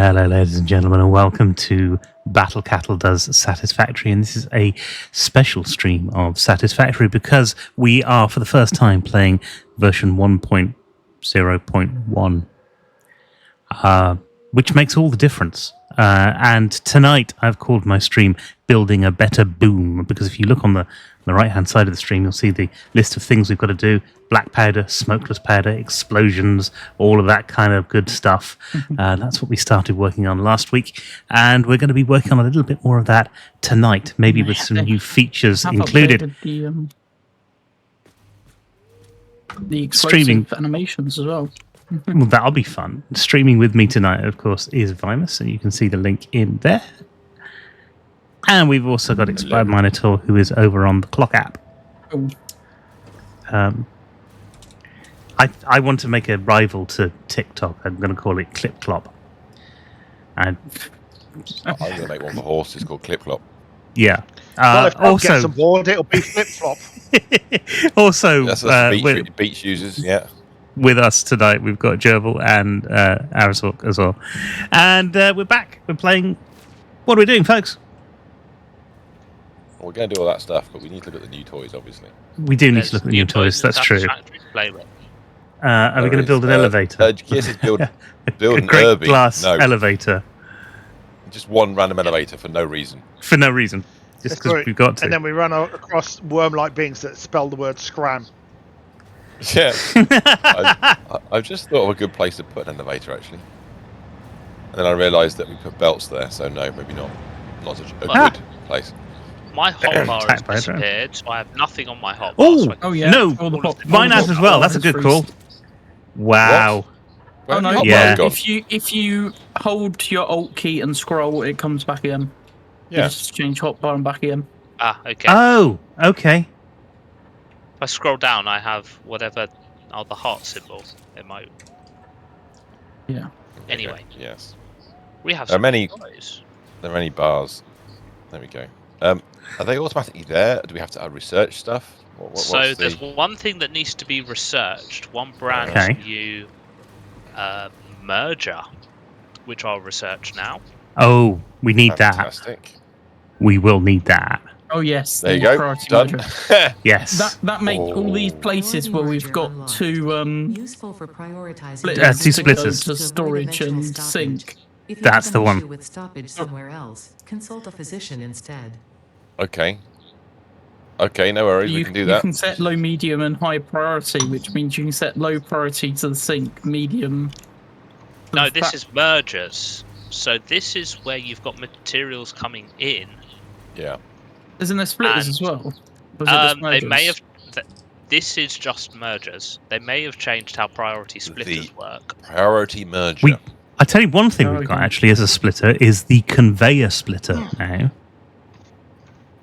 Hello, ladies and gentlemen, and welcome to Battle Cattle Does Satisfactory. And this is a special stream of Satisfactory because we are, for the first time, playing version 1.0.1, which makes all the difference. And tonight, I've called my stream Building a Better Boom, because if you look on the right-hand side of the stream, you'll see the list of things we've got to do. Black powder, smokeless powder, explosions, all of that kind of good stuff. That's what we started working on last week. And we're going to be working on a little bit more of that tonight, maybe with some new features included. The streaming animations as well. Well, that'll be fun. Streaming with me tonight, of course, is Vimus, and you can see the link in there. And we've also got Expired Minotaur, who is over on the Clock app. I want to make a rival to TikTok. I'm going to call it Clip Clop. And I'm going to make one for horses called Clip Clop. Yeah. Well, if Bob gets aboard, it'll be Flip Flop. Also, that's beach users, yeah. With us tonight, we've got Gerbil and Arizhawk as well. And we're back. We're playing... What are we doing, folks? Well, we're going to do all that stuff, but we need to look at the new toys, obviously. We do need to look at the new toys, that's true. Are we going to build an elevator? Yes, build a an great glass elevator. Just one random elevator for no reason. For no reason. Just because we've got to. And then we run across worm-like beings that spell the word scram. Yeah. I've just thought of a good place to put an elevator, actually. And then I realised that we put belts there, so no, maybe not. Not such a good place. My hotbar has disappeared, so I have nothing on my hotbar. Oh, yeah. No, mine has as well. That's a good call. Wow. Oh no! Yeah. If you hold your Alt key and scroll, it comes back again. Yeah. You just change hotbar and back again. Ah, okay. Oh, okay. If I scroll down, I have whatever are the heart symbols in my. Yeah. Anyway. Okay. Yes. We have. There are many. Toys. There are many bars. There we go. Are they automatically there? Do we have to research stuff? So there's one thing that needs to be researched. One brand new merger, which I'll research now. Oh, we need Fantastic. That. We will need that. Oh yes. There you go. Done. Yes. That makes all these places where we've got two useful for prioritizing splitters to storage and sink. That's the one. With stoppage somewhere else, consult a physician instead. Okay. Okay, no worries. We can do that. You can set low, medium, and high priority, which means you can set low priority to the sink, medium. No, this is mergers. So this is where you've got materials coming in. Yeah. Isn't there splitters as well? They may have. This is just mergers. They may have changed how priority splitters work. Priority merger. I tell you one thing we've got actually as a splitter is the conveyor splitter now.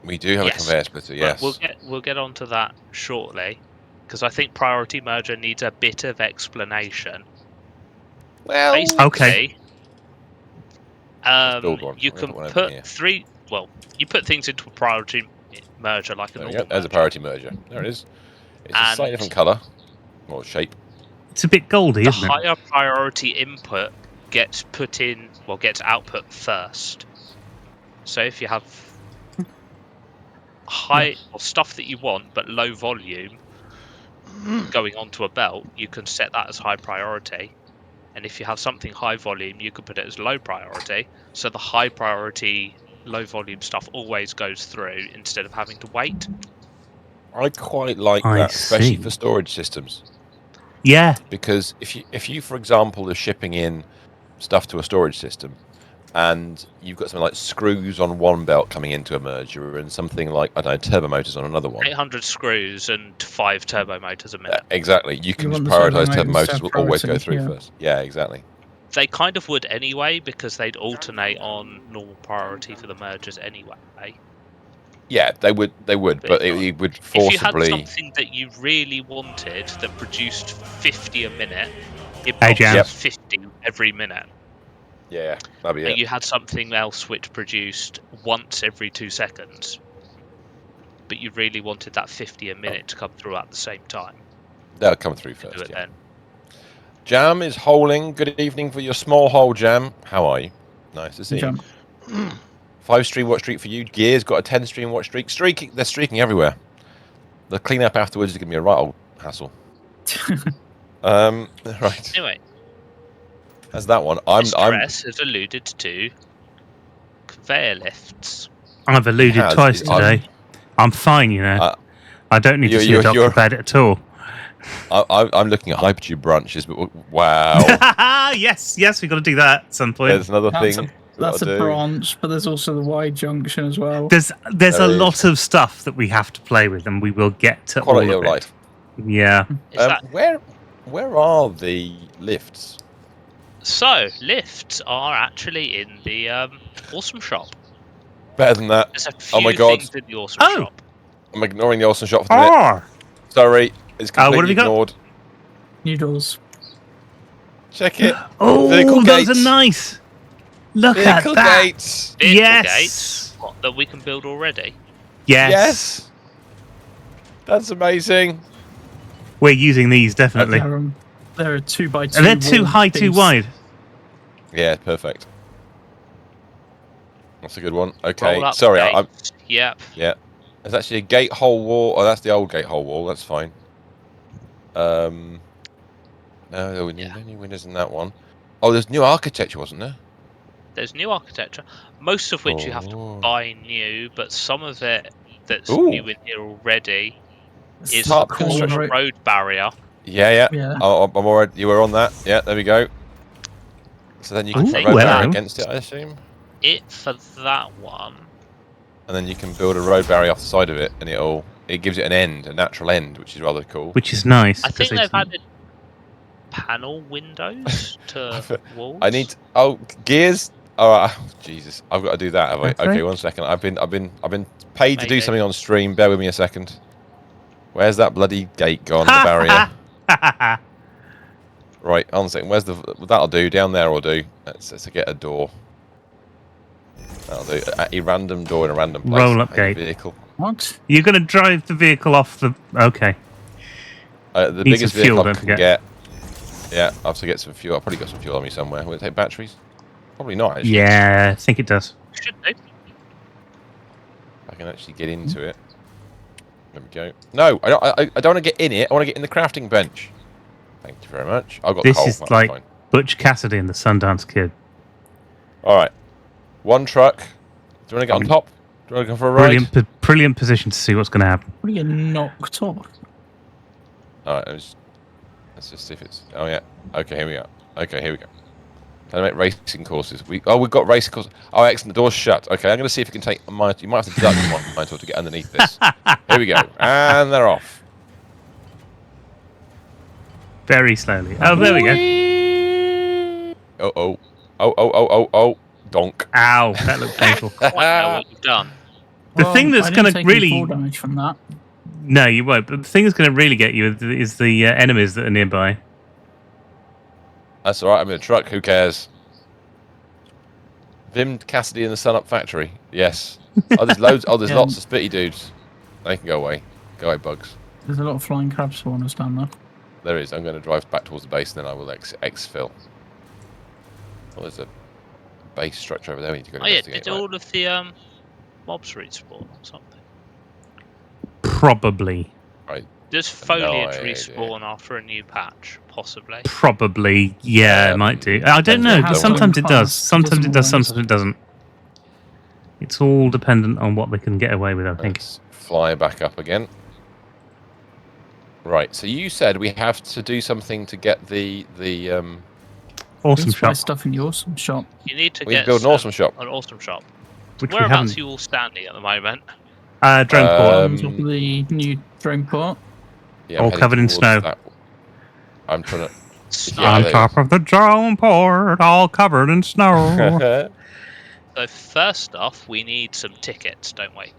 We do have a conveyor splitter, yes. We'll get onto that shortly, because I think priority merger needs a bit of explanation. Well, basically, build one. You can put three. Well, you put things into a priority merger like a normal. There's a priority merger. There it is. It's a slightly different colour or shape. It's a bit goldy, isn't it? The higher priority input gets put in. Well, gets output first. So if you have high or stuff that you want but low volume going onto a belt, you can set that as high priority. And if you have something high volume, you can put it as low priority. So the high priority, low volume stuff always goes through instead of having to wait. I quite like that, especially for storage systems. Yeah. Because if you, for example, are shipping in stuff to a storage system, and you've got something like screws on one belt coming into a merger, and something like, I don't know, turbo motors on another one. 800 screws and 5 turbo motors a minute. Exactly. You can just prioritise turbo motors will always go through first. Yeah, exactly. They kind of would anyway, because they'd alternate on normal priority for the mergers anyway. Yeah, they would, but it would forcibly... If you had something that you really wanted that produced 50 a minute, it produced 50 every minute. Yeah, that'd be it. And you had something else which produced once every 2 seconds, but you really wanted that 50 a minute to come through at the same time. They'll come through first, Jam is holing. Good evening for your small hole, Jam. How are you? Nice to see you. Jam. 5 stream watch streak for you. Gear's got a 10 stream watch streak. They're streaking everywhere. The cleanup afterwards is going to be a right old hassle. Right. Anyway, That's that one. Stress has alluded to conveyor lifts. I've alluded Has, twice I'm- today. I'm fine, you know. I don't need to see a doctor about it at all. I'm looking at hypertube branches, but wow. yes, we've got to do that at some point. There's another That's thing. a, that's a gotta do. branch, but there's also the Y junction as well. There's There a is. lot of stuff that we have to play with, and we will get to Quality all of of life. it. Yeah. Is that Where are the lifts? so? Lifts are actually in the awesome shop. Better than that. There's a few Oh my God. things in the awesome Oh. shop. I'm ignoring the awesome shot for the minute. Oh, Sorry, it's what have completely you got? ignored. Noodles. Check it. oh, Vehicle those gates. are nice. Look Vehicle at that. gates. Vehicle Yes. gates what, that we can build already. Yes. Yes. That's amazing. We're using these definitely. They're a 2x2. And they're too wall high, too piece. wide. Yeah, perfect. That's a good one. Okay, Roll up sorry, I'm. gates. Yep. Yeah, there's actually a gate hole wall. Oh, that's the old gate hole wall. That's fine. No, there Yeah. any windows in that one. Oh, there's new architecture, wasn't there? There's new architecture, most of which you have to Oh. buy new, but some of it that's Ooh. new in here already is Top the construction. road barrier. Yeah. Yeah. Oh, I'm already. You were on that. Yeah, there we go. So then you can Ooh, put a road well. barrier against it, I assume, It for that one. and then you can build a road barrier off the side of it, and it gives it an end, a natural end, which is rather cool. Which is nice. I 'cause think it's- they've added panel windows to walls. I need. Oh, gears. All right. Oh, Jesus, I've got to do that. Have I? Okay. Okay, 1 second. I've been paid to do Maybe. something on stream. Bear with me a second. Where's that bloody gate gone? The barrier. Right, on a second. Where's the? That'll do. Down there will do. Let's get a door. That'll do. A random door in a random place. Roll up A gate. vehicle. What? You're going to drive the vehicle off the... Okay. The Need biggest some fuel, vehicle I don't can forget. get. Yeah, I have to get some fuel. I've probably got some fuel on me somewhere. Will it take batteries? Probably not. Actually. Yeah, I think it does. Should do. I can actually get into it. There we go. No, I don't want to get in it. I want to get in the crafting bench. Thank you very much. I've got This coal. is That's like fine. Butch Cassidy and the Sundance Kid. All right. One truck. Do you want to get on top? Do you want to go for a ride? Brilliant position to see what's going to happen. What are you knocked off? All right. Let's just see if it's. Oh yeah. Okay. Here we go. Okay. Here we go. Can I make racing courses? We've got racing courses. Oh, excellent. The door's shut. Okay. I'm going to see if you can take. You might have to duck the monitor to get underneath this. Here we go. And they're off. Very slowly. Oh, there we go. Oh. Donk. Ow, that looked painful. Quite know what you've done. The thing that's I didn't gonna take any really- fall damage from that. No, you won't. But the thing that's going to really get you is the enemies that are nearby. That's all right. I'm in a truck. Who cares? Vim Cassidy and the Sun Up Factory. Yes. Oh, there's loads. Oh, there's Yeah. lots of spitty dudes. They can go away. Go away, bugs. There's a lot of flying crab spawners down there. There is. I'm going to drive back towards the base, and then I will exfil. Oh, there's a base structure over there. We need to go Oh yeah, investigate. did right? all of the mobs respawn or something? Probably. Does No foliage idea. respawn after a new patch? Possibly. Probably. Yeah, it might do. I don't depends know. on Because how sometimes it well does. passed. Sometimes it does. Doesn't Sometimes it doesn't. It's all dependent on what they can get away with, I think. Let's fly back up again. Right. So you said we have to do something to get the Awesome Let's buy shop, stuff in the awesome shop. You need to we need get to build an awesome shop. An awesome shop. which we Whereabouts haven't. are you all standing at the moment? Drone port. On top of the new drone port. Yeah, I'm All heading covered in towards snow. that. I'm trying to. Snow. On there top of the drone port, all covered in snow. So first off, we need some tickets, don't we?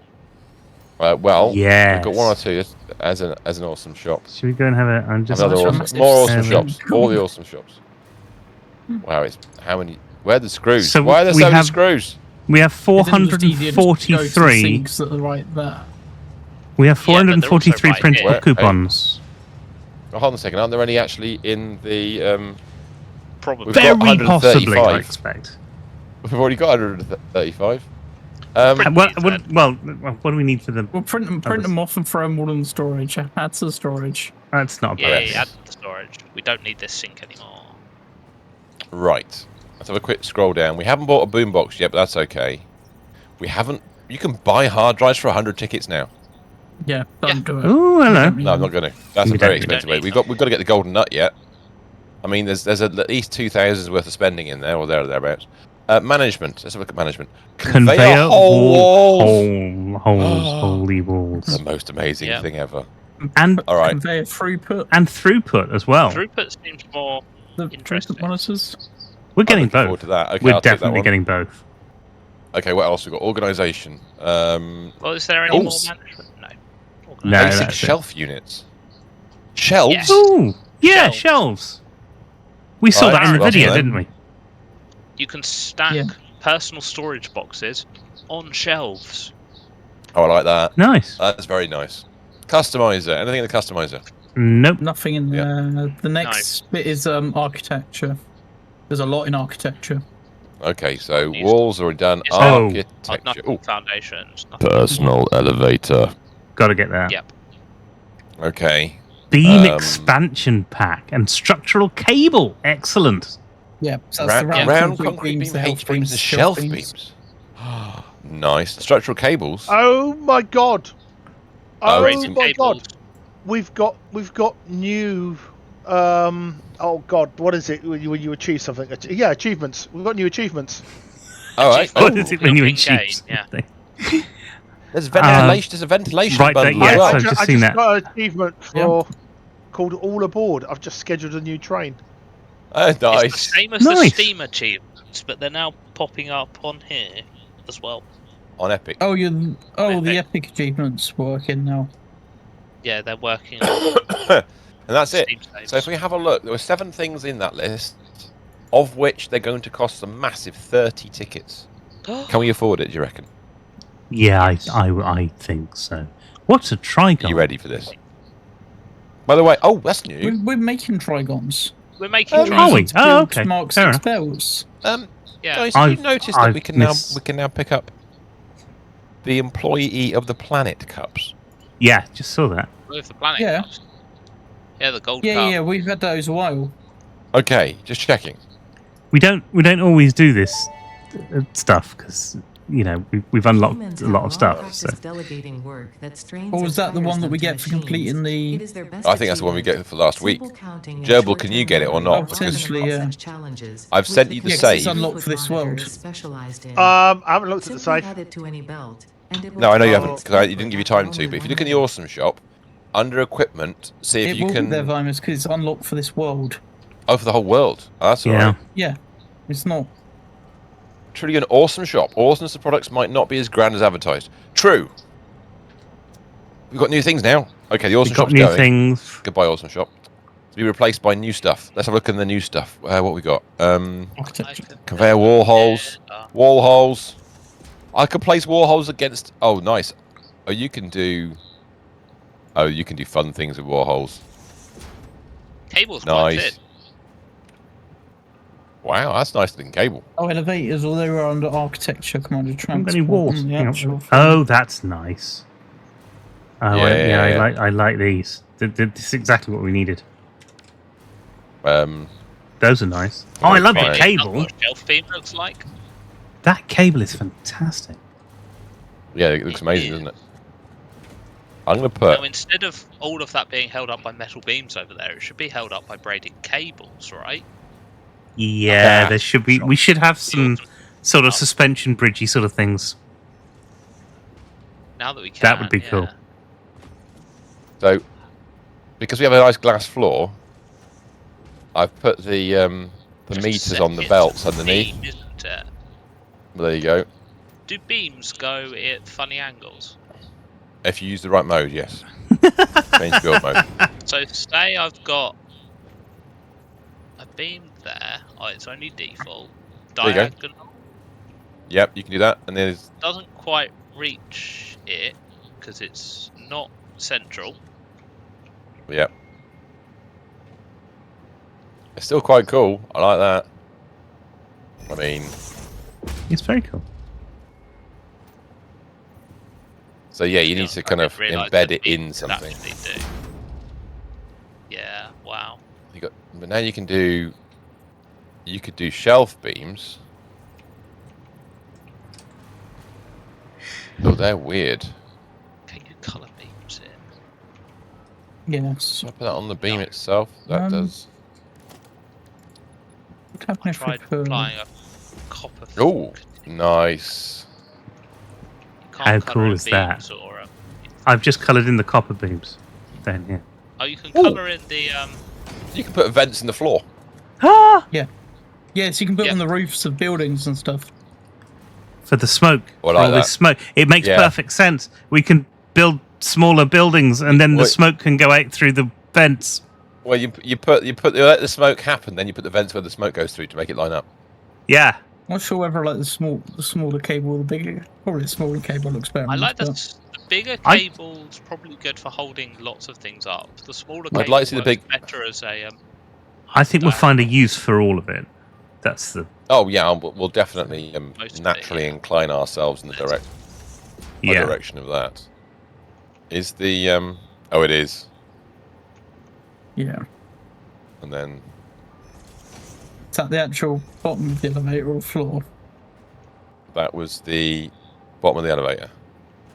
Well, Yes. we've got one or two as an awesome shop. Should we go and have a? I'm just. Another That's awesome, massive. more awesome Seven. shops. All the awesome shops. Wow, it's how many? Where are the screws? So Why are there we so many have- screws? We have Isn't it just easier just to go to the 443. sinks that are right there. We have Yeah, but they're also 443 right printable here. Where- coupons. Oh, hold on a second. Aren't there any actually in the? Probably. We've got Very possibly, I 135. expect. We've already got 135. Print Well, these then. what do we need for them? We'll print Others. them off and throw them all in storage. Add to the storage. That's not a Yeah, bad add idea. the storage. We don't need this sink anymore. Right. Let's have a quick scroll down. We haven't bought a boombox yet, but that's okay. We haven't. You can buy hard drives for 100 tickets now. Yeah, don't do it. Oh, hello. No, I'm not going to. That's We a very don't- we expensive don't way. need We've got to get the golden nut yet. I mean, there's at least 2,000's worth of spending in there, or thereabouts. Management. Let's have a look at management. Conveyor walls. holes, holy walls, The most amazing Yeah. thing ever. and All right. Conveyor throughput. throughput as well. Throughput seems more. The Interesting. throughput monitors. We're getting looking forward both. to that. Okay, We're I'll take that definitely one. getting both. Okay, what else we got? Organisation. Well, is there any more Oops. management? No. No, Basic that's it. shelf units. Shelves. Yes. Ooh, yeah, Shelves. shelves. We saw Right, that in the well video, done. didn't we? You can stack Yeah. personal storage boxes on shelves. Oh, I like that. Nice. That's very nice. Customizer. Anything in the customizer? Nope. Nothing in Yeah. there. The next bit is architecture. There's a lot in architecture. Okay, so These- walls already done. It's Oh. Architecture. Nothing Ooh. foundations. Nothing. Personal elevator. Got to get that. Yep. Okay. Beam Um, expansion pack and structural cable. Excellent. Yeah, so that's Round, the round concrete beams, the H beams, and shelf beams. Nice. Structural cables. Oh my god! Oh Raising my god! cables. We've got new. Oh god, what is it when you achieve something? Yeah, achievements. We've got new achievements. All right. What Oh, is it when you in-game, achieve yeah. something? there's ventilation. There's a ventilation right, bundle. yeah, as well. so I've just I seen just that. got an achievement for called All Aboard. I've just scheduled a new train. Oh, It's the nice. same as Nice. the Steam achievements, but they're now popping up on here as well. On Epic. Oh, the Epic. epic achievements working now. Yeah, they're working on And that's it. Steam saves. So if we have a look, there were 7 things in that list, of which they're going to cost a massive 30 tickets. Can we afford it, do you reckon? Yeah, Yes. I think so. What's a trigon? Are you ready for this? By the way, oh, that's new. We're making trigons. We're making are trials. we? Oh, okay. Mark Fair 6 enough. bells. Yeah. Guys, have you I've- noticed that I've we can missed- now pick up the Employee of the Planet cups? Yeah, just saw that. With the planet. Yeah. cups. Yeah, the gold Yeah, cup. yeah, we've had those a while. Okay, just checking. We don't always do this stuff because we've unlocked Humans a lot have of long stuff. So. practiced delegating work that strains Or was and that the tires one that them we to get for completing machines. the- It is their best I think that's the one we achievement. get for last week. Simple counting and Gerbil, can you short-term get it or memory not? are Because- Potentially, yeah. such challenges, I've with sent you the Yeah, 'cause save. it's unlocked for this world. Specialized in. I haven't looked at the Simply safe. add it to any belt, and it will No, I know you take haven't, its because you input didn't give you after time to. only But if you 1 look in the minute. Awesome Shop, under Equipment, see if It you will can... be there, Vimus, because it's unlocked for this world. Oh, for the whole world. Oh, that's all Yeah. right. Yeah, it's not. Truly an awesome shop. Awesomeness of products might not be as grand as advertised. True. We've got new things now. Okay, the Awesome We've got Shop's new going. things. Goodbye, Awesome Shop. To be replaced by new stuff. Let's have a look in the new stuff. What we got? Architecture. Conveyor wall holes. Yeah, Wall holes. I could place wall holes against... Oh, nice. Oh, you can do... Oh, you can do fun things with wall holes. Cable's quite Nice. thin. Wow, that's nice looking cable. Oh, elevators, although they were under architecture, commanded Haven't transport. got any walls. on the Hang on. actual thing. Oh, that's nice. Oh, Yeah. I like these. This is exactly what we needed. Um, Those are nice. Oh, I love the Fine. That's cable. what a shelf beam looks like. That cable is fantastic. yeah, it looks amazing, Yeah. doesn't it? I'm going to put... Now, instead of all of that being held up by metal beams over there, it should be held up by braided cables, right? Yeah, Ah, there should be. We should have some sort of suspension bridgey sort of things. Now that we can. That would be cool. yeah. So, because we have a nice glass floor, I've put the Just meters set on the it belts to underneath. beam, isn't it? There you go. Do beams go at funny angles? If you use the right mode, yes. Change build mode. So say I've got a beam there. Oh, it's only default. There you go. Diagonal Yep, you can do that. And there's... doesn't quite reach it because it's not central. Yep. It's still quite cool. I like that. I mean, It's very cool. so yeah, you need to kind of embed it in could something. actually do. Yeah. Wow. You got, but now you can do. You could do shelf beams. Oh, they're weird. Can you colour beams in? Yes. Can I put that on the beam itself? That does. What happened I if we tried put... applying a copper. Oh, nice. You can't How colour cool in is that? beams or, I've just coloured in the copper beams. Then, yeah. oh, you can Ooh. colour in the You can put vents in the floor. Ah! Yes, you can put Yeah. on the roofs of buildings and stuff. For the smoke. Well, for like all that. this smoke. It makes Yeah. perfect sense. We can build smaller buildings and then the Wait. smoke can go out through the vents. Well, you let the smoke happen, then you put the vents where the smoke goes through to make it line up. Yeah. Not sure whether like the smaller cable or the bigger. Probably the smaller cable looks better. I like but- the bigger I- cable's probably good for holding lots of things up. The smaller I'd cable like to see the works big- better as a I think we'll diagonal. find a use for all of it. That's the Oh yeah, we'll definitely Most of it, naturally yeah. incline ourselves in the yeah. direction of that. Is the oh, it is, Yeah. and then It's at the actual bottom of the elevator or floor. that was the bottom of the elevator.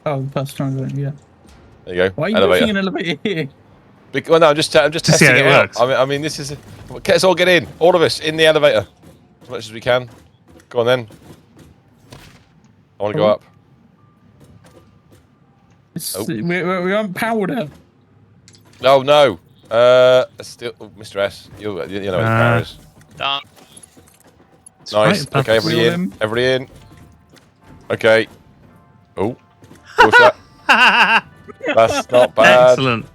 Oh, the personal elevator, yeah. There you go. Why are you elevator. making an elevator here? Well, no, I'm just To see testing how it it out. works. I mean, this is. Let's all get in, all of us, in the elevator, as much as we can. Go on then. I want to go Oh. up. It's, Oh. we aren't powered up. Oh no. Still, Mr. S. You know where the power is. Done. It's Nice. right above Okay, everybody Wheel in. in. Everybody in. Okay. Oh. Door shut. That's not bad. Excellent.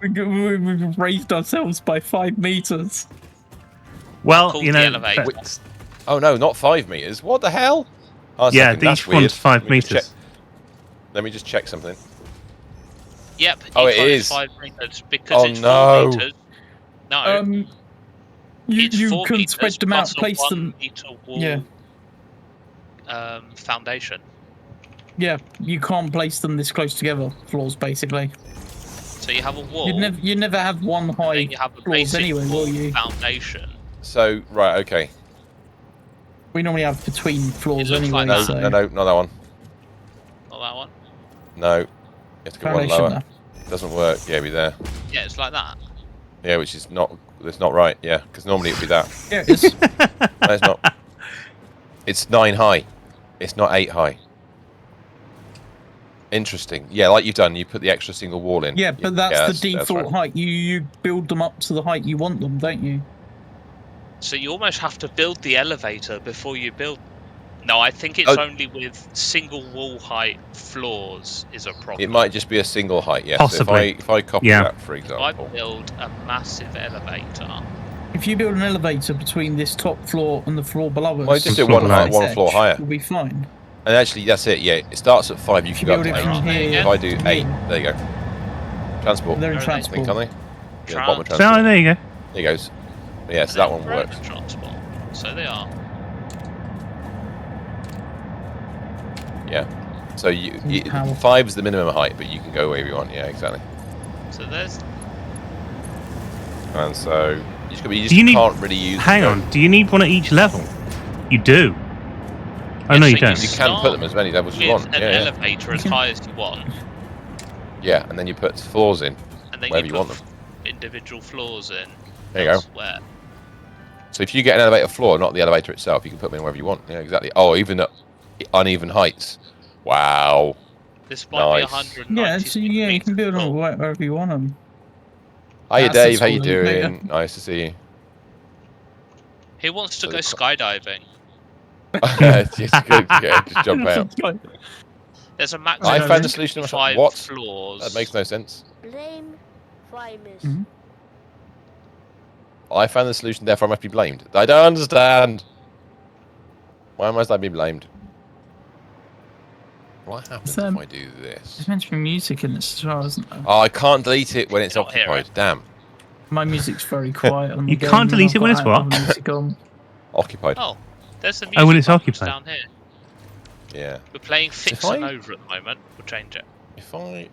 We've raised ourselves by 5 meters. Well, Called you the know, elevator. but- Oh no, not 5 meters. What the hell? Oh, a yeah, second, that's each weird. one's 5 Let me just meters. check- Let me just check something. Yep. Oh, each it one is. 5 meters because Oh, it's no. 4 meters. No. You it's 4 can meters spread them out, plus a place 1 them. meter wall. Yeah. Foundation. Yeah, you can't place them this close together. Floors, basically. So you have a wall. You'd never have one and high then you have a floors basic anyway, wall will you? foundation. So, right, okay. We normally have between floors It looks anyway. like No, that. So no, not that one. Not that one. No. You have to go one foundation lower. there. Doesn't work. Yeah, be there. Yeah, it's like that. Yeah, which is not. That's not right. Yeah, because normally it'd be that. Yeah, it is. No, it's not. It's 9 high. It's not 8 high. Interesting. Yeah, like you've done. You put the extra single wall in. Yeah, but that's the that's default right. height. You build them up to the height you want them, don't you? So you almost have to build the elevator before you build. No, I think it's Oh. only with single wall height floors is a problem. It might just be a single height. Yes. Possibly. If I copy Yeah. that, for If I example. build a massive elevator, If you build an elevator between this top floor and the floor below us, Well, just do Floor one below. height, one floor higher. We'll be fine. And actually, that's it. Yeah, it starts at 5. You If can you go up build to it 8. from here, If I do to 8, here, there you go. Transport. they're in Where are they? I think, transport. aren't they? Yeah, the bottom of Trans- So, transport. there you go. There he goes. Yeah, so that one works. Transport. So they are. Yeah. So Power. 5 is the minimum height, but you can go wherever you want. Yeah, exactly. So there's. And so you just, Do you need- can't really use. Hang them. on. Do you need one at each level? You do. Oh, no, Yeah, you so don't. You can put them as many levels as you With want. an Yeah, yeah. elevator as high as you want, Yeah, and then you put floors in and then wherever you you put want them. individual floors in. There you go. Elsewhere. So if you get an elevator floor, not the elevator itself, you can put them in wherever you want. Yeah, exactly. Oh, even at uneven heights. Wow. This might be Nice. 190 Yeah, so yeah, you can build them tall. wherever you want them. Hiya, That's a Dave. How you small elevator. doing? Nice to see you. Who wants to So go the skydiving? just, go, yeah, just jump out. There's a I maximum found of the solution. 5 What? floors. That makes no sense. Blame Primus. Mhm. I found the solution, therefore I must be blamed. I don't understand. Why must I be blamed? What happens if I do this? There's meant to be music in this as well, isn't there? Oh, I can't delete it when it's Can't hear occupied. Damn. My music's very quiet on the You game. can't delete and it when I've it's got what? other music on. Occupied. Oh, there's the music Oh, when it's buttons occupied. down here. Yeah. We're playing So Fix and Over at the moment. We'll change it. If I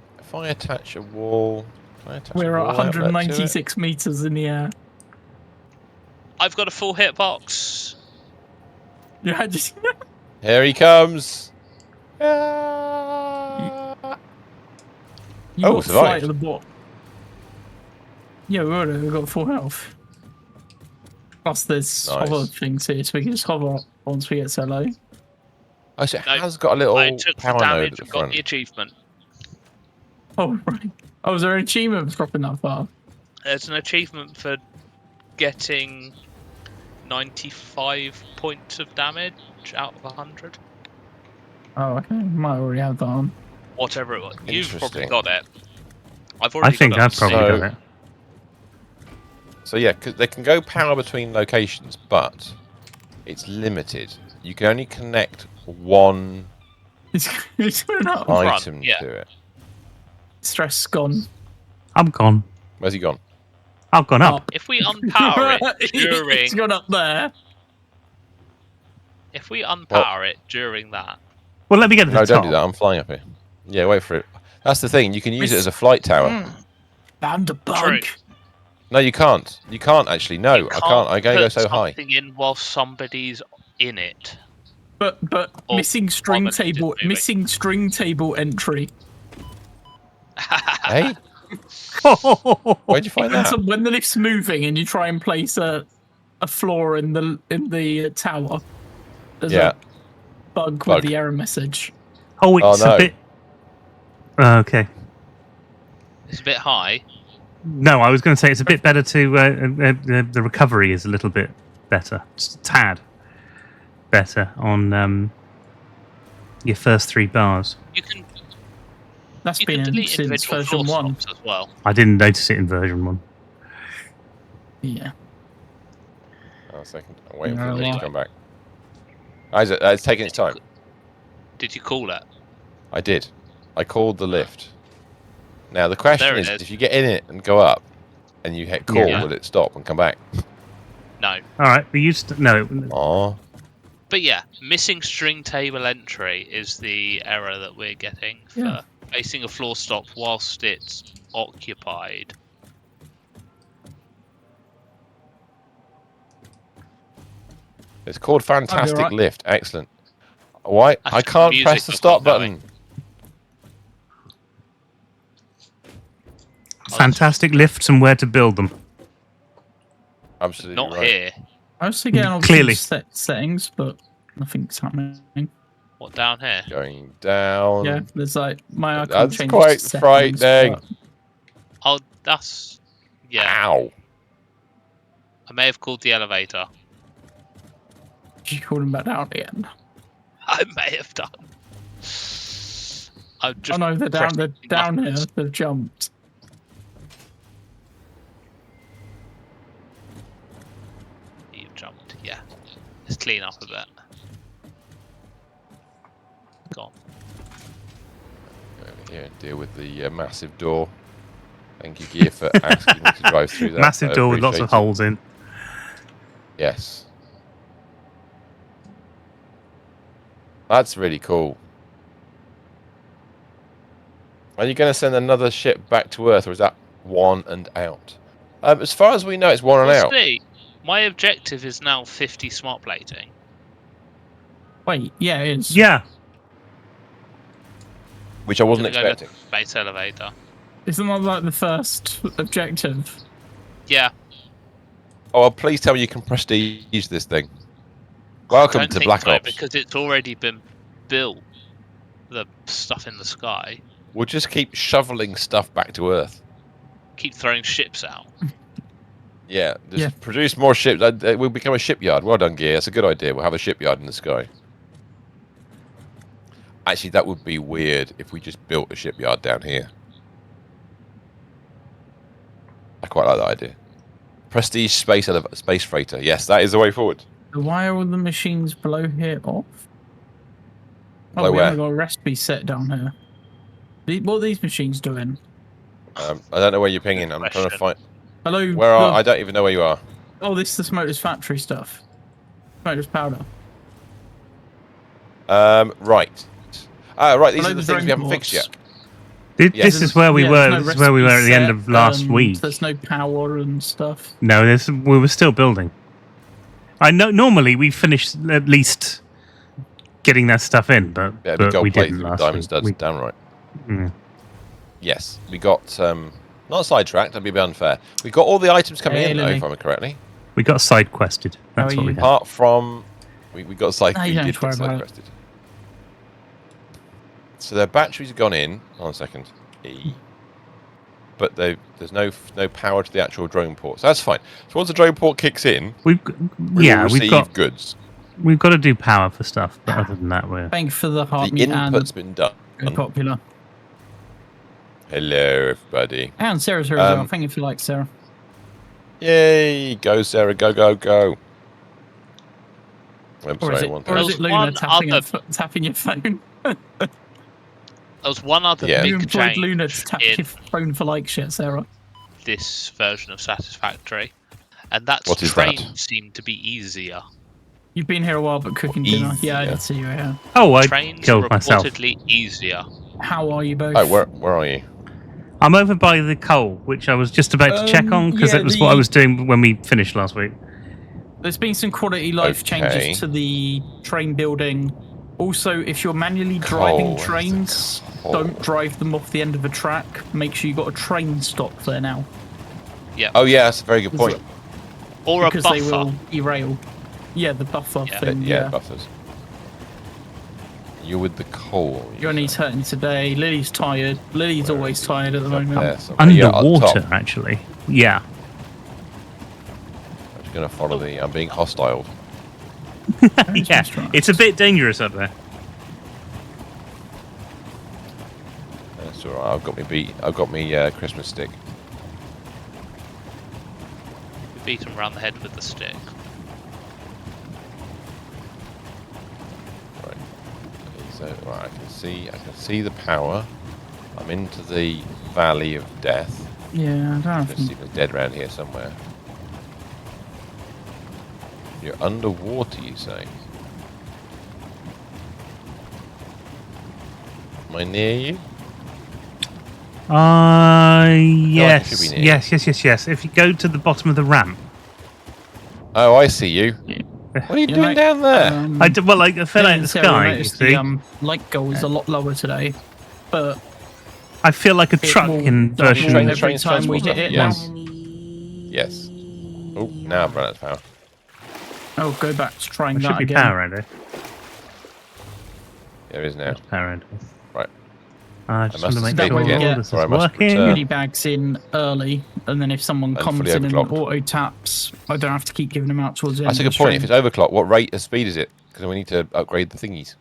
attach a wall, can I attach We're a at wall outlet to it? 196 meters in the air. I've got a full hitbox. Yeah, just Here he comes. you Oh, got survived. flight at the bottom. Yeah, we've got full health. Plus, there's Nice. hover things here, so we can just hover once we get so low. Oh, so it No, has got a little I took the power node at damage the and got front. the achievement. Oh, right. Oh, is there an achievement for dropping that far? There's an achievement for getting 95 points of damage out of 100. Oh, okay. Might already have that on. Whatever it was. You've probably Interesting. got it. I've I already think got it on I've probably Steam. got it. So yeah, 'cause they can go power between locations, but it's limited. You can only connect one It's going up. front, item yeah. to it. Stress gone. I'm gone. Where's he gone? I've gone up. If we unpower it during, It's gone up there. if we unpower it during that, Well, let me get to the No, top. don't do that. I'm flying up here. Yeah, wait for it. That's the thing. You can use it as a flight tower. Found a bug. True. No, you can't. You can't actually. No, you I can't. I can only go put so high. something in while somebody's in it. But Or missing string while the lead is table, moving. missing string table entry. Hey, where'd you find that? So when the lift's moving and you try and place a floor in the tower, there's Yeah. a bug Bug. with the error message. Oh, it's no. a bit. Okay. It's a bit high. No, I was going to say it's a bit better to. The recovery is a little bit better, just a tad better on your first 3 bars. You can That's you been can in delete since individual version floor 1. stops as well. I didn't notice it in version 1. Yeah. Oh, a second. I'm waiting for No, the lift to what? come back. Isaac, it's taking its time. Did you call it? I did. I called the lift. Now the question There it is, is. if you get in it and go up, and you hit call, Yeah. will it stop and come back? No. All right, we used to, no. Oh, But yeah, missing string table entry is the error that we're getting for Yeah. placing a floor stop whilst it's occupied. it's called Fantastic right. Lift. Excellent. Why? That's I the can't music press the I've stop got going. button. Fantastic lifts and where to build them. Absolutely Not right. here. I was getting all Clearly. settings, but nothing's happening. What, down here? Going down. Yeah, there's like my icon That's changes quite to settings, frightening. but Oh, that's... Yeah, Ow. I may have called the elevator. you called him back down again. I may have done. I've just Oh no, they're down. They're pressed down here. buttons. They've jumped. You've jumped, yeah. Let's clean up a bit. Gone. Over here, deal with the massive door. Thank you, Gear, for asking me to drive through that. Massive I door with lots of appreciate it. holes in. Yes. That's really cool. Are you going to send another ship back to Earth, or is that one and out? As far as we know, it's one and We'll out. see. My objective is now 50 smart plating. Wait, yeah, it is. Yeah. Which I wasn't Gonna go to expecting. Space elevator. Isn't that like the first objective? Yeah. Oh, well, please tell me you can prestige this thing. Welcome Don't to think Black so, Ops. because it's already been built. The stuff in the sky. We'll just keep shoveling stuff back to Earth. Keep throwing ships out. Yeah, just Yeah. produce more ships. We'll become a shipyard. Well done, Gear. That's a good idea. We'll have a shipyard in the sky. Actually, that would be weird if we just built a shipyard down here. I quite like that idea. Prestige space freighter. Yes, that is the way forward. Why are all the machines below here off? Oh, Below we where? haven't got a recipe set down here. What are these machines doing? I don't know where you're pinging. I'm trying to Question. find. Hello. Where are? look. I don't even know where you are. Oh, this is the Smokers Factory stuff. Smokers powder. Right. Right. These Hello, are the the things we drone haven't fixed ports. yet. This Yes. is where we Yeah, were. there's no This is where we were at the end of recipe last set, week. There's no power and stuff. No, we were still building. I know. Normally, we finish at least getting that stuff in, but Yeah, we we gold plated didn't with last diamond week. studs. Damn right. Mm. Yes, we got not sidetracked. That'd be a bit unfair. We got all the items coming Hey, in, though, Lemmy. if I remember correctly. We got side quested. That's are what we you? had. Apart from, we got side. No, you we don't did have to worry get about side it. quested. So their batteries have gone in. Hold on a second. E. But there's no power to the actual drone port. So that's fine. So once the drone port kicks in, We've we will receive goods. we've got to do power for stuff, but other than that, we're Thank you for the The heart meat input's and been done. very popular. Hello, everybody. And Sarah's here as well. Thank you for like Sarah. Yay! Go, Sarah. Go, go, go. I'm Or is sorry, it, one or is thing. it Luna One other- tapping your phone? There was one other Yeah. You big employed change Luna to tap in your phone for like shit, Sarah. this version of Satisfactory, and that's What is that? trains seem to be easier. You've been here a while, but cooking dinner. Yeah, I Easier. did see you here. oh, I Trains are killed myself. reportedly easier. How are you both? Oh, where are you? I'm over by the coal, which I was just about to check on because yeah, it was what I was doing when we finished last week. There's been some quality life Okay. changes to the train building. Also, if you're manually driving Coal, trains, coal. don't drive them off the end of a track. Make sure you got a train stop there now, Oh, yeah, that's a very good point. Or a because buffer. they will derail. Yeah, the buffer Yeah. thing. Yeah, buffers. You're with the coal. Your knee's hurting today. Lily's tired. Lily's always tired at the Up moment. there somewhere. Yeah, up Underwater, top. actually. Yeah. I'm just going to follow the... I'm being hostile. Yeah. It's a bit dangerous up there. That's all right. I've got me beat. I've got me Christmas stick. You beat them around the head with the stick. Right. So right, I can see the power. I'm into the valley of death. Yeah, I don't Let's see know. if it's dead around here somewhere. You're underwater, you say? Am I near you? Yes. should be near you. Yes. If you go to the bottom of the ramp. Oh, I see you. Yeah. What are you Yeah, doing mate, down there? I fell out of the Sarah sky, you noticed see. the light goal is a lot lower today, but I feel like a it truck will in double version... Train- every train's time we transport hit it. stuff, Now. yes. Yes. Oh, now I've run out of power. Oh, go back to trying There that should be again. power around it. There is now. There's power around it. Right. I just I want to must make escape sure again. all this Or I is must working. return. Goodie bags in early, and then if someone And comes fully in and overclocked. auto taps, I don't have to keep giving them out towards the end. That's a of good the point. If stream. it's overclock, what rate of speed is it? Because we need to upgrade the thingies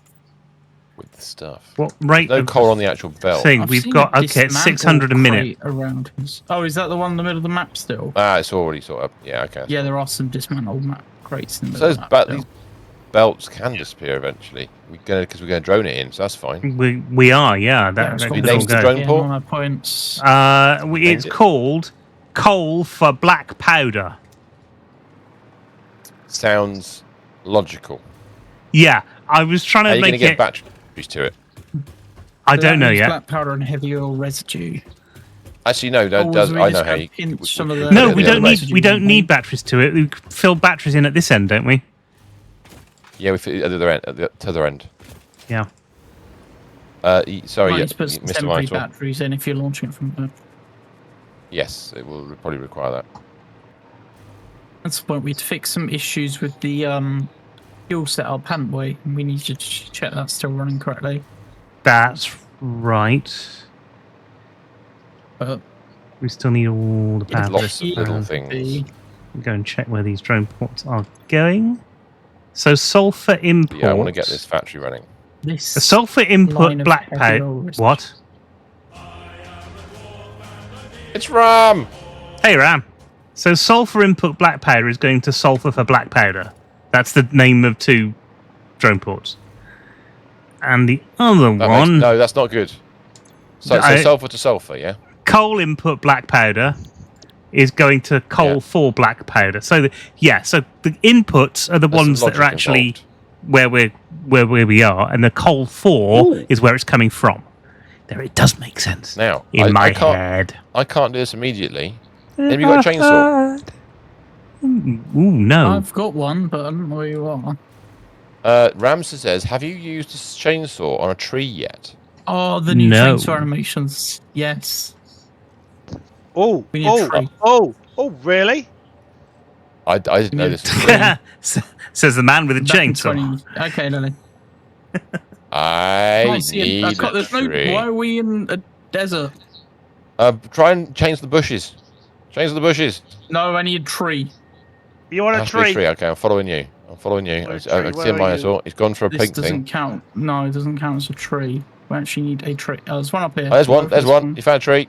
with the stuff. What rate No of coal on the actual belt. thing? I've We've seen got... a Okay, it's dismantle 600 a minute. crate around. Oh, is that the one in the middle of the map still? Ah, it's already sort of. Yeah, okay. Yeah, there are some dismantled map crates in the So middle those of the map still. these belts can disappear eventually. Because we're going to drone it in, so that's fine. We are, yeah. Yeah, That it's that got could Be all next to go. drone yeah, port? on our points. It's Named it. called Coal for Black Powder. Sounds logical. Yeah, I was trying How to are you going make to get it... batteries to it? I So don't that know means yet. Black powder and heavy oil residue. Actually, no. That Or does. we I just know how go you. pinch some of the- No, Yeah, we the don't other way. need. We don't need batteries to it. We fill batteries in at this end, don't we? Yeah, we fit at the other end. At the other end. Yeah. Sorry, Might yeah, need to put some Mr. temporary Vital. batteries in if you're launching it from there. Yes, it will probably require that. That's the point. We'd fix some issues with the fuel setup, hadn't we? And we need to check that's still running correctly. That's right. But We still need all the Yeah, power. Lots for of this. little the- things. Go and check where these drone ports are going. So sulfur import. Yeah, I want to get this factory running. this A sulfur line input of black heavy powder. oil residue. What? It's Ram. Hey Ram. So sulfur input black powder is going to sulfur for black powder. That's the name of two drone ports. And the other one, No, that's not good. So I- sulfur to sulfur, yeah. coal input black powder is going to coal Yeah. for black powder. So so the inputs are the There's some ones that are logic actually involved. where we are, and the coal for Ooh. is where it's coming from. There, it does make sense Now, in my I can't, head. I can't do this immediately. Have you got a chainsaw? Ooh, no. I've got one, but I don't know where you are. Ramsey says, have you used a chainsaw on a tree yet? Oh, the new No. chainsaw animations. Yes. Oh, We need a tree. Really? I didn't know need this a was tree. real. Says the man with a Back in chainsaw. 20. Okay, Lily. I Can't see it. I need can't, a there's tree. no. Why are we in a desert? Try and change the bushes. Change the bushes. No, I need a tree. You want It a has to be a tree? tree. Okay, I'm following you. I'm following you. Want a I tree? can see a Where are you? Minosaur. He's gone for a This pink doesn't thing. count. No, it doesn't count as a tree. We actually need a tree. Oh, there's one up here. Oh, there's We'll one. go for There's this one. You found a tree.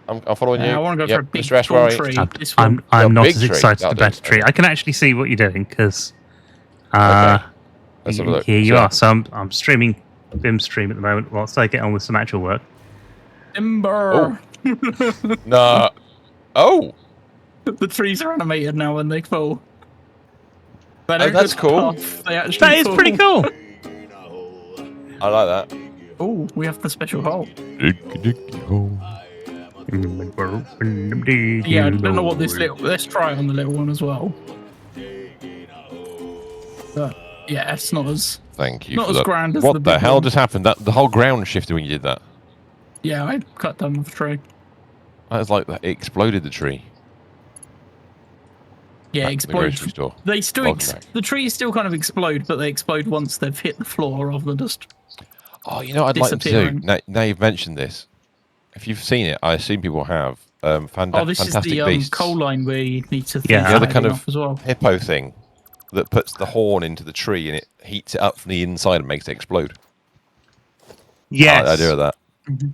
I'm following you. I want to go Yep. for a big, Mr. Ash, where tall are you? tree. This one. I'm A not big as tree. excited That'll about do. a tree. Okay. I can actually see what you're doing because Okay. Let's have a look. here you So- are. So I'm streaming Vim stream at the moment whilst I get on with some actual work. Timber. No. Oh. The trees are animated now when they fall. They Oh, don't that's just cool. puff, they actually That is pretty fall. cool. I like that. Oh, we have the special hole. Yeah, I don't know what this little. Let's try it on the little one as well. But yeah, it's not as. Thank you Not for as that. grand as What the the big hell one. just happened? That the whole ground shifted when you did that. Yeah, I cut down with a tree. That was like it exploded the tree. Yeah, Back to the grocery explode. store. They still. Welcome back. The trees still kind of explode, but they explode once they've hit the floor rather than just. Oh, you know what I'd like them to do? Disappearing. Now you've mentioned this. If you've seen it, I assume people have. Oh, this Fantastic is the Beasts. coal line where you need to. Yeah. You know the kind tidying of up as well. hippo thing that puts the horn into the tree and it heats it up from the inside and makes it explode. Yes. I do that. Mhm.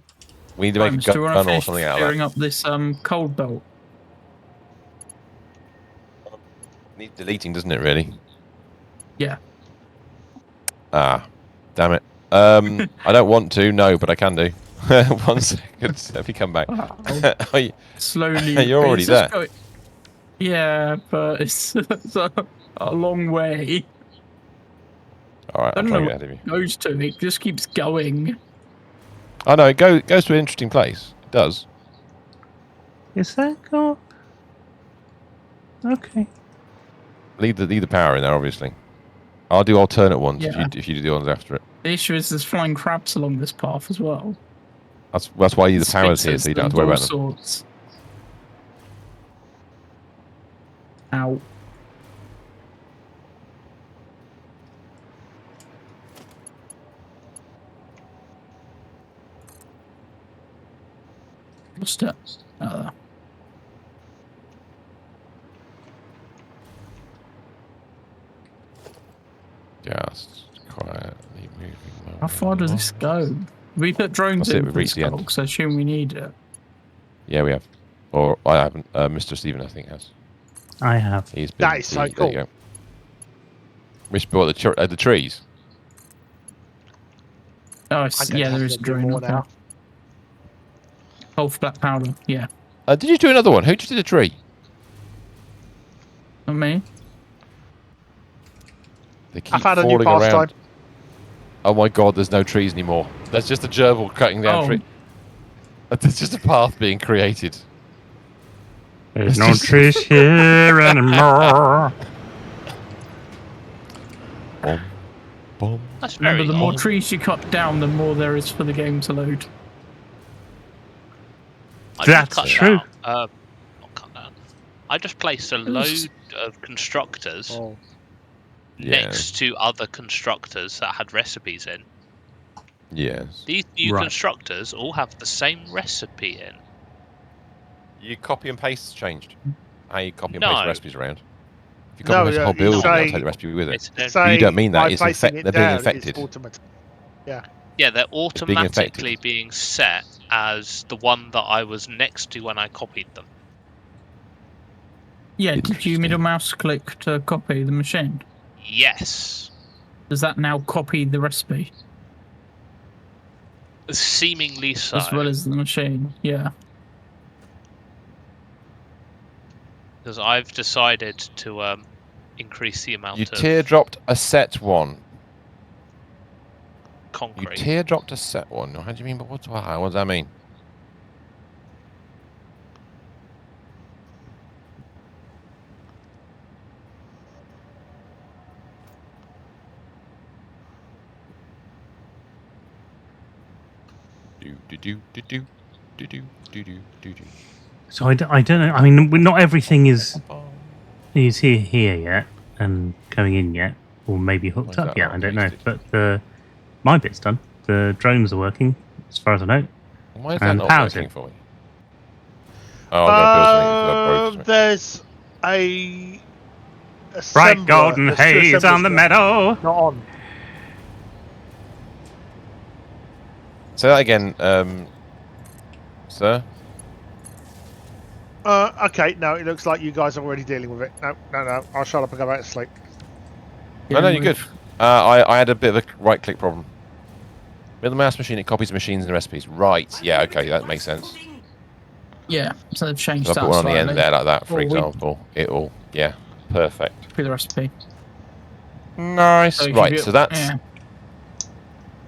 We need to make Times, a do you want gun to or finish something out of clearing that. up this coal belt? Needs deleting, doesn't it? Really? Yeah. Ah, damn it. I don't want to, no, but I can do. 1 second. Let me come back. Oh, Slowly. You're already it's just there. going- Yeah, but it's a long way. all right, I I'll don't try know and what get ahead of you. it goes to. It just keeps going. Oh no, it goes to an interesting place. It does. Is that cool? Okay. Leave the power in there, obviously. I'll do alternate ones Yeah. if you do the ones after it. The issue is there's flying crabs along this path as well. That's why the power's here, Sphinxes so you don't have and to worry all about them. sorts. Ow. Lost it. Just quietly moving. How far does this go? We put drones That's it, in we've for reached this the end. goal, so I assume we need it. Yeah, we have. Or I haven't. Mr. Stephen, I think, has. I have. He's been. That is so there cool. you go. Which bought the trees? Oh, I it's, can yeah, have there is a to do drone more up now. there. Oh, for black powder. Yeah, Did you do another one? Who just did a tree? not me. They keep I've had a new falling around. pastime. Oh my god, there's no trees anymore. There's just a gerbil cutting down Oh. tree. There's just a path being created. There's It's no just- trees here anymore. Boom, boom. That's very Remember, the more odd. trees you cut down, the more there is for the game to load. I just That's cut true. down, not cut down. I just placed a load of constructors Oh. Yeah. next to other constructors that had recipes in. Yes. These new Right. constructors all have the same recipe in. You copy and paste changed. How you copy and No. paste recipes around. If you No, copy and paste the whole you build, say- you'll take the recipe with it. It's an- But you don't mean that. by It's placing it they're being down, infected. It's automatic. yeah, they're being automatically affected. being set as the one that I was next to when I copied them. Yeah, did you Interesting. middle mouse click to copy the machine? Yes. Does that now copy the recipe Seemingly so. as well as the machine? Yeah. Because I've decided to increase the amount You of teardropped a set one. You concrete. teardropped a set one. How do you mean? What does that mean? Do. So I don't know. I mean, not everything is here yet and coming in yet, or maybe Why hooked is up that yet. not I don't know. pasted? But my bit's done. The drones are working, as far as I know. Why is that And not power's working in. for me? Oh, I'm going to build something because I broke something. There's a Bright assembler. golden There's two haze on the assemblers meadow. not on. Say that again, sir. Okay, no, it looks like you guys are already dealing with it. No. I'll shut up and go back to sleep. No, you're good. I had a bit of a right-click problem. With the mouse machine, it copies machines and recipes. Right, yeah, okay, that makes sense. Yeah, so they've changed So I that put one on the slightly. end there like that, for Or we- example. It'll, yeah, perfect. Copy the recipe. Nice. So if Right, you- so that's yeah.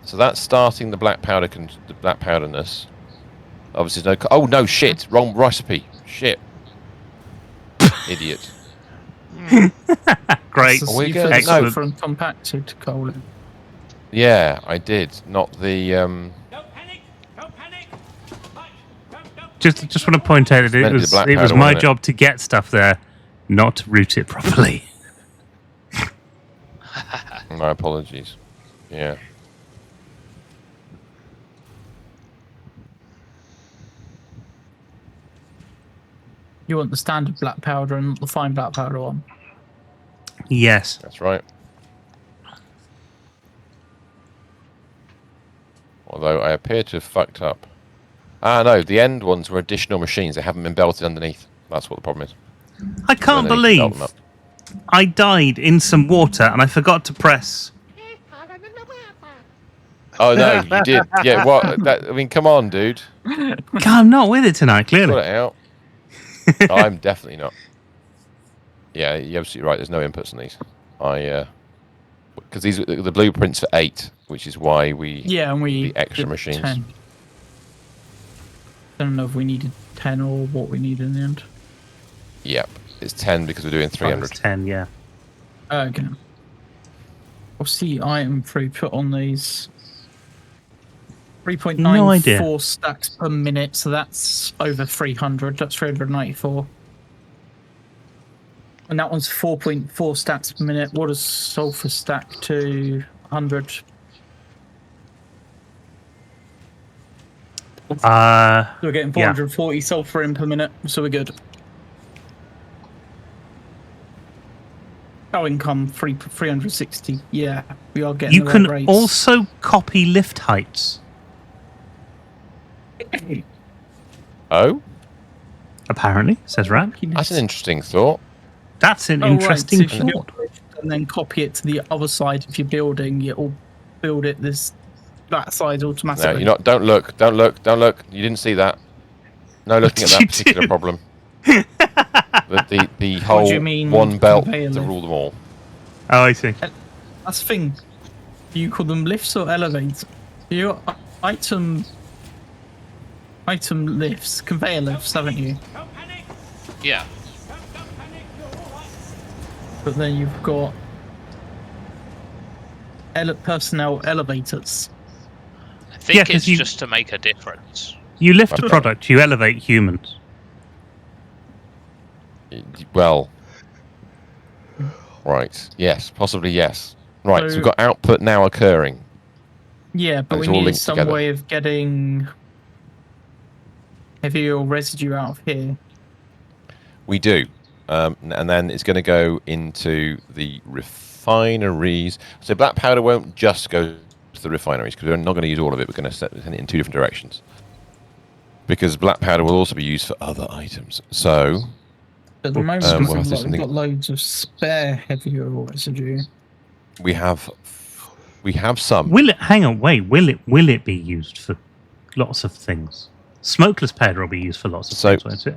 so that's starting the black powder, the black powderness. Obviously, no. Oh no, shit! Wrong recipe. Shit. Idiot. Great. This is- We're you good. put the Excellent. sulfur and compacted coal in. Yeah, I did. Not the Just want to point out that meant it to be the was black it was powder, my wasn't it? job to get stuff there, not to route it properly. My apologies. Yeah. You want the standard black powder and not the fine black powder one. Yes. That's right. Although I appear to have fucked up. Ah, no, the end ones were additional machines. They haven't been belted underneath. That's what the problem is. I can't Then they need to belt believe them I died in some water and I forgot to press. Oh, no, you did. Yeah, what? I mean, come on, dude. God, I'm not with it tonight, Sort clearly. it out. I'm definitely not. Yeah, you're absolutely right. There's no inputs on these. Because these are the blueprints for 8, which is why we Yeah, and we the extra did machines. 10. I don't know if we needed 10 or what we need in the end. Yep, it's 10 because we're doing Oh, 300. it's 10, yeah. Okay. What's the item throughput on these? 3.94 No idea. stacks per minute, so that's over 300. That's 394. And that one's 4.4 stacks per minute. What does sulfur stack to 100? So we're getting 440 sulfur in per minute, so we're good. Oh, income 360. Yeah, we are getting You the can right rates. also copy lift heights, Oh, apparently, says Rat. that's an interesting thought. That's an Oh, right, interesting so if you thought. build it and then copy it to the other side if you're building, it'll build it that side No, automatically. you're not. Don't look. You didn't see that. No looking at did that you particular do? problem. The whole do you mean one belt conveyor to lift? rule them all. Oh, I see. That's the thing. Do you call them lifts or elevators? You item lifts, conveyor lifts, haven't you? Yeah. But then you've got personnel elevators. I think Yeah, 'cause it's you- just to make a difference. You lift a Okay. product, you elevate humans. Well, right. Yes, possibly yes. Right. So So- we've got output now occurring. Yeah, but And we it's all need linked some together. way of getting heavy oil residue out of here. We do. And then it's going to go into the refineries. So black powder won't just go to the refineries because we're not going to use all of it. We're going to send it in 2 different directions. Because black powder will also be used for other items. So At the moment, we'll it have seems this like in we've the- got loads of spare heavy oil residue. we have some. Will it? Hang on, wait. Will it be used for lots of things? Smokeless powder will be used for lots of So- things, won't it?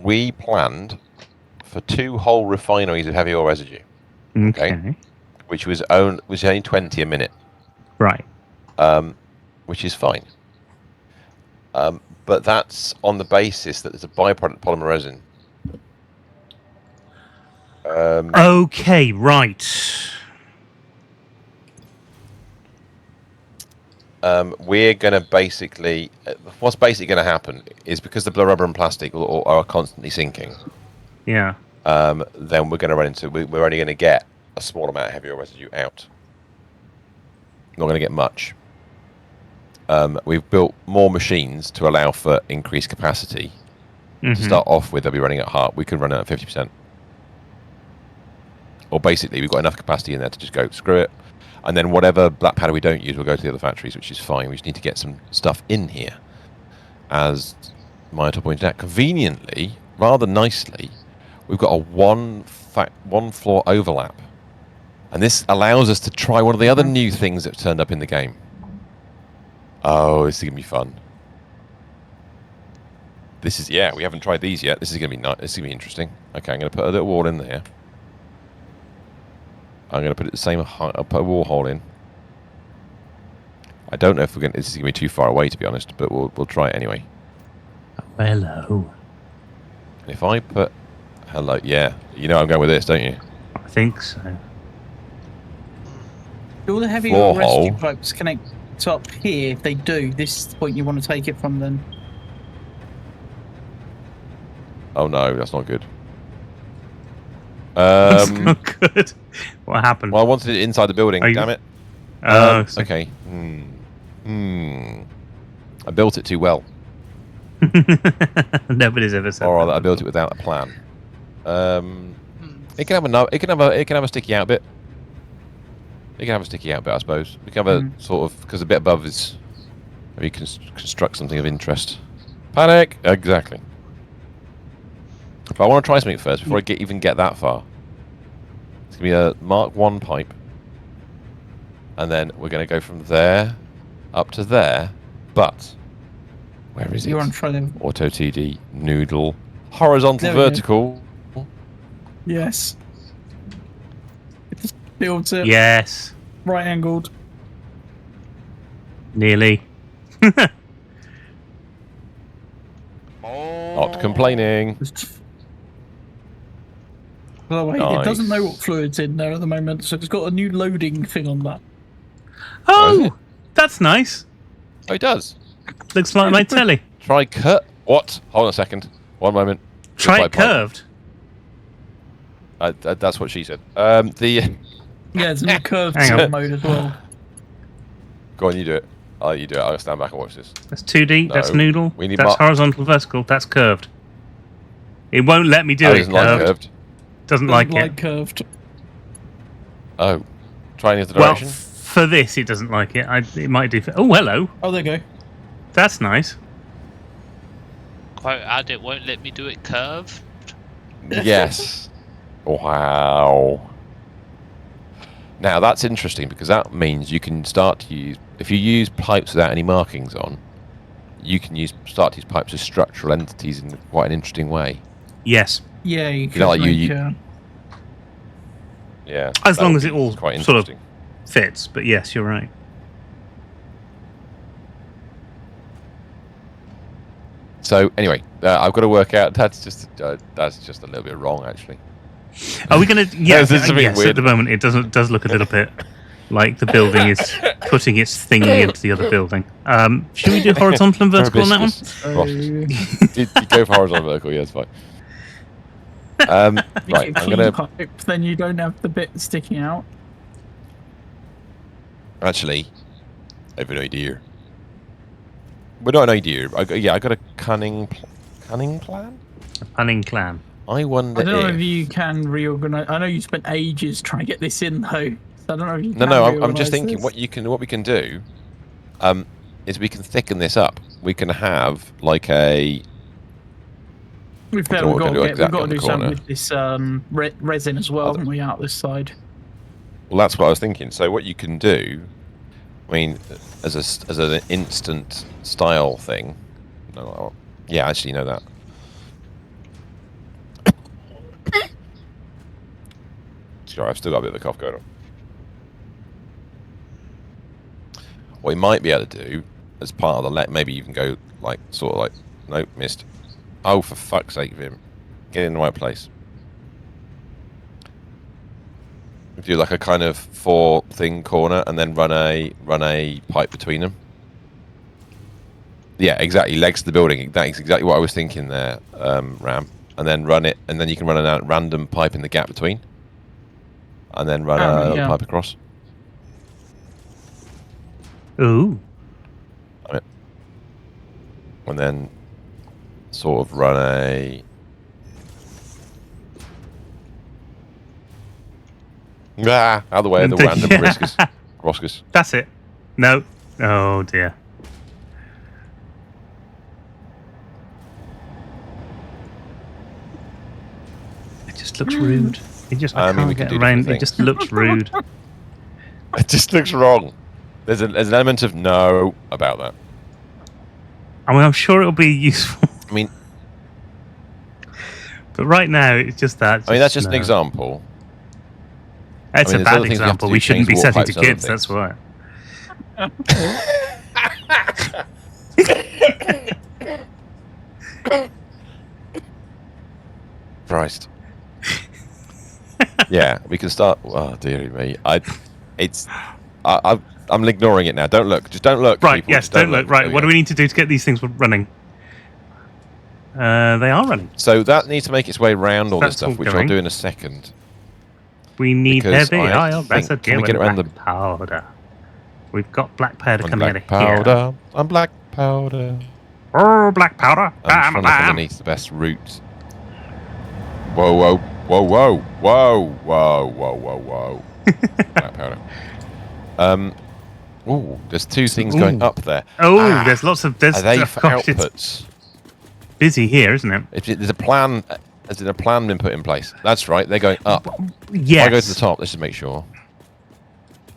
we planned for 2 whole refineries of heavy oil residue, Okay. which was only 20 a minute, Right. which is fine. But that's on the basis that there's a byproduct polymer resin. Okay, right. We're going to basically, what's basically going to happen is because the rubber and plastic are constantly sinking, Yeah. then we're going to run into, we're only going to get a small amount of heavy oil residue out. Not going to get much. We've built more machines to allow for increased capacity. To start off with, they'll be running at half. We can run at 50%. Or basically, we've got enough capacity in there to just go, screw it. And then whatever black powder we don't use, we'll go to the other factories, which is fine. We just need to get some stuff in here. As Monitor pointed out, conveniently, rather nicely, we've got a one floor overlap. And this allows us to try one of the other new things that turned up in the game. Oh, this is going to be fun. This is, yeah, we haven't tried these yet. This is going to be nice. This is going to be interesting. Okay, I'm going to put a little wall in there. I'm going to put it the same height. I'll put a wall hole in. I don't know if we're going. This is going to be too far away, to be honest, but we'll try it anyway. Hello. And if I put hello, yeah, you know I'm going with this, don't you? I think so. Do all the heavy Floor oil residue hole. pipes connect up here? If they do, this is the point you want to take it from then. Oh no, that's not good. That's not good. What happened? Well, I wanted it inside the building. Are you- Damn it. Oh, so- Okay. I built it too well. Nobody's ever said Or that. rather, I built it without a plan. It can have a sticky out bit. It can have a sticky out bit, I suppose. We can have a sort of, because a bit above is maybe construct something of interest. Panic. Exactly. But I want to try something first before I even get that far. It's gonna be a Mark 1 pipe, and then we're gonna go from there up to there. But where is it? You're on trial. Auto TD noodle horizontal There we go. vertical. Yes. Builds it. Yes. Right angled. Nearly. Not complaining. By the way, Nice. it doesn't know what fluid's in there at the moment, so it's got a new loading thing on that. Oh, is it? Oh, that's nice. Oh, it does. Looks like my telly. Try cut. What? Hold on a second. One moment. Try it Just like curved. that's what she said. Yeah, there's a new curved Hang on. mode as well. Go on, you do it. Oh, you do it. I'll stand back and watch this. That's 2D. That's No, noodle. we need That's mar- horizontal vertical. That's curved. It won't let me do Oh, it it doesn't like curved. curved. Doesn't Doesn't like it. curved. Oh, try any other Well, direction. for this, it doesn't like it. It might do. Oh, hello. Oh, there you go. That's nice. Quote ad, it won't let me do it curve. Yes. Wow. Now that's interesting because that means you can start to use, if you use pipes without any markings on, you can start to use pipes as structural entities in quite an interesting way. Yes. Yeah, you know, like make, Yeah. As that long would as be it all quite sort of interesting. fits. But yes, you're right. So anyway, I've got to work out. That's just a little bit wrong, actually. Are we going to? Yes, There's something yes. weird. At the moment, it does look a little bit like the building is putting its thingy into the other building. Should we do horizontal and vertical on that one? Hibiscus. You go for horizontal vertical. Yeah, it's fine. Right, I'm gonna pipe, then you don't have the bit sticking out. actually. I have an idea. But not an idea. I got a cunning plan. A punning clan. I wonder I don't know if if you can reorganize. I know you spent ages trying to get this in, though. So I don't know if you can. No, I'm just reorganise thinking this. what we can do, is we can thicken this up. We can have like a. We've I don't know what we're gonna do got exactly to on the do something corner. with this resin as well, haven't we, out this side? Well, that's what I was thinking. So what you can do, I mean, as an instant style thing. No, yeah, actually, you know that. Sorry, I've still got a bit of a cough going on. What you might be able to do as part of the maybe you can go like sort of like nope, missed. Oh, for fuck's sake, Vim, get in the right place. Do like a kind of 4-thing corner and then run a pipe between them. Yeah, exactly. Legs to the building. That's exactly what I was thinking there, Ram. And then run it, and then you can run a random pipe in the gap between, and then run another pipe across. Ooh. And then sort of run a. Out of the way of the random Roscus. That's it. No. Oh dear. It just looks rude. It just I mean, can't we can get do around. different It just looks rude. It just looks wrong. There's an element of no about that. I mean, I'm sure it'll be useful. I mean, but right now it's just that. I mean, that's just an example. It's a bad example. We shouldn't be setting to kids. That's why. Christ. Yeah, we can start. Oh dear me, I'm ignoring it now. Don't look. Just don't look. Right. People. Yes. Just Don't look. Right. What do we need to do to get these things running? They are running. So that needs to make its way around all this That's all stuff, which I'll going. do in a second. We need Because heavy I iron. That's a think- can we deal get with around black the- powder. We've got black powder I'm coming black out of here. powder. I'm black powder. Oh, black powder. I'm trying to look underneath the best route. Whoa, whoa, whoa, whoa, whoa, whoa, whoa, whoa, whoa. Black powder. Ooh, there's 2 things going Ooh. up there. Oh, there's lots of. There's, Are they oh, for gosh, it's outputs? busy here, isn't it? There's a plan. Has there a plan been put in place? That's right. They're going up. Yes. I go to the top. Let's just make sure.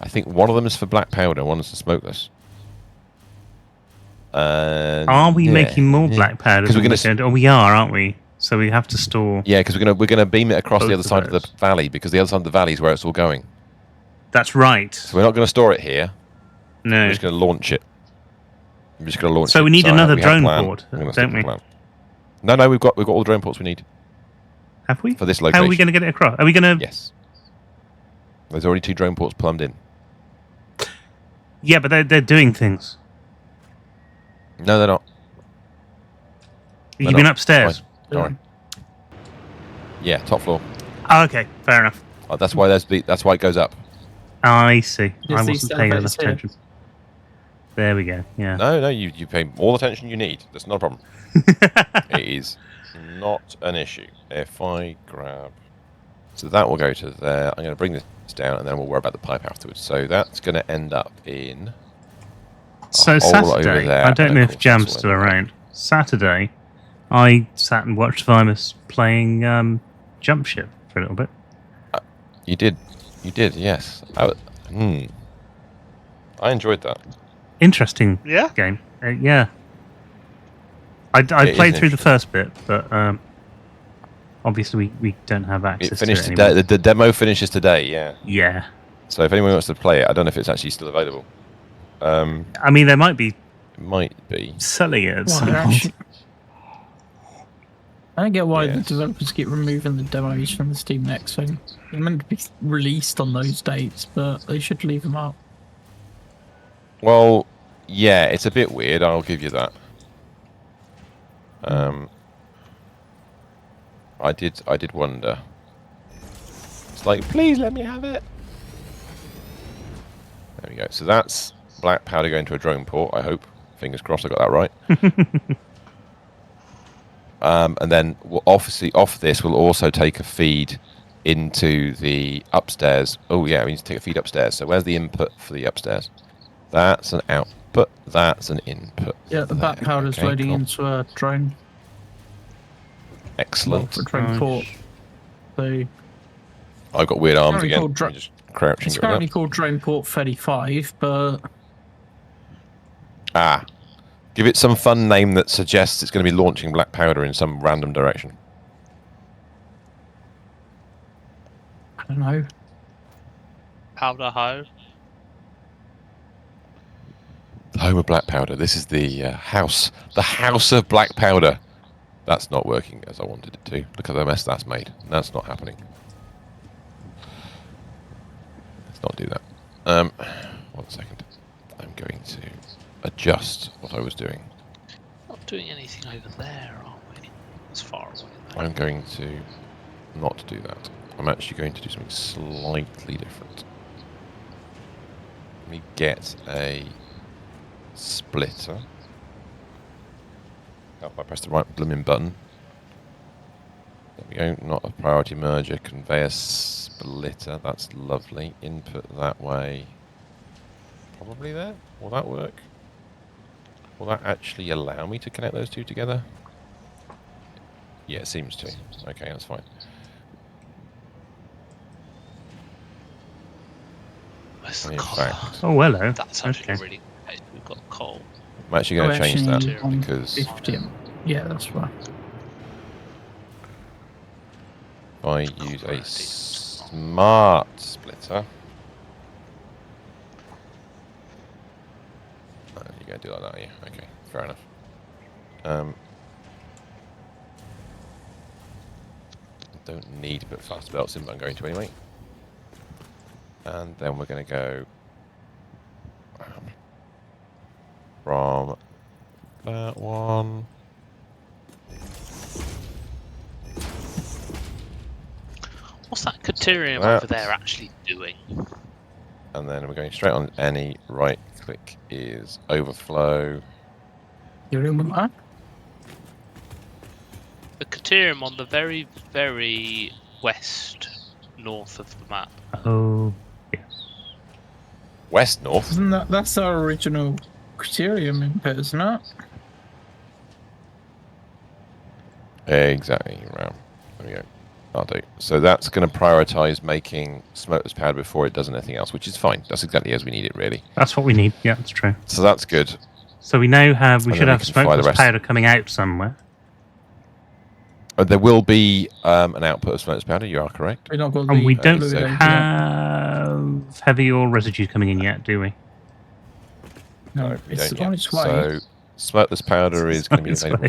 I think one of them is for black powder. One is for smokeless. Are we making more black powder? Because we're going to. Oh, we are, aren't we? So we have to store. Yeah, because we're gonna beam it across the Both other of side of the those. valley, because the other side of the valley is where it's all going. That's right. So we're not going to store it here. No. We're just going to launch it. I'm just going to launch it. So we need another drone plan. port, We're gonna stick don't to we? plan. No, we've got all the drone ports we need Have we? for this How are location. we going to get it across? Are we going to? Yes. There's already 2 drone ports plumbed in. Yeah, but they're doing things. No, they're not. You've been upstairs. Sorry. Yeah, top floor. Oh, okay, fair enough. That's why that's why it goes up. I see. Yes, I these wasn't paying enough elevators here. attention. There we go. Yeah. No, you pay all the attention you need. That's not a problem. It is not an issue. If I grab, so that will go to there. I'm going to bring this down, and then we'll worry about the pipe afterwards. So that's going to end up in. So hole over Saturday, there, I don't and know of if course Jam's this still one. around. Saturday, I sat and watched Vimus playing Jump Ship for a little bit. You did, yes. I enjoyed that. Interesting Yeah? game. Yeah. I It is played through the interesting. first bit, but obviously we don't have access It finished to it today. anymore. The demo finishes today. Yeah. Yeah. So if anyone wants to play it, I don't know if it's actually still available. I mean, they might be It might be. selling it at Well, some they're point. actually- I don't get why the Yes. developers keep removing the demos from the Steam Next thing. They're meant to be released on those dates, but they should leave them up. Well, yeah, it's a bit weird. I'll give you that. I did wonder. It's like, please let me have it. There we go. So that's black powder going to a drone port. I hope. Fingers crossed I got that right. And then obviously off this we'll also take a feed into the upstairs. Oh yeah, we need to take a feed upstairs. So where's the input for the upstairs? That's an output. That's an input. Yeah, the back there. powder's Okay, loading cool. into a drone. Excellent. For a drone Nice. port. So I've got weird arms Currently again. called Let me just crouch and it's get rid of currently that. called Drone Port 35, but Give it some fun name that suggests it's going to be launching black powder in some random direction. I don't know. powder home? The home of black powder. This is the house of black powder. That's not working as I wanted it to. Look at the mess that's made. That's not happening. Let's not do that. 1 second. I'm going to adjust what I was doing. Not doing anything over there, are we? It's far away. I'm going to not do that. I'm actually going to do something slightly different. Let me get a splitter. Oh, I pressed the right blooming button. There we go. Not a priority merger. Conveyor splitter. That's lovely. Input that way. Probably there. Will that work? Will that actually allow me to connect those two together? Yeah, it seems to. Okay, that's fine. Where's In the collar? fact, Oh, hello. That's actually Okay. really good. We've got coal. I'm actually going to change that on because 50. Yeah, that's right. if I use a smart splitter. You're going to do it like that, are you? Okay, fair enough. Don't need to put faster belts in, but I'm going to anyway. And then we're going to go from that one. What's that Caterium That. over there actually doing? And then we're going straight on any. Right click is overflow. You're in with that? The Caterium on the very, very west north of the map. Oh, yes. West north. Isn't that's our original criterium input, isn't it? Exactly. Right. There we go. I'll do. So that's going to prioritize making smokeless powder before it does anything else, which is fine. That's exactly as we need it, really. That's what we need. Yeah, that's true. So that's good. So we now have, we And should then we have can fire the smokeless rest. powder coming out somewhere. There will be an output of smokeless powder. You are correct. We've not got And the we don't fluid out yet. have heavy oil residue coming in yet, do we? No, We it's don't on yet. its way. So smokeless powder is going to be It's available way.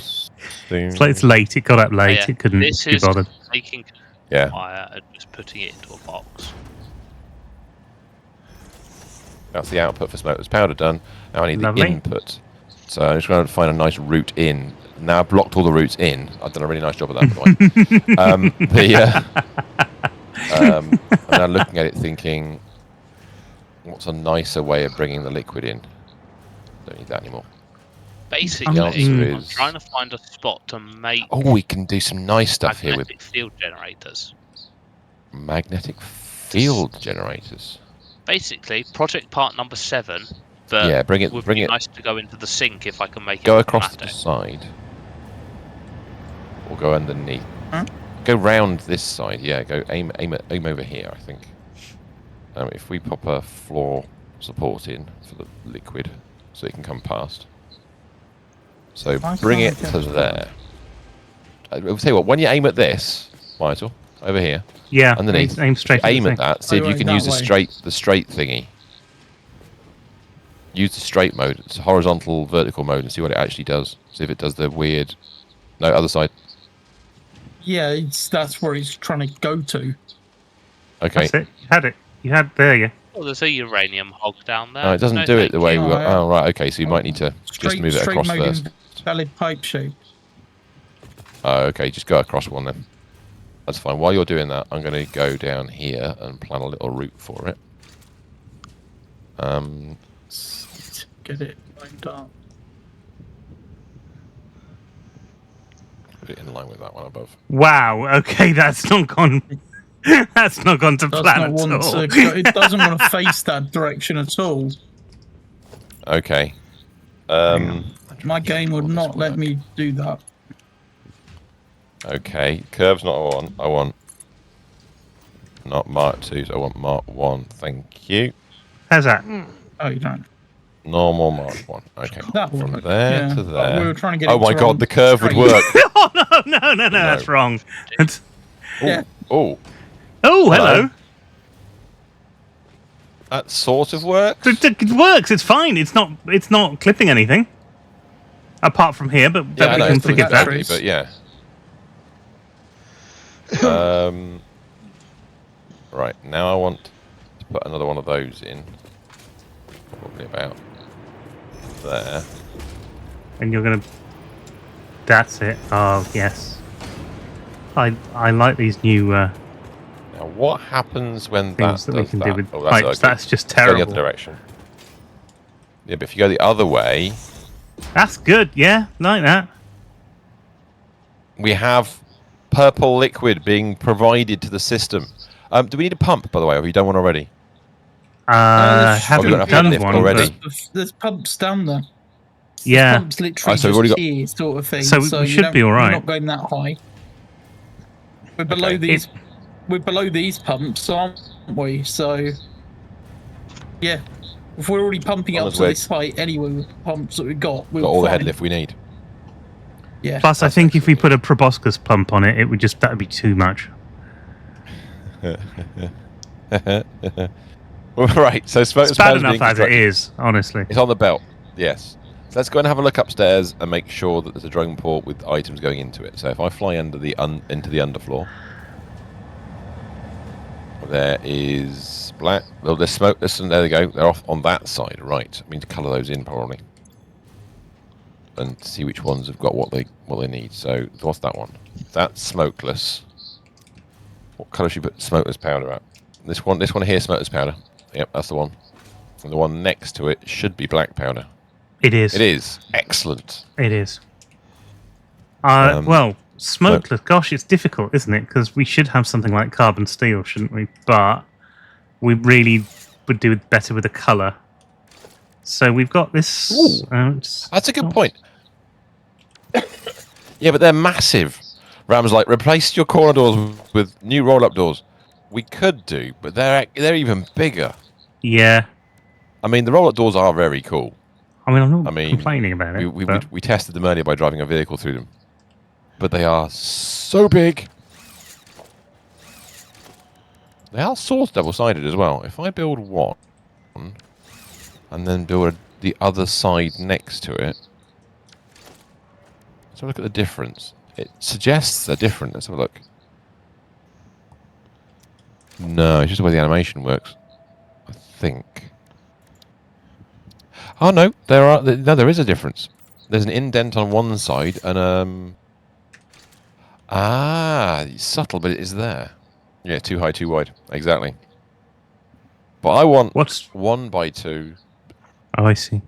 soon. It's like it's late. It got up late. Yeah, It couldn't this be is bothered. taking Yeah. fire and just putting it into a box. That's the output for smokeless powder done. Now I need Lovely. the input. So I'm just going to find a nice route in. Now I've blocked all the routes in. I've done a really nice job of that, by the way. I'm now looking at it thinking, what's a nicer way of bringing the liquid in? Don't need that anymore. Basically, The answer I'm is- trying to find a spot to make Oh, we can do some nice stuff here with magnetic field generators. magnetic field generators. Basically, project part number 7. But Yeah, bring it- would bring be it- nice to go into the sink if I can make Go it across to the automatic. side. Or go underneath. Huh? Go round this side, yeah. Go aim over here, I think. If we pop a floor support in for the liquid, so it can come past. So Why bring it can't I to get- there. I'll tell you what, when you aim at this, Vital, over here, Yeah, underneath, aim straight if you aim the at thing. that, see if Oh, you right, can that use way. the straight thingy. Use the straight mode, it's horizontal, vertical mode, and see what it actually does. See if it does the weird. No, other side. Yeah, that's where he's trying to go to. Okay. That's it. You had it. You had, there you go. Oh, there's a uranium hog down there. No, it doesn't No, do it thank the way you. we Oh, were. yeah. Oh, right, okay, so you might need to just move it straight across mode first. in valid pipe shape. Oh, okay, just go across one then. That's fine. While you're doing that, I'm going to go down here and plan a little route for it. Get it lined up. Put it in line with that one above. Wow. Okay, that's not gone. That's not gone to Does plan not at want all. to. It doesn't want to face that direction at all. Okay. My game would not let me do that. Okay, curve's not what I want. I want not Mark 2, so I want Mark 1. Thank you. How's that? Oh, you don't. Normal Mark 1. Okay. That would From work, there yeah. to But there. we were trying to get Oh it my to god, run the curve would straight. work. Oh no, that's wrong. Yeah. Oh, Oh, hello. That sort of works. It works. It's fine. It's not clipping anything. Apart from here, but Yeah, I we know, can it's forget that. dirty, but yeah. Right, now I want to put another one of those in. Probably about there. And you're gonna. That's it. Oh yes. I like these new Now, what happens when things that that we does can that? do with Oh, that's pipes. ugly. That's just Go the terrible. other direction. Yeah, but if you go the other way, That's good. Yeah, like that. we have purple liquid being provided to the system. Do we need a pump, by the way, or have you done one already? Haven't got enough done lift one already. but There's pumps down there. yeah. There's pumps literally so we've already just got- here, sort of thing. So we you should don't- be all right. We're not going that high. We're below Okay. these. We're below these pumps, aren't we? So, yeah. If we're already pumping As long up as to we're- this height anyway with the pumps that we've got, we're Got all the fine. head lift we need. Yeah. Plus, I That's think if we excellent. put a proboscis pump on it, that'd be too much. Right, so smoke It's bad powder's enough being as it constructed. is, honestly. It's on the belt, yes. So let's go and have a look upstairs and make sure that there's a drone port with items going into it. So if I fly under the into the underfloor, there is black. Well, there's smoke. Listen, there they go. They're off on that side, right? I mean to colour those in probably, and see which ones have got what they need. So what's that one? That's smokeless. What colour should you put smokeless powder at? This one here, smokeless powder. Yep, that's the one. And the one next to it should be black powder. It is. It is excellent. It is. Um, Well, smokeless. Gosh, it's difficult, isn't it? Because we should have something like carbon steel, shouldn't we? But we really would do better with a colour. So we've got this. Ooh. That's a good point. Yeah, but they're massive. Ram's like, replace your corner doors with new roll-up doors. We could do, but they're even bigger. Yeah. I mean, the roll-up doors are very cool. I mean, I'm not I mean, complaining about it. We tested them earlier by driving a vehicle through them, but they are so big. They are sort of double-sided as well. If I build one and then build the other side next to it, let's have a look at the difference. It suggests they're different. Let's have a look. No, it's just the way the animation works. I think. Oh no, there is a difference. There's an indent on one side and it's subtle, but it is there. Yeah, too high, too wide. Exactly. But I want What's 1x2. Oh, I see.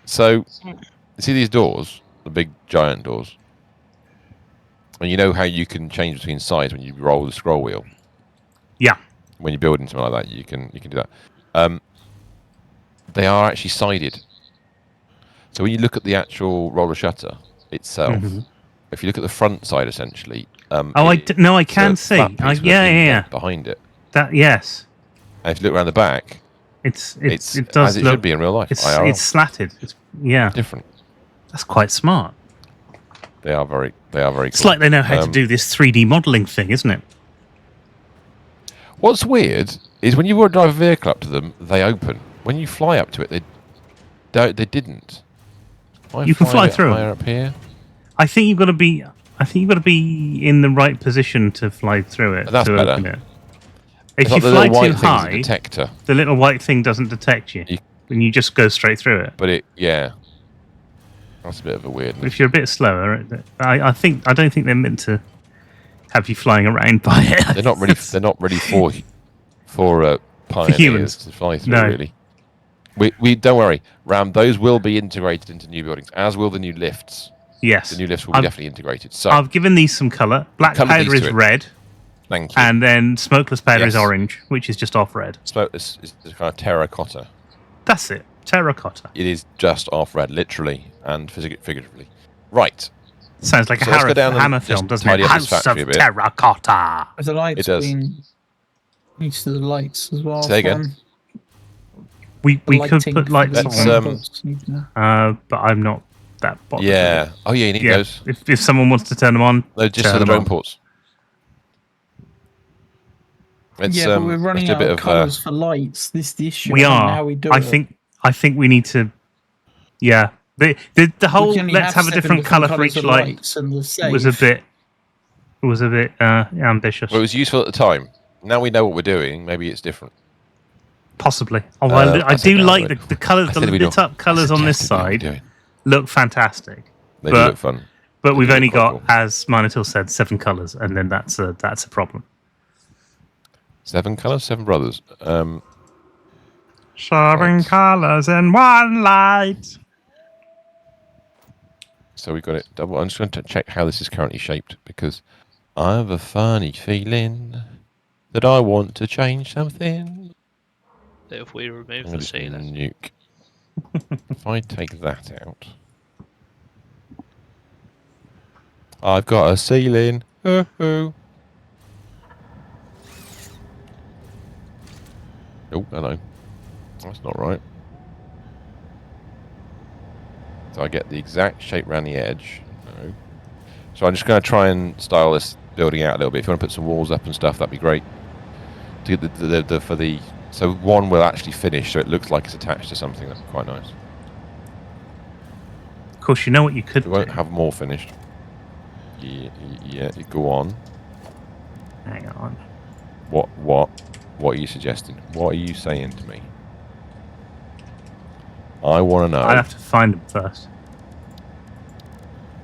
So, you see these doors, the big giant doors, and you know how you can change between sides when you roll the scroll wheel. Yeah. When you're building something like that, you can do that. They are actually sided. So when you look at the actual roller shutter itself, if you look at the front side, essentially. I can it's a see. flat piece with an Yeah. indent behind it. That yes. And if you look around the back, It it's does as it look. should be in real life. It's IRL. it's slatted. Yeah. different. That's quite smart. They are very cool. It's like they know how to do this 3D modelling thing, isn't it? What's weird is when you want to drive a vehicle up to them, they open. When you fly up to it, they didn't. You can fly through 'em. higher up here. I think you've got to be. I think you've got to be in the right position to fly through it. That's to better. open it. It's If like you the fly little too white thing's a high, detector, the little white thing doesn't detect you, and you just go straight through it. but that's a bit of a But weirdness. if you're a bit slower, I don't think they're meant to have you flying around by it. They're not really for pioneers humans. to fly through. No. Really, we don't worry, Ram. Those will be integrated into new buildings, as will the new lifts. Yes, The new lifts will be definitely integrated. So I've given these some colour. Black Colour powder these is to it. red, thank you. and then smokeless powder is Yes. orange, which is just off red. Smoke this is kind of terracotta. That's it. Terracotta. It is just off red, literally and figuratively. Right. Sounds like So a let's go down and Hammer just film, doesn't tidy it? up this House of factory a bit. Terracotta. There's a light It does. screen next to the lights as well. Say again? We could lighting put for lights the Let's, on, but I'm not that bothered. with Yeah. it. Oh yeah, you need Yeah. those. If someone wants to turn them on, No, just turn for the them drone on. ports. It's, yeah, but we're let's running do a out bit of colours for lights. This is the issue. We I think are. now we do I it. think we need to. Yeah. The We whole can only let's have a 7 different color for colours each of light lights and the was a save. bit ambitious. Well, it was useful at the time. Now we know what we're doing. Maybe it's different. Possibly. Although I said do no, like but the colours, I the said we lit don't. up colours I on this suggested we know what we're side doing. look fantastic. They do look fun. But They we've do look only quite got, cool. as Minotaur said, 7 colours, and then that's a problem. 7 colours, 7 brothers. 7 Right. colours and 1 light. So we got it double. I'm just going to check how this is currently shaped because I have a funny feeling that I want to change something. If we remove I'm the going to just ceiling. nuke. If I take that out, I've got a ceiling. Oh, hello. That's not right. So I get the exact shape around the edge. No. So I'm just going to try and style this building out a little bit. If you want to put some walls up and stuff, that'd be great. To get so one will actually finish, so it looks like it's attached to something. That's quite nice. Of course, you know what you could We do. won't have more finished. Yeah. Go on. Hang on. What are you suggesting? What are you saying to me? I want to know. I have to find them first.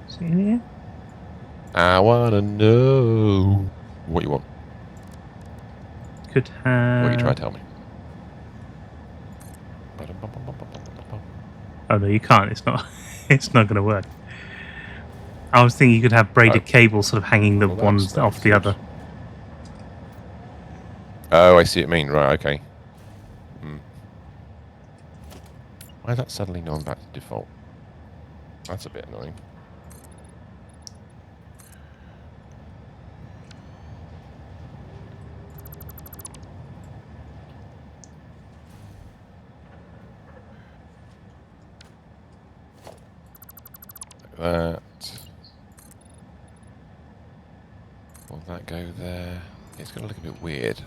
See here? I want to know what you want. Could have. What are you trying to tell me? Oh no, you can't. It's not. It's not going to work. I was thinking you could have braided cables sort of hanging the Well, one that's off the good. other. Oh, I see what you mean. Right, okay. Why is that suddenly going back to default? That's a bit annoying. Like that. Will that go there? It's going to look a bit weird.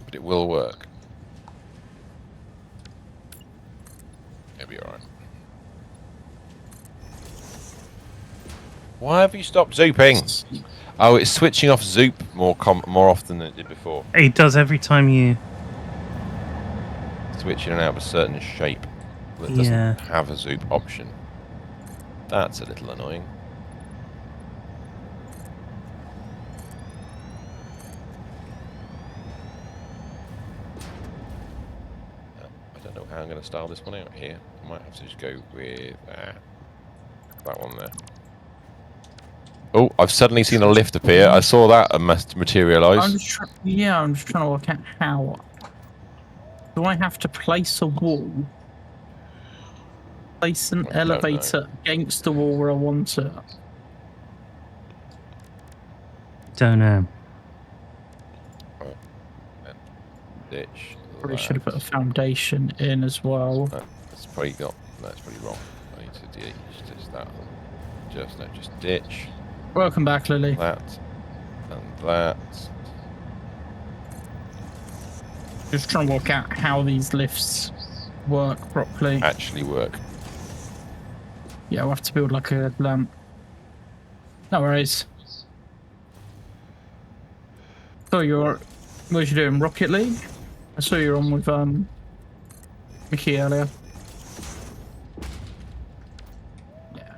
But it will work. It'll be alright. Why have you stopped zooping? Oh, it's switching off zoop more often than it did before. It does every time you. Switching it out of a certain shape that doesn't Yeah. have a zoop option. That's a little annoying. I don't know how I'm going to style this one out here. I might have to just go with that one there. Oh, I've suddenly seen a lift appear. I saw that materialise. I'm just trying to work out how. Do I have to place a wall? Place an I don't elevator against the wall where I want it? Don't know. Ditch. Probably should have put a foundation in as well. That's probably got. That's pretty wrong. I need to ditch that. Just ditch Welcome back, Lily. that and that. Just trying to work out how these lifts work properly. Actually work. Yeah, we'll have to build like a lamp. No worries. So what you doing? Rocket League? I saw you were on with Mickey earlier. Yeah.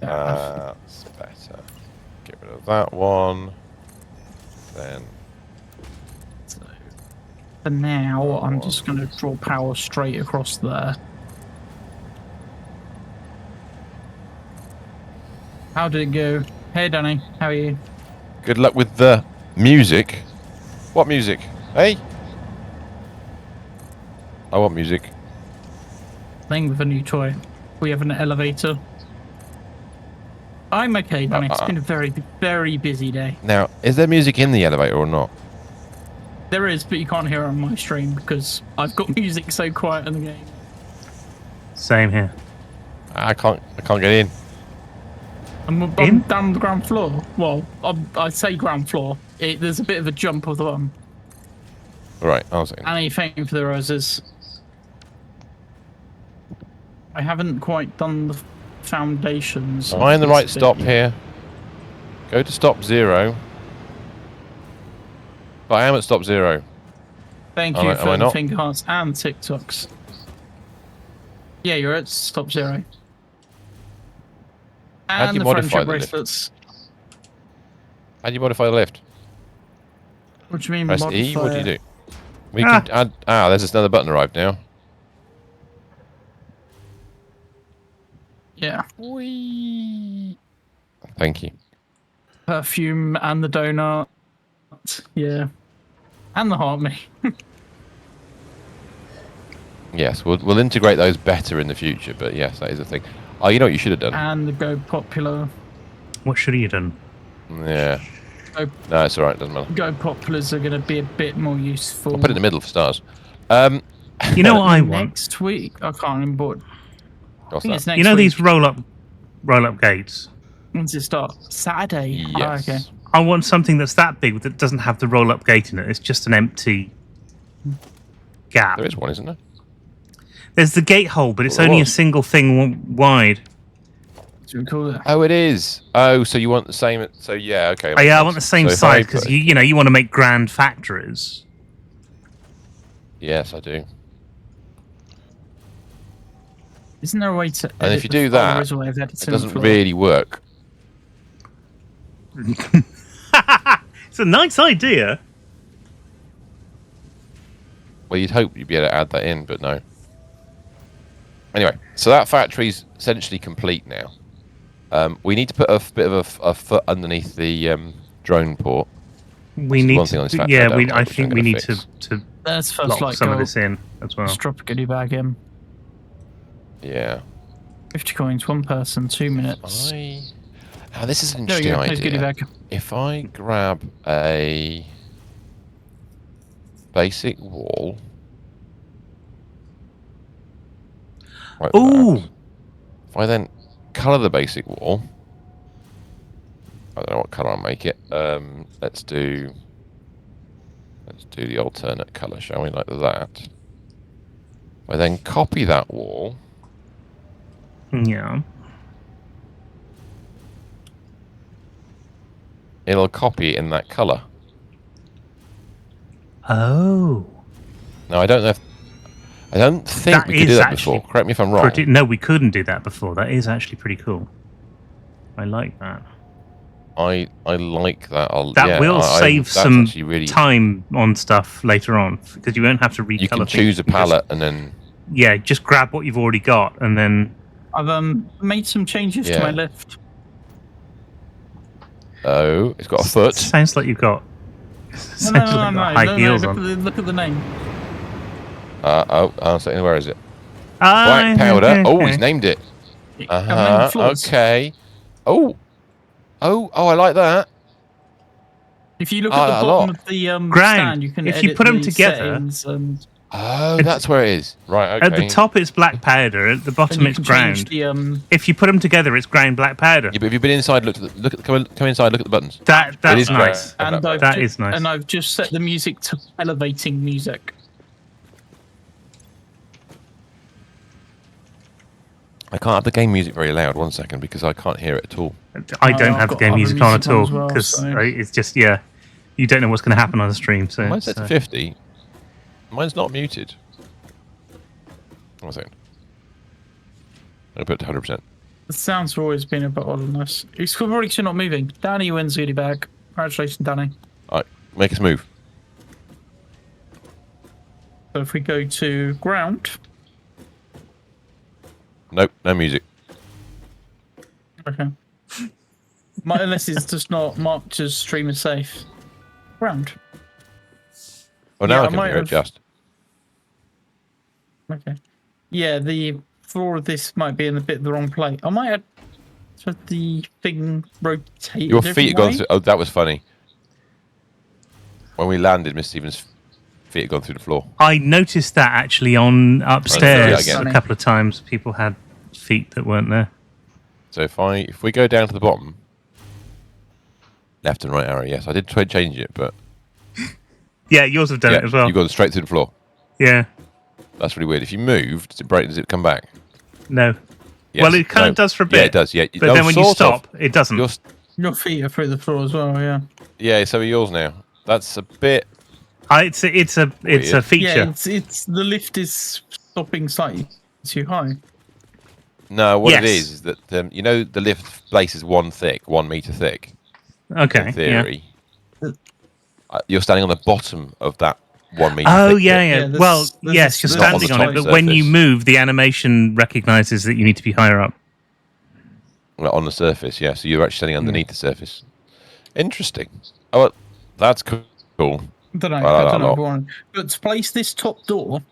That's better. Get rid of that one. Then So, for now, I'm just going to draw power straight across there. How did it go? Hey, Danny. How are you? good luck with the music. What music? Hey? I want music. Playing with a new toy. We have an elevator. I'm okay, Danny. It's been a very, very busy day. Now, is there music in the elevator or not? There is, but you can't hear it on my stream because I've got music so quiet in the game. Same here. I can't get in. I'm In? down on the ground floor. Well, I say ground floor. There's a bit of a jump of the bottom. Right, I was saying. Anything for the roses. I haven't quite done the foundations. Am I in the of right this stop bit. here? Go to stop 0. But I am at stop 0. Thank Am you I for the not? finger hearts and TikToks. Yeah, you're at stop 0. How do And you the modify friendship the lift? bracelets. How do you modify the lift? What do you mean Press modify E, what do you it? do? We can add... there's another button arrived now. Yeah. Whee! Thank you. Perfume and the donut. Yeah. And the heart me. Yes, we'll integrate those better in the future, but yes, that is a thing. Oh, you know what you should have done? And the Go Popular. What should have you done? Yeah. Go, No, it's alright, doesn't matter. Go Populars are going to be a bit more useful. I'll put it in the middle for stars. You know what I want? Next week. I can't remember what. I What's think it's that? next You know week. these roll-up gates? When's it start? Saturday. Yes. Oh, okay. I want something that's that big that doesn't have the roll-up gate in it. It's just an empty gap. There is one, isn't there? There's the gate hole, but it's Well, there only a was. single thing wide. Should we call it? Oh, it is. Oh, so you want the same... So, yeah, okay. Oh, yeah, I want the same So if size I because put- you want to make grand factories. Yes, I do. Isn't there a way to? And if edit you the do that, there is a way of it editing doesn't for- really work. It's a nice idea. Well, you'd hope you'd be able to add that in, but no. Anyway, so that factory's essentially complete now. We need to put a bit of a foot underneath the drone port. We That's need one thing on this to. factory I Yeah, don't like, I which I'm think we gonna need fix. to Let's first lock like some go. of this in as well. Just drop a goodie bag in. Yeah. 50 coins, one person, 2 minutes. Now, this is an There we interesting go. There's goodie idea. bag. If I grab a basic wall... like Ooh, that, if I then colour the basic wall... I don't know what colour I'll make it. Let's do the alternate colour, shall we? Like that. I then copy that wall. yeah. It'll copy it in that colour. Oh, Now I don't know if I don't think That we could do is that actually before. Correct me if I'm wrong. no, we couldn't do that before. That is actually pretty cool. I like that. I like that. That will save that's some actually really, time on stuff later on because you won't have to recolor. you can things. choose a You can just- palette and then yeah, just grab what you've already got and then. I've made some changes to Yeah. my lift. oh, it's got a foot. Sounds like you've got. No, Sounds no, like no, you've got no, high no, heels look, on. look at the name. Where is it? Ah, Black powder. okay, Oh, okay. he's named it. I've named the floors. Okay. Oh, I like that. If you look Ah, at the a lot. bottom of the Ground. stand, you can If you edit put 'em the together- settings and Oh, that's where it is. Right. Okay. At the top, it's black powder. At the bottom, you it's can change ground. the If you put them together, it's ground black powder. Yeah, but if you've been inside, come inside. Look at the buttons. That's is ground. nice. and I've That ju- is nice. And I've just set the music to elevating music. I can't have the game music very loud. 1 second, because I can't hear it at all. I No, don't I've have the got game other music on at music on all as well, because so- it's just you don't know what's going to happen on the stream. So, Mine's set to 50. Mine's not muted. 1 second. I'll put it to 100%. The sounds have always been a bit odd on this. It's probably still not moving. Danny wins goodie bag. Congratulations, Danny. All right, make us move. So if we go to ground, Nope, no music. okay. Unless it's just not marked as streamer safe. Ground. Oh, now Yeah, I I can might hear it have- just. Okay. Yeah, the floor of this might be in a bit the wrong place. I might have so the thing rotate. Your a feet different have gone way. through. Oh, that was funny. When we landed, Miss Stevens' feet had gone through the floor. I noticed that actually on upstairs again. a couple of times. People had feet that weren't there. So if we go down to the bottom, Left and right arrow. Yes, I did try to change it, but Yeah, yours have done it as well. you got straight through the floor. Yeah. That's really weird. If you move, does it break? Does it come back? No. Yes, Well, it kind of does for a bit. Yeah, it does. Yeah, But then when you stop, it doesn't. Your feet are through the floor as well. Yeah. Yeah, so are yours now. That's a bit. It's a Weird. feature. Yeah, it's the lift is stopping slightly too high. No, what it Yes. is that you know the lift base is 1 meter thick. Okay. In theory, you're standing on the bottom of that 1 meter. Oh thick yeah. bit. Well, yes, you're there's standing not on on it, the but top when you surface. move, the animation recognizes that you need to be higher up. Well, on the surface. Yeah, so you're actually standing underneath the surface. Interesting. Oh, well, that's cool. I don't know. I like I that don't a know. lot. If I want- But to place this top door,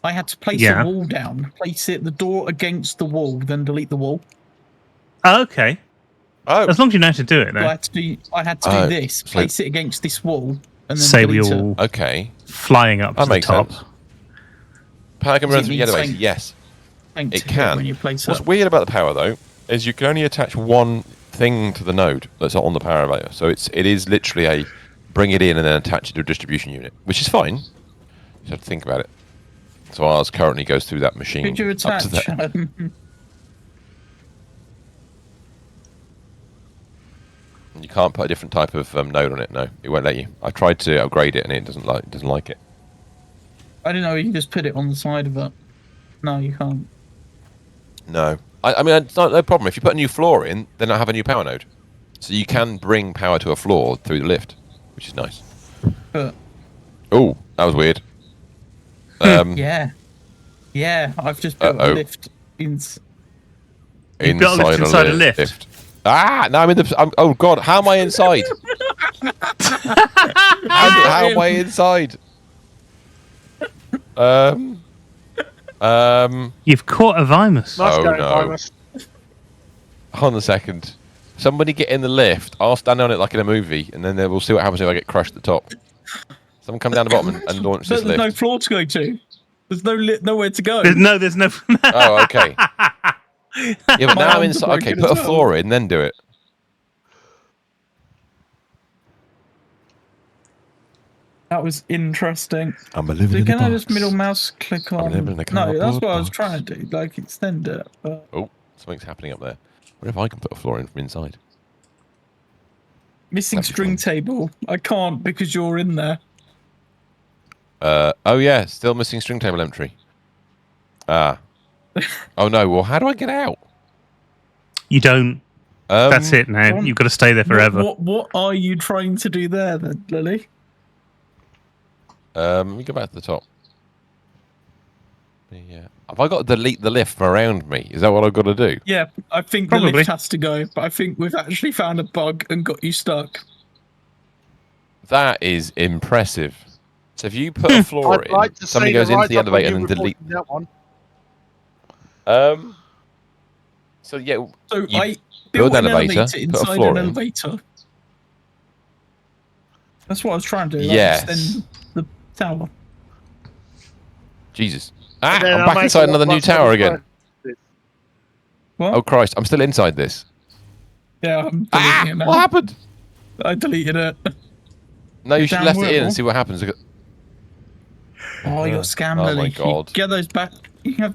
I had to place Yeah. a wall down, place the door against the wall, then delete the wall. Oh, okay. Oh, As long as you know how to do it, So I though. had to do Oh, this, so- place it against this wall, and then Say we delete all okay. flying up That to the makes top. sense. Power can Does run it through need yellow base. strength? Yes, Think it to hit can. when you place What's it. weird about the power though is you can only attach one thing to the node that's on the power elevator. So it is literally a bring it in and then attach it to a distribution unit, which is fine. You just have to think about it. So ours currently goes through that machine. Could you up to attach? there. You can't put a different type of node on it. No, it won't let you. I tried to upgrade it and it doesn't like it. I don't know. You can just put it on the side of it. No, you can't. No, I mean it's no problem. If you put a new floor in, then I have a new power node, so you can bring power to a floor through the lift, which is nice. But Oh, that was weird. yeah, I've just built a lift in. You built a lift inside a lift? Ah, no, I'm in the. Oh God, how am I inside? how am I inside? You've caught a Vimus. Nice Oh, going, no. Primus. Hold on a second. Somebody get in the lift. I'll stand on it like in a movie, and then we'll see what happens if I get crushed at the top. Someone come down the bottom and launch this There's lift. no floor to go to. There's nowhere to go. There's no. Oh, okay. Yeah, but My now I'm arms are inside. Okay, broken put a as well. floor in, then do it. That was interesting. I'm living So in a can I box. just middle mouse click on? living in a No, that's cardboard what I was box. trying to do. Like extend it. But Oh, something's happening up there. What if I can put a floor in from inside? missing That'd be string fun. table. I can't because you're in there. Oh yeah, still missing string table entry. Ah. Oh no. Well, how do I get out? You don't. That's it now. What- You've got to stay there forever. What are you trying to do there, then, Lily? Let me go back to the top. Yeah. Have I got to delete the lift from around me? Is that what I've got to do? Yeah, I think Probably. the lift has to go, but I think we've actually found a bug and got you stuck. That is impressive. So if you put a floor I'd like in, to somebody say goes the into the write-up when elevator you and then delete. reported that one. So yeah. So You I build built an an elevator, elevator put a inside floor an in. elevator. That's what I was trying to do. Like Yes. extend the tower. Jesus. Ah, And then I'm I back make inside it another new once every tower again. five- What? Oh Christ, I'm still inside this. Yeah, I'm deleting Ah, it now. what happened? I deleted it. No, you should have Damn left it in well. and see what happens. Oh, you're scam, Oh Lily. my You God. get those back. You can have.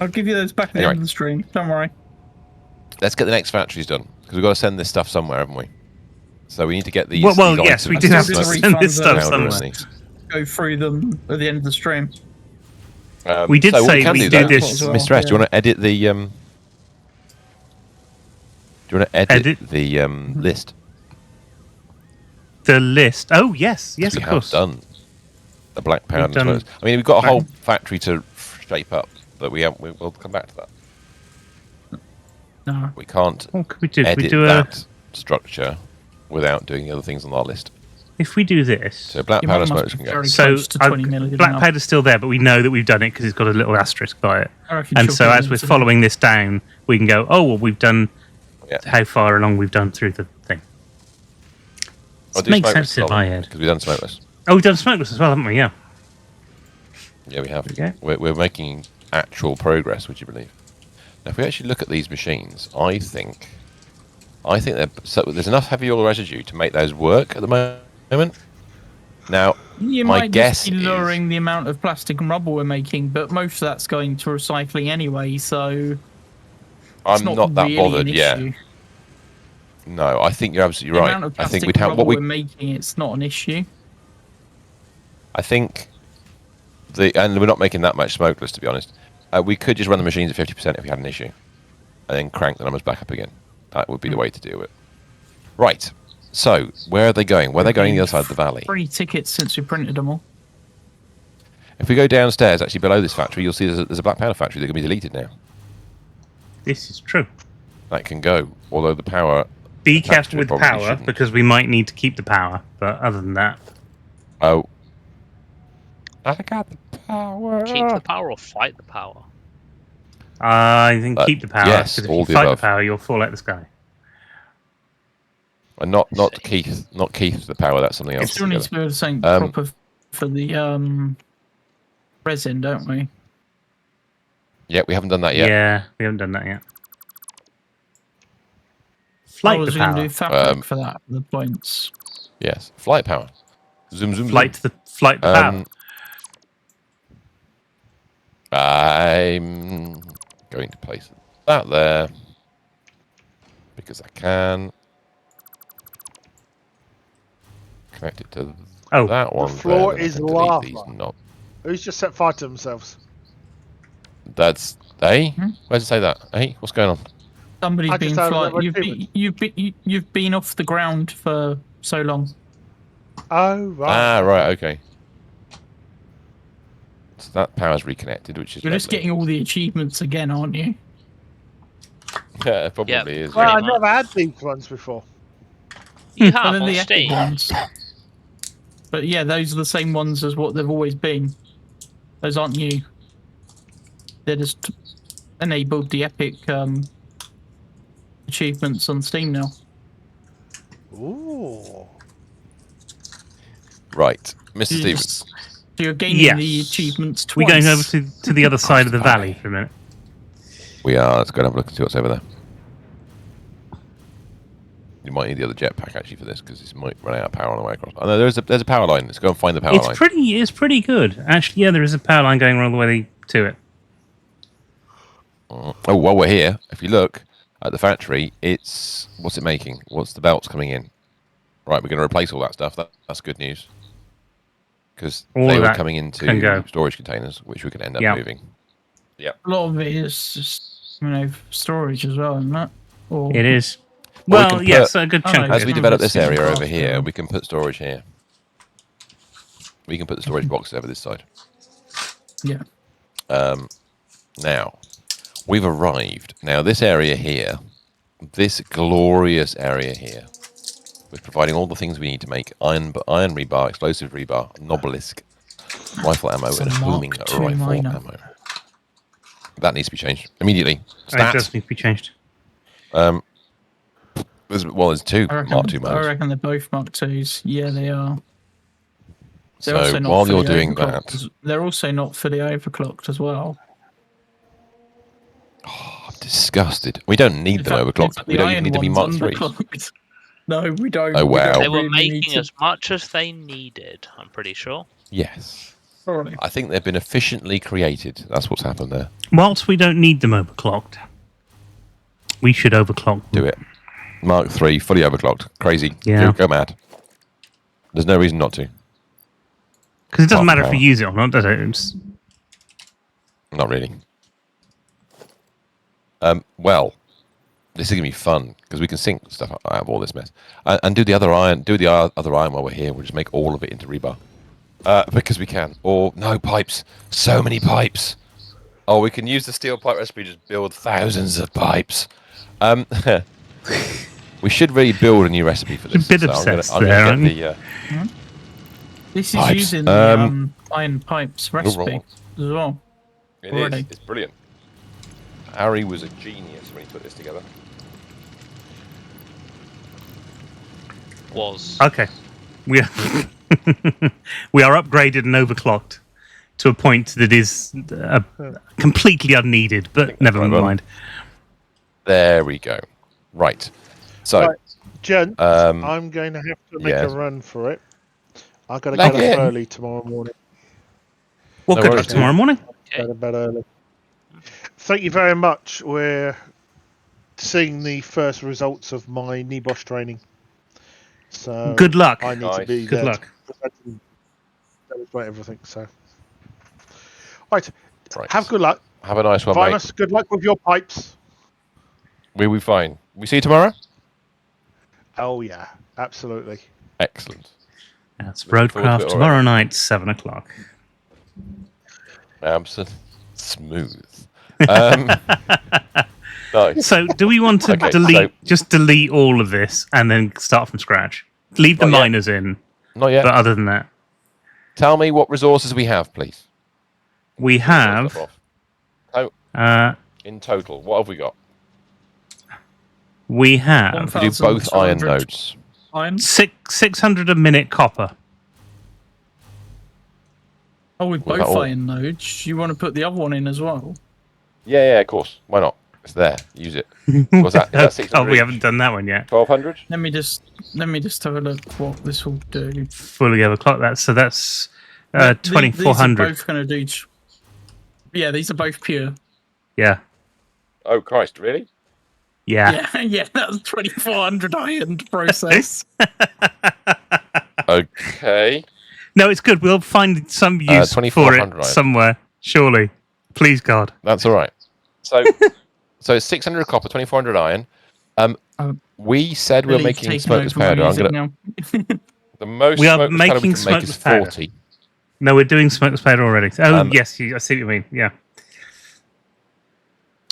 I'll give you those back at the Anyway. end of the stream. Don't worry. Let's get the next factories done because we've got to send this stuff somewhere, haven't we? So we need to get these. Well, these yes, we items do have still to did smoke the send this refunds stuff out, powder, somewhere. isn't Go through them at the end of the stream. he? We did so what say can we do, do though, this- Mr. S, do you want to edit the? Do you want to edit Edit? the list? The list. Oh yes, yes, we of have course. done the black powder. We've done and smokes. I mean, we've got a black- whole factory to shape up, but we'll come back to that. No. We can't What could we do? Could edit we do a? that structure without doing the other things on our list. If we do this, So black Your powder mum must smokes be can go. very so close to 20 million black now. powder's still there, but we know that we've done it because it's got a little asterisk by it. I reckon And she'll so put it as we're into the- following this down, we can go, oh well, we've done Yeah. how far along we've done through the thing. I'll It do makes smokeless sense in as well, my head. because we've done smokeless. Oh, we've done smokeless as well, haven't we? Yeah. Yeah, we have. Okay. We're making actual progress, would you believe? Now, if we actually look at these machines, I think I think there's enough heavy oil residue to make those work at the moment. Now, You my might guess just be is lowering the amount of plastic and rubber we're making, but most of that's going to recycling anyway, so it's I'm not that really bothered. an Yeah. issue. No, I think you're absolutely The right. amount of I think plastic we'd and have rubber what we. we're making, it's not an issue. I think and we're not making that much smokeless, to be honest. We could just run the machines at 50% if we had an issue, and then crank the numbers back up again. That would be the way to do it. Right. So, where are they going? Where are they going? The other side of the valley. 3 tickets since we printed them all. If we go downstairs, actually below this factory, you'll see there's a black powder factory that can be deleted now. This is true. That can go, although the power. Be attached to careful it with the probably power, shouldn't. because we might need to keep the power. But other than that, Oh. I got the power. Keep the power or fight the power. I think keep the power. yes, Because if all you the fight above. the power, you'll fall out of the sky. And not Keith, not Keith the power. That's something We else. still need to build something proper for the resin, don't we? Yeah, we haven't done that yet. Yeah, we haven't done that yet. I Flight was the going to power. do fabric for that, the points. Yes, flight power. Zoom, zoom, Flight zoom. the power. I'm going to place that there because I can connect it to that one. The floor there, is then I can delete lava. these not. Who's just set fire to themselves? That's Where's it say that? Hey, what's going on? Somebody's I been just had flying. another You've been off the ground for so long. Oh, right. Ah, right, okay. So that power's reconnected, which is You're just lovely. getting all the achievements again, aren't you? Yeah, it probably Yeah. is. Well, Yeah. I never had these ones before. You But have then on the epic Steam. ones. But yeah, those are the same ones as what they've always been. Those aren't new. They're just enabled the epic achievements on Steam now. Ooh. Right, Mr. Stevens. So you're gaining Yes. the achievements twice. We're going over to the other side of the valley for a minute. We are. Let's go and have a look and see what's over there. You might need the other jetpack actually for this because this might run out of power on the way across. Oh no, there's a power line. Let's go and find the power line. It's pretty good. Actually, yeah, there is a power line going all the way to it. Oh, while we're here, if you look at the factory, it's what's it making? What's the belts coming in? Right, we're going to replace all that stuff. That's good news because All they of were that coming can go. into storage containers, which we can end up Yeah. moving. Yeah. A lot of it is just, storage as well, isn't it? Or It is. Well, we Well, can yes, put- a good Oh, chunk. no, As of we it. develop this Single area over craft, here, yeah. we can put storage here. We can put the storage boxes over this side. Yeah. Now, we've arrived. Now, this area here, this glorious area here, with providing all the things we need to make iron rebar, explosive rebar, Nobelisk, rifle ammo, It's a and a Mark homing II rifle miner. ammo. That needs to be changed immediately. It Stats. does need to be changed. There's two I reckon, Mark II I miners. reckon they're both Mark IIs. Yeah, they are. They're So also not while fully you're doing overclocked that, as- They're also not fully overclocked as well. I'm disgusted. We don't need In them fact, overclocked. We the don't even iron need to be one's Mark IIIs. underclocked. No, we don't. Oh, We wow. don't They were really need making to- as much as they needed, I'm pretty sure. Yes. Probably. I think they've been efficiently created. That's what's happened there. Whilst we don't need them overclocked, we should overclock them. Do it. Mark III, fully overclocked. Crazy. Yeah. Go mad. There's no reason not to. Because it doesn't Half matter if power. we use it or not, does it? It's, Not really. Well, this is gonna be fun because we can sink stuff out of all this mess and do the other iron. Do the other iron while we're here. We'll just make all of it into rebar because we can. Or no pipes. So many pipes. Oh, we can use the steel pipe recipe to just build thousands of pipes. We should really build a new recipe for this. A bit I'm obsessed gonna there, get aren't the. This is Pipes. using the iron pipes recipe wrong. as well. It Already. is. It's brilliant. Harry was a genius when he put this together. Was. okay. We are, we are upgraded and overclocked to a point that is completely unneeded, but never right, well. mind. There we go. Right. So, Right. Gents, Um, I'm going to have to make yes. a run for it. I've got to Like get up it. early tomorrow morning. Well, No good worries, luck tomorrow morning. Okay. Go to bed early. Thank you very much. We're seeing the first results of my NEBOSH training. So Good luck. I need to be Good there luck. to demonstrate everything. So, right. Right. Have good luck. Have a nice one, mate. Vimus, good luck with your pipes. We'll be fine. We see you tomorrow? Oh yeah, absolutely. Excellent. That's Looking forward to Roadcraft it tomorrow already. night, 7 o'clock. Absolutely. Smooth. Nice. So, do we want to Okay, just delete all of this and then start from scratch? Leave the Not yet. miners in, Not yet. but other than that, Tell me what resources we have, please. we Stuff have off. Oh, uh, in total, what have we got? we have 1,000. We do both iron 1,200 nodes. Iron. 600 a minute copper. Oh, with Was that both all? iron nodes. You want to put the other one in as well? Yeah, of course. Why not? It's there. Use it. What's that? Is that 600 Oh, we each? haven't done that one yet. 1,200? Let me just have a look what this will do. Fully overclock that, so that's These are 2,400. both going to do. Yeah, these are both pure. Yeah, Oh, Christ, really? yeah. Yeah, that was 2,400 iron process. Okay. No, it's good. We'll find some use for 2,400 it iron. somewhere. Surely, please God. That's all right. So, it's 600 copper, 2,400 iron. We said we were Billy's making taking smokeless over my powder. music now. The most We are smokeless powder we making can make is smokeless powder. 40. No, we're doing smokeless powder already. Oh, Um, yes, I see what you mean. Yeah.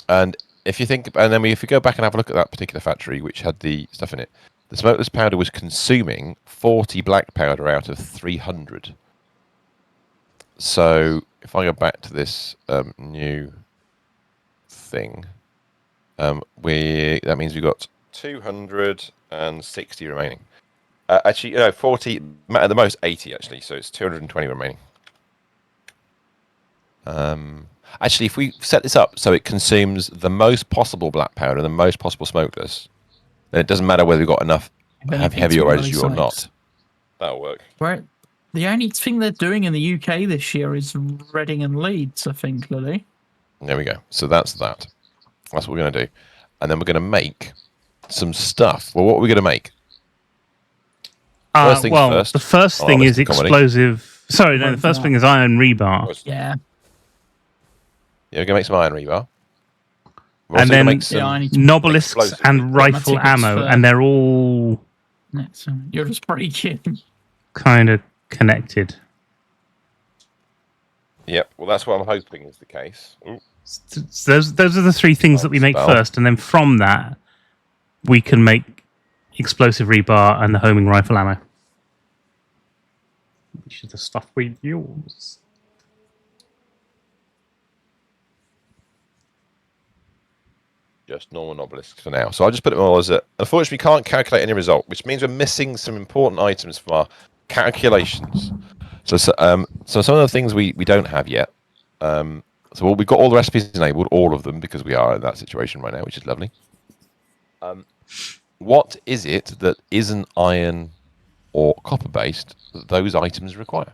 And if you think, and then if you go back and have a look at that particular factory, which had the stuff in it, the smokeless powder was consuming 40 black powder out of 300. So if I go back to this new thing, that means we've got 260 remaining. Actually, 40 at the most 80 actually, so it's 220 remaining. Actually, if we set this up so it consumes the most possible black powder and the most possible smokeless, then it doesn't matter whether we've got enough heavy or residue or not. That'll work. Right. The only thing they're doing in the UK this year is Reading and Leeds, I think, Lily. There we go. So that's that. That's what we're going to do. And then we're going to make some stuff. Well, what are we going to make? First things Well, first. the first thing is explosive. Sorry, no, the first thing is iron rebar. Yeah. Yeah, we're going to make some iron rebar. We're And also gonna then make some nobelisks explosive and rebar. rifle tickets ammo, for- and they're all You're just breaking. kind of connected. Yep. Well, that's what I'm hoping is the case. Ooh. So those are the three things that we make Spell. first, and then from that we can make explosive rebar and the homing rifle ammo, which is the stuff we use. Just normal obelisks for now. So I'll just put it all as a... Unfortunately, we can't calculate any result, which means we're missing some important items from our calculations. So some of the things we don't have yet. We've got all the recipes enabled, all of them, because we are in that situation right now, which is lovely. What is it that isn't iron or copper-based that those items require?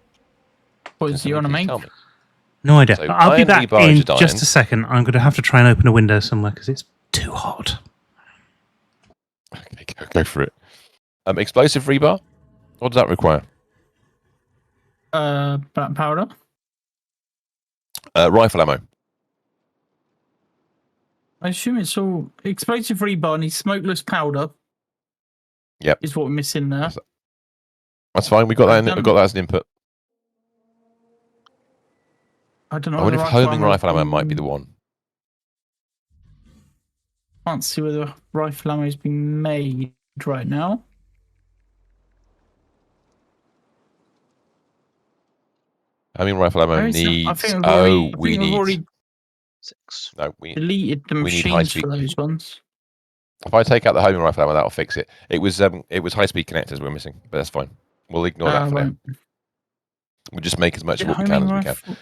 What Can do you want to somebody please make? tell me? No idea. So I'll be iron back rebar in is just iron. a second. I'm going to have to try and open a window somewhere because it's too hot. Okay, go for it. Explosive rebar? What does that require? Black powder. Rifle ammo. I assume it's all explosive rebar needs smokeless powder. Yep. Is what we're missing there. That's fine. We got that. Got that as an input. I don't know. I wonder if homing rifle ammo might be the one. Can't see where the rifle ammo is being made right now. Homing rifle ammo Where is it? I needs. think we've Oh, already, we need. already 6. No, we. deleted the we need machines high-speed- for those ones. If I take out the homing rifle ammo, that'll fix it. It was high speed connectors we're missing, but that's fine. We'll ignore that for now. We'll just make as much of what we can as we can.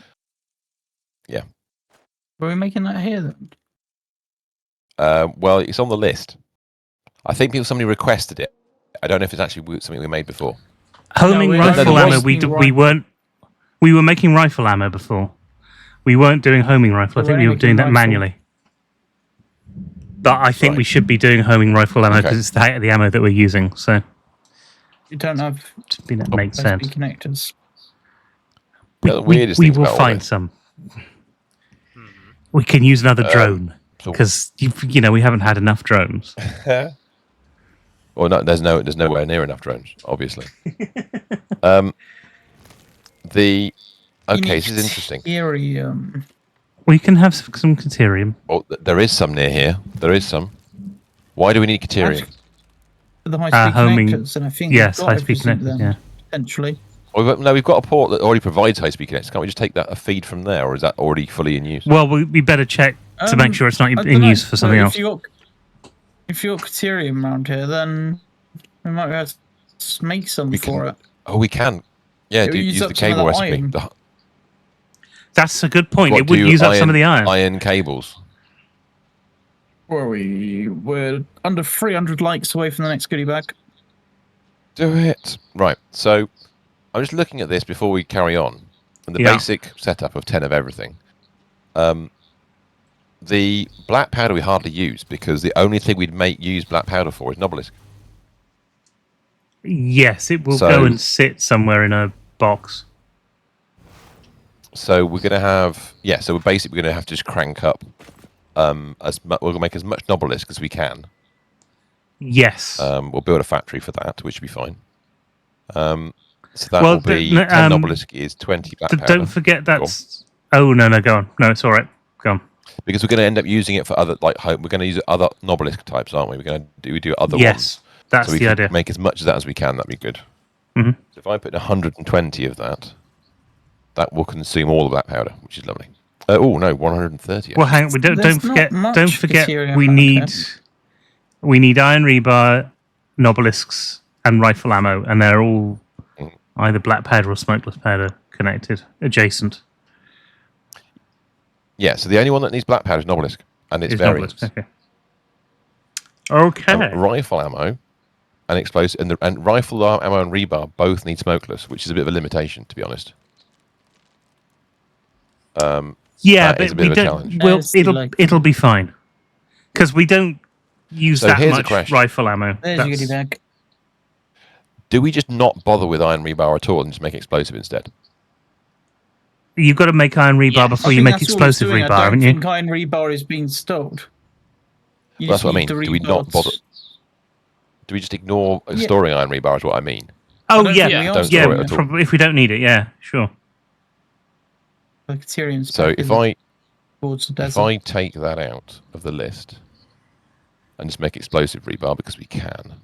Yeah. Were we making that here then? Well, it's on the list. I think somebody requested it. I don't know if it's actually something we made before. Homing we- rifle no, there ammo. was- We weren't. We were making rifle ammo before. We weren't doing homing rifle. I We think we weren't were doing that making rifle. manually. But I think we Right. should be doing homing rifle ammo Okay. because it's the ammo that we're using. So You don't have to me, that makes USB sense. connectors. Yeah, the weirdest we things will about all find this. some. We can use another drone so- because we haven't had enough drones. Well, no, there's nowhere near enough drones, obviously. You Okay, need this is interesting. Ethereum. We can have some Caterium. Well, there is some near here. There is some. Why do we need Caterium? The high-speed homing- connectors, and I think yes, we've got high-speed everything connectors, then, yeah. potentially. No, we've got a port that already provides high-speed connectors. Can't we just take a feed from there, or is that already fully in use? Well, we better check to make sure it's not I in dunno, use for something but else. If you got Caterium around here, then we might be able to make some We for can- it. Oh, we can. Yeah, It'll use use the up some of cable the recipe. iron. That's a good point. What, It would do use up some of the iron. Iron cables. We're under 300 likes away from the next goodie bag. Do it. Right, so I'm just looking at this before we carry on. And the Yeah. basic setup of 10 of everything. The black powder we hardly use because the only thing we'd use black powder for is Nobelisk. Yes, it will So- go and sit somewhere in a box. So we're going to have... Yeah, so we're basically going to have to just crank up... we're going to make as much Nobelisk as we can. Yes. We'll build a factory for that, which will be fine. So that Well, will be... the- 10 Nobelisk is 20 black powder. Don't forget that's... Oh, no, go on. No, it's all right. Go on. Because we're going to end up using it for other... We're going to use other Nobelisk types, aren't we? We're going to do other ones. Yes, that's So we the can idea. make as much of that as we can. That'd be good. Mhm. So if I put 120 of that, that will consume all of that powder, which is lovely. Oh no, 130. Well, hang on. There's Don't forget. not Don't much forget. Caterium We out need. there. We need iron rebar, Nobelisks, and rifle ammo, and they're all either black powder or smokeless powder connected, adjacent. Yeah. So the only one that needs black powder is Nobelisk, and its Is variants. Nobelisk. Okay. Rifle ammo and explosive, and rifle ammo and rebar both need smokeless, which is a bit of a limitation, to be honest. Yeah, that is but a bit we of a don't. challenge. Well, There's the it'll be fine because we don't use So that here's a much question. rifle ammo. There's your goodie bag. Do we just not bother with iron rebar at all and just make explosive instead? You've got to make iron rebar Yes. before I you think make that's all it's explosive doing. rebar, I don't haven't you? think iron rebar is being stowed. You Well, that's just what I need mean. the Do we not rebar bother? to- Do we just ignore Yeah. storing iron rebar? Is what I mean. Oh don't yeah, think we are Don't store it yeah. at all. Probably if we don't need it, yeah, sure. the Caterium's So back if in I towards the if desert. I take that out of the list and just make explosive rebar because we can,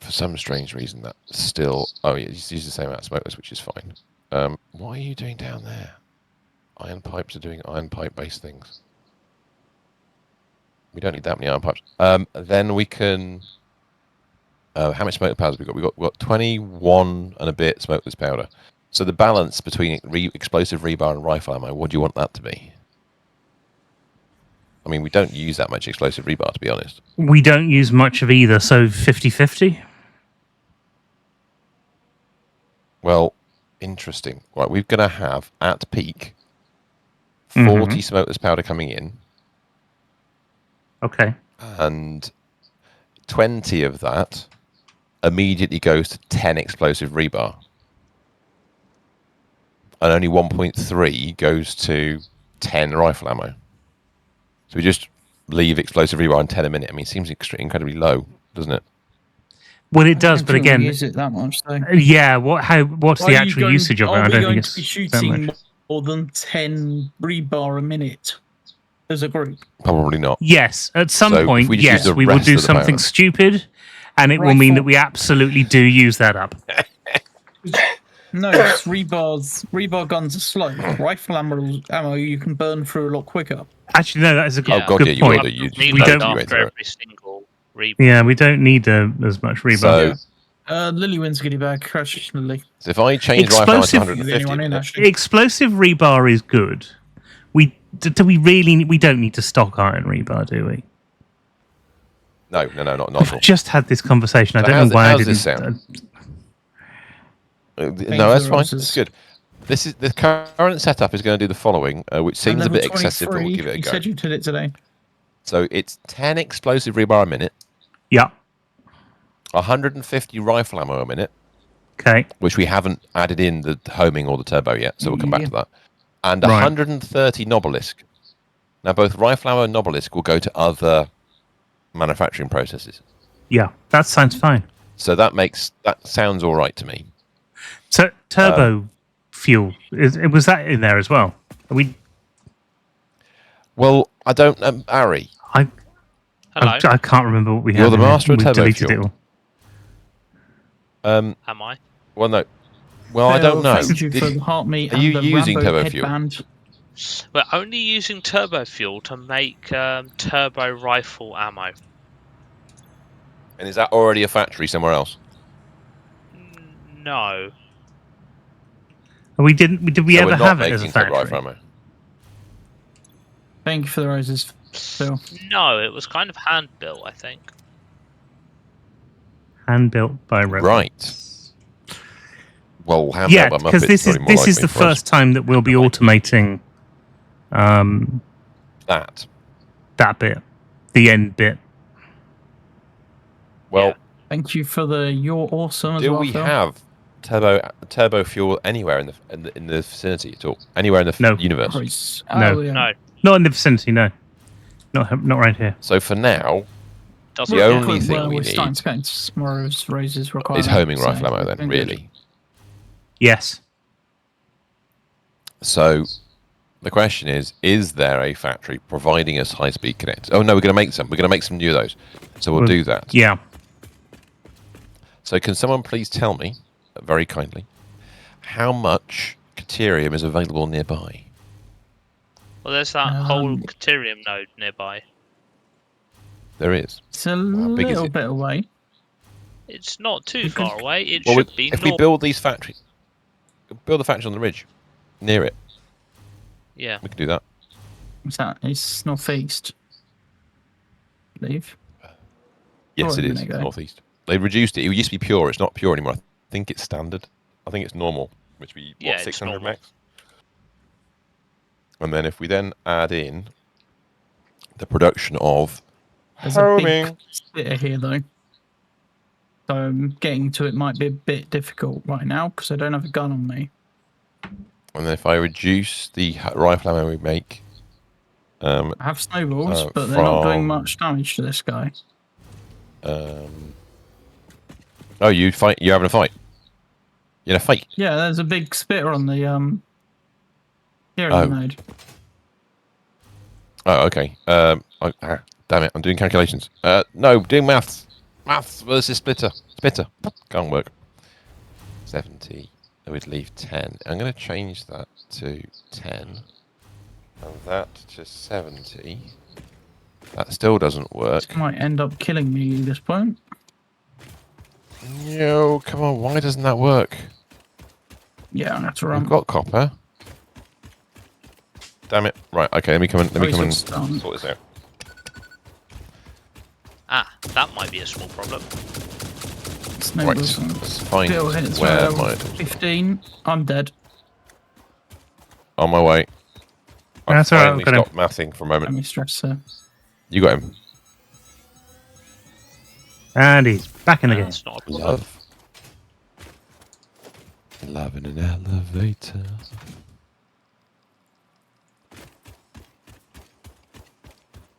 for some strange reason that still you just use the same amount of smokeless, which is fine. What are you doing down there? Iron pipes are doing iron pipe based things. We don't need that many iron pipes. Then we can. How much smokeless powder have we got? We've got 21 and a bit smokeless powder. So the balance between explosive rebar and rifle ammo, what do you want that to be? I mean, we don't use that much explosive rebar, to be honest. We don't use much of either, so 50-50. Well, interesting. Right, we're going to have, at peak, 40 smokeless powder coming in, Okay. and 20 of that immediately goes to 10 explosive rebar. And only 1.3 goes to 10 rifle ammo. So we just leave explosive rebar on 10 a minute. I mean, it seems incredibly low, doesn't it? Well, it does, I don't but think we again, use it that much though. yeah. What's Are the you actual going- usage of it? Are I we don't going think to it's be that shooting much. more than 10 rebar a minute as a group? Probably not. Yes, at some So if point, we just use yes, the we will rest do of the something powder. stupid, and it will mean Rifle. that we absolutely do use that up. No, it's rebar guns are slow. Rifle ammo you can burn through a lot quicker. Actually, no, that is a good, Oh, God, good yeah, you point. will do. You Reload don't- after every single reload. Yeah, we don't need as much rebar. So, Lily wins goodie bag. Crash Lily. so if I change rifle ammo to Explosive- 150, The only one in a minute, actually. Explosive rebar is good. We Do we really? We don't need to stock iron rebar, do we? No, not at all. I've just had this conversation. I So don't know why I how's didn't. this sound? you No, for that's the fine. roses. That's good. This is the current setup is going to do the following, which seems a Level bit excessive, but we'll 23, give it a you go. said you did it today. So it's 10 explosive rebar a minute, Yeah. 150 rifle ammo a minute, Okay. which we haven't added in the homing or the turbo yet, so we'll come back Yeah. to that. And Right. 130 Nobelisk. Now, both rifle ammo and Nobelisk will go to other manufacturing processes. Yeah. That sounds fine. So that sounds all right to me. So turbo fuel was that in there as well? Are we? Well, I don't, Ari. Hello. I can't remember what we You're had. the in there. master of We've turbo deleted fuel. it all. Am I? Well, no. Well, I don't know. Thank you for the heart meat Are and you the using Rambo turbo fuel? headband. We're only using turbo fuel to make turbo rifle ammo. And is that already a factory somewhere else? No. We didn't. Did we So ever we're not have it as a making turbo factory? rifle ammo. Thank you for the roses, Phil. No, it was kind of hand built, I think. Hand built by robots. Right. Well, hand Yeah, built by because Muppets this is probably more this is likely the for us. first time that we'll be automating That. that bit, the end bit. Well, Yeah. Thank you for the you're awesome as do well, we Phil. have turbo fuel anywhere in the vicinity at all? Anywhere in the No. universe? Praise- No. Oh, yeah. No. Not in the vicinity. No, not right here. So for now, Doesn't The We're at only point thing where we we're starting need to get into tomorrow's roses requirement. is homing so rifle ammo we're then, doing good. really. Yes. So the question is there a factory providing us high-speed connectors? Oh no, we're going to make some. We're going to make some new of those. So we'll do that. Yeah. So can someone please tell me, very kindly, how much Caterium is available nearby? Well, there's that whole Um, Caterium node nearby. There is. It's a How big is little it? bit away. It's not too We could- far away. It Well, should be if we north. build these factories, build the factory on the ridge, near it, Yeah. we can do that. What's that? It's northeast. I believe. Yes, Oh, it a is. minute ago. Northeast. They reduced it. It used to be pure. It's not pure anymore. I think it's standard. I think it's normal, which would be Yeah, what, it's 600 normal. max. And then if we then add in the production of There's a homing, big splitter here though. So getting to it might be a bit difficult right now because I don't have a gun on me. and then if I reduce the rifle ammo we make, I have snowballs, Uh, but they're not doing from- much damage to this guy. oh, you fight? You're having a fight? You're in a fight? Yeah, there's a big splitter on the here in Oh. the node. Oh, okay. Damn it! I'm doing calculations. No, doing maths. Maths versus splitter. Splitter can't work. 70. I would leave 10. I'm going to change that to 10, and that to 70. That still doesn't work. This might end up killing me at this point. No, come on. Why doesn't that work? Yeah, I'm gonna have to run. We've got copper. Damn it! Right. Okay. Let me come and Raisins sort done. this out. Ah, that might be a small problem. Right. Snowballs. Let's find Still hits where level my 15. I'm dead. on my way. I That's all right, finally I've got him. stopped mathing for a Let moment. me stress there. You got him. And he's back in the game. That's not a problem. Love. Love in an elevator.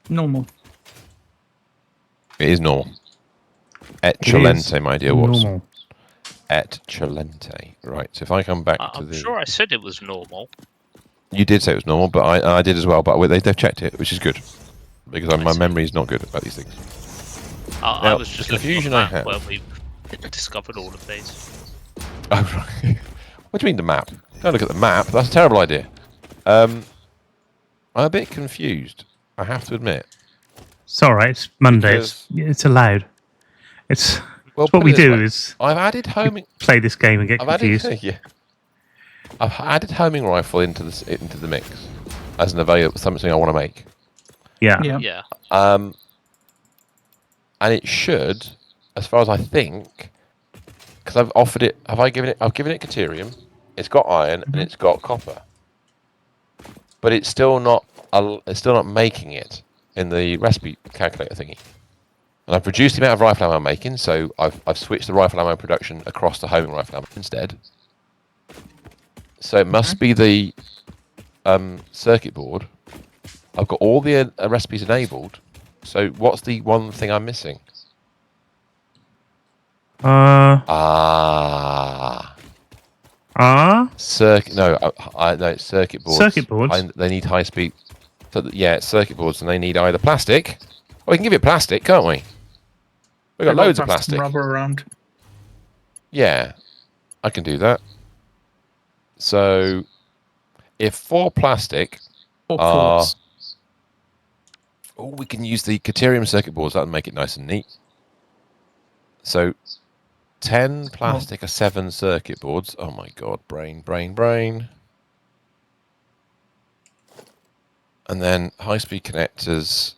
Normal. It is normal. It Excelente, is my dear Watson. normal. Excelente. Right, so if I come back to I'm the... sure I said it was normal. You did say it was normal, but I did as well, but they've checked it, which is good. Because I my see. memory is not good about these things. I Now, was just the looking confusion on I the map have- where we discovered all of these. Oh, right. What do you mean the map? Don't look at the map, that's a terrible idea. I'm a bit confused, I have to admit. It's all right. It's Monday. It's allowed. It's Well, what put we it this do way. is I've added homing... play this game and get I've confused. added, yeah. I've added homing rifle into the mix, as an available something I want to make. Yeah. Yeah. Yeah. And it should, as far as I think, because I've offered it. I've given it Caterium. It's got iron and it's got copper, but it's still not. It's still not making it in the recipe calculator thingy. And I've reduced the amount of rifle ammo I'm making, so I've switched the rifle ammo production across to homing rifle ammo instead. So it must be the circuit board. I've got all the recipes enabled. So what's the one thing I'm missing? Circuit. No, no, it's circuit boards. Circuit boards? They need high speed. So yeah, it's circuit boards, and they need either plastic. Oh, we can give it plastic, can't we? We've got loads of plastic. Rubber around. Yeah, I can do that. So, if 4 plastic Or are... quartz. Oh, we can use the Caterium circuit boards. That'll make it nice and neat. So, 10 plastic are 7 circuit boards. Oh my god, brain. And then high-speed connectors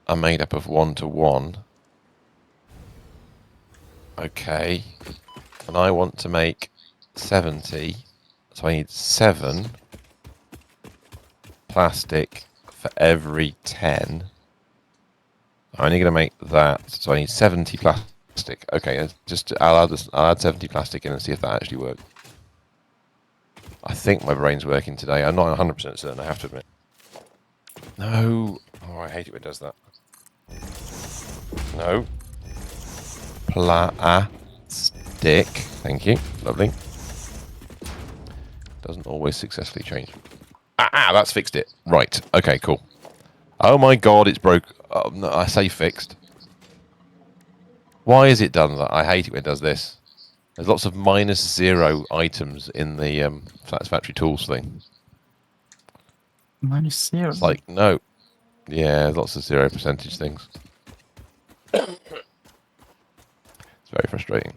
are made up of 1-to-1. Okay. And I want to make 70. So I need 7 plastic for every 10. I'm only going to make that. So I need 70 plastic. Okay, I'll add 70 plastic in and see if that actually works. I think my brain's working today. I'm not 100% certain, I have to admit. No. Oh, I hate it when it does that. No. Plastic. Thank you. Lovely. Doesn't always successfully change. That's fixed it. Right. Okay, cool. Oh my god, it's broke. Oh, no, I say fixed. Why is it done that? I hate it when it does this. There's lots of -0 items in the Satisfactory tools thing. -0. It's like, no. Yeah, there's lots of 0% things. It's very frustrating.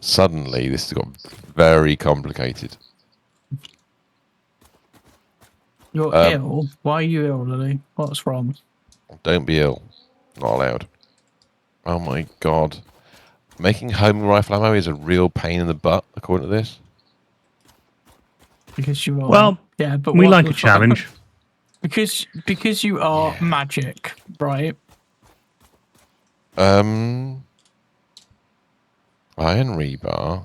Suddenly, this has got very complicated. You're ill? Why are you ill, Lily? What's wrong? Don't be ill. Not allowed. Oh my god. Making homing rifle ammo is a real pain in the butt, according to this. Because you are. Well, yeah, but we what like the a fuck? challenge. Because you are magic, right? Iron rebar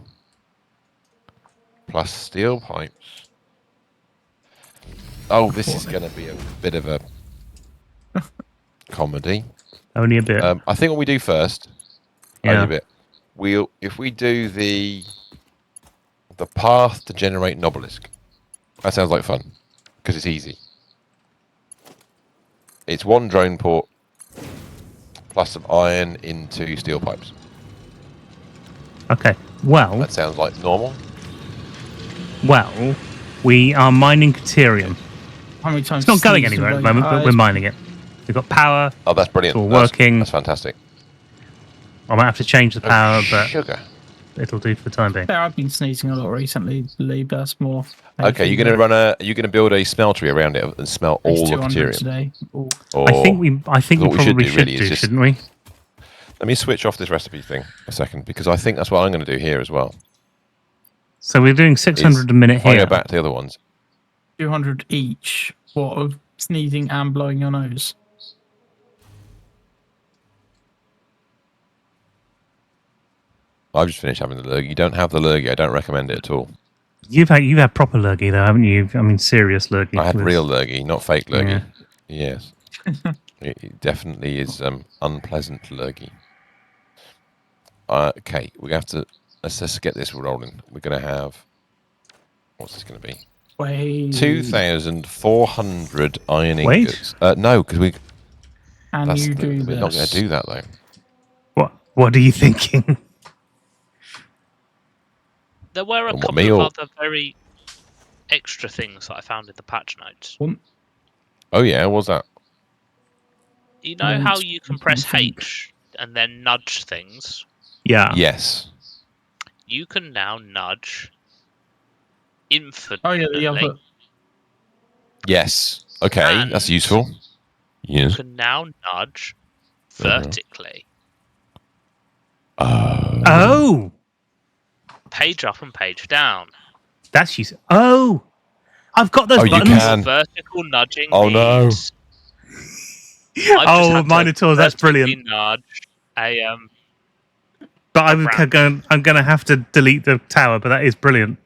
plus steel pipes. Oh, this is going to be a bit of a comedy. Only a bit. I think what we do first, Yeah. only a bit. If we do the path to generate an obelisk. That sounds like fun because it's easy. It's 1 drone port plus some iron into steel pipes. Okay. Well, That sounds like normal. we are mining Caterium. How many times? It's not going sneezed anywhere at the have I- moment, but we're mining it. We've got power. Oh, that's brilliant. It's all working. That's fantastic. I might have to change the power, but Sugar. it'll do for the time being. Yeah, I've been sneezing a lot recently, Lee. That's more. Okay, you're going to Are you going to build a smeltery around it and smelt all the 200 Caterium? today. Ooh. Or I think we what probably should really do, is just- shouldn't we? Let me switch off this recipe thing a second because I think that's what I'm going to do here as well. So we're doing 600 a minute If I here. go back to the other ones, 200 each. What, of sneezing and blowing your nose? I've just finished having the lurgy. You don't have the lurgy. I don't recommend it at all. You've had proper lurgy though, haven't you? I mean, serious lurgy. I had with- real lurgy, not fake lurgy. Yeah. Yes. It definitely is unpleasant lurgy. Okay, we have to... Let's just get this rolling. We're going to have... What's this going to be? Wait. 2,400 iron Wait. ingots. No, because we... Can That's, you do we're this? not going to do that, though. What are you thinking? There were a And what, couple me of or- other very extra things that I found in the patch notes. Oh, yeah, what's that? You know how Right, you can press think. H and then nudge things? Yeah. Yes. You can now nudge infinitely. Oh yeah, the other. Yes. Okay, that's And- useful. You Yes. can now nudge Uh-huh. vertically, Oh, page up and page down. that's useful. Oh, I've got those Oh, you buttons. can. What vertical nudging Oh, no. means. I've just Oh, had to Minotaurs, that's vertically brilliant. Nudge a But ramp. I'm going to have to delete the tower, but that is brilliant.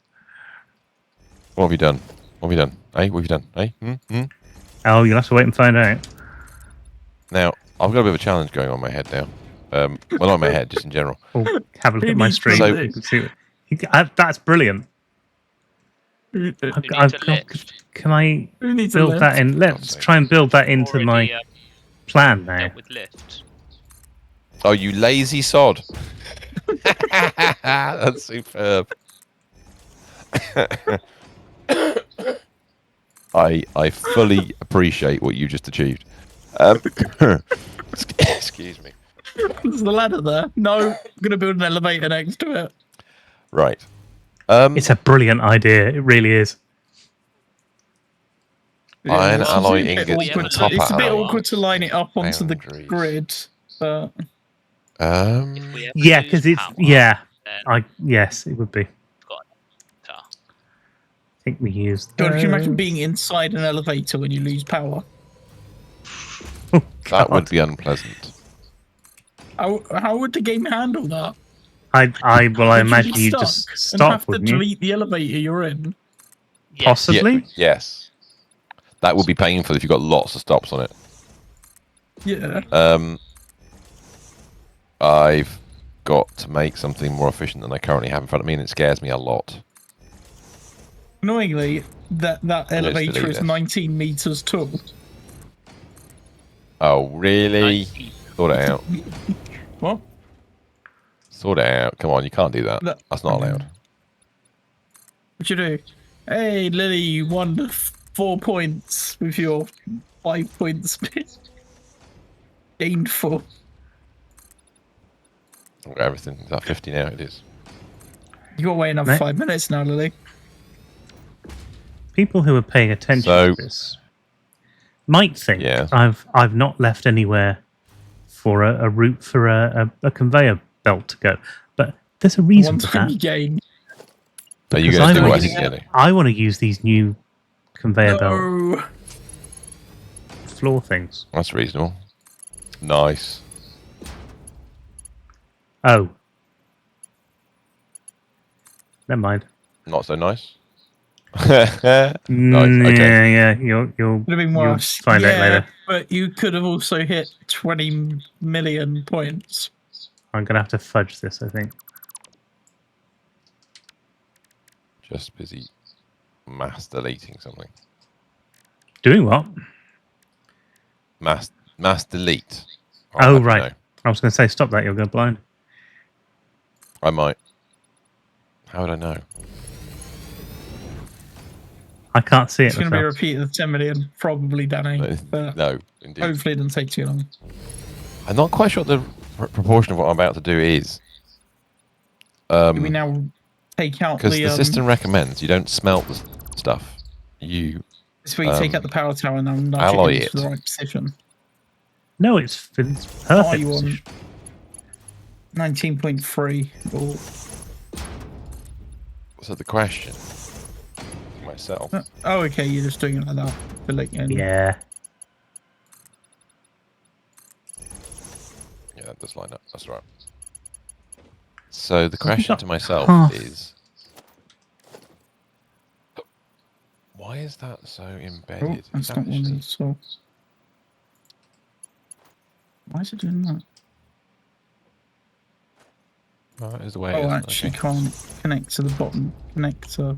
What have you done? What have you done? Hey, what have you done? Hey? Oh, you'll have to wait and find out. Now, I've got a bit of a challenge going on in my head now. Well, not in my head, just in general. Oh, have a look Who at my needs stream. So- You can see that's brilliant. Who Who needs a Can I needs a build lift? that in? God's Let's sake. try and build that into Already my plan now. dealt with lifts. Oh, you lazy sod. That's superb. I fully appreciate what you just achieved. Excuse me. There's the ladder there. No, I'm gonna build an elevator next to it. Right. It's a brilliant idea. It really is. Iron it's alloy a bit ingots awkward and to- copper It's a bit alloy awkward to line it up onto the foundries. grid, but If we ever Yeah, lose because it's power, yeah. then Yes, it would be. we've got an elevator. I think we used. God, can you imagine those. being inside an elevator when you lose power? Oh, That would God. be unpleasant. How would the game handle that? I Would imagine be you stuck just and stop, have to wouldn't you? delete the elevator you're in. Yes. Possibly. Yes. That would be painful if you've got lots of stops on it. Yeah. I've got to make something more efficient than I currently have in front of me, and it scares me a lot. Annoyingly, that elevator delete is this. 19 meters tall. Oh, really? Sort it out. What? Sort it out. Come on, you can't do that. That- That's not allowed. What'd you do? Hey, Lily, you won 4 points with your 5 points gained for. I've got everything. Is that 50 now? It is. You got away another No. 5 minutes now, Lily. People who are paying attention So- to this might think Yeah. I've not left anywhere for a route for a conveyor belt to go, but there's a reason One for time you that. gain. Are you Because going to do what I want- think you're going to do? I want to use these new conveyor belt No. floor things. That's reasonable. Nice. Oh, never mind. Not so nice. Nice. Okay. Yeah, you'll Would have been you'll worse. find out Yeah, later. but you could have also hit 20 million points. I'm gonna have to fudge this, I think. Just busy mass deleting something. Doing what? Mass delete. Oh, I'll have to right. know. I was gonna say stop that. You'll go blind. I might. How would I know? I can't see it. It's going to be a myself. repeat of the 10 million, probably, Danny. But No, indeed. hopefully it doesn't take too long. I'm not quite sure what the proportion of what I'm about to do is. Do we now take out Because the... the system recommends you don't smelt the stuff. You This way you take out the power tower and now nudge alloy it into it. the right position. No, it's perfect. Are you on position. 19.3? Or... So the question myself. Oh, okay, you're just doing it like that. Deleting. Yeah. Yeah, that does line up. That's right. So the question got to myself half. is, why is that so Oh, embedded? Is that's that not one of just- these. So... Why is it doing that? Oh, that is the way it Oh, is. actually Okay. can't connect to the bottom connector.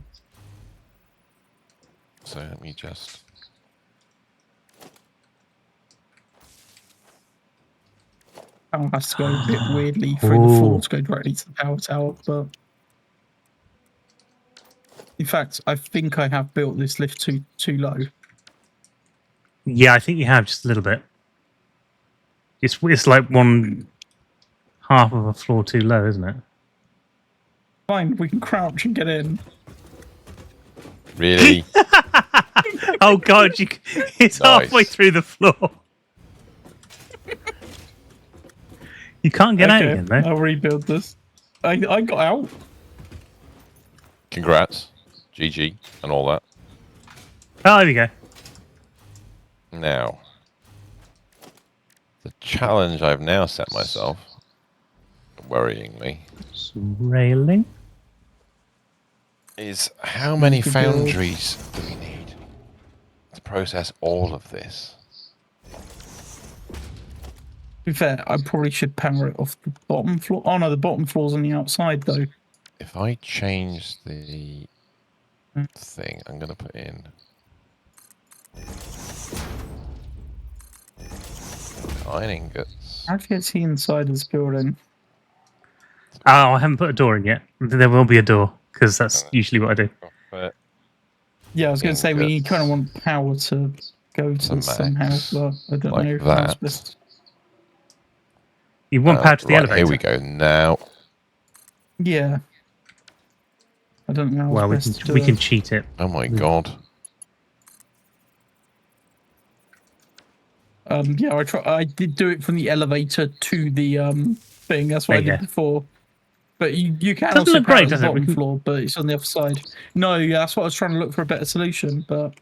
So let me just. Power has to go a bit weirdly through the floor Ooh. to go directly to the power tower, but in fact, I think I have built this lift too low. Yeah, I think you have just a little bit. It's like one half of a floor too low, isn't it? Fine, we can crouch and get in. Really? Oh God, it's halfway Nice. through the floor. You can't get out Okay, again, though. I'll rebuild this. I got out. Congrats. GG and all that. Oh, there we go. Now, the challenge I've now set myself, worrying me, Railing. is how many to build. foundries do we need to process all of this? To be fair, I probably should power it off the bottom floor. Oh no, the bottom floor's on the outside though. If I change the thing, I'm going to put in iron ingots. How do you get to the inside of this building? Oh, I haven't put a door in yet. There will be a door, because that's usually what I do. But Yeah, I was going to say we Ingots. kind of want power to go to To this somehow, max, but I don't like know if that. that's best. You want power to the right, elevator. here we go. Now, Yeah. I don't know how Well, best to do we it. can cheat it. oh my god. Yeah, I did do it from the elevator to the thing. That's what There I you did go. before. But you can Doesn't also look power great, the does it? We bottom can- floor, but it's on the other side. No, yeah, that's what I was trying to look for a better solution. But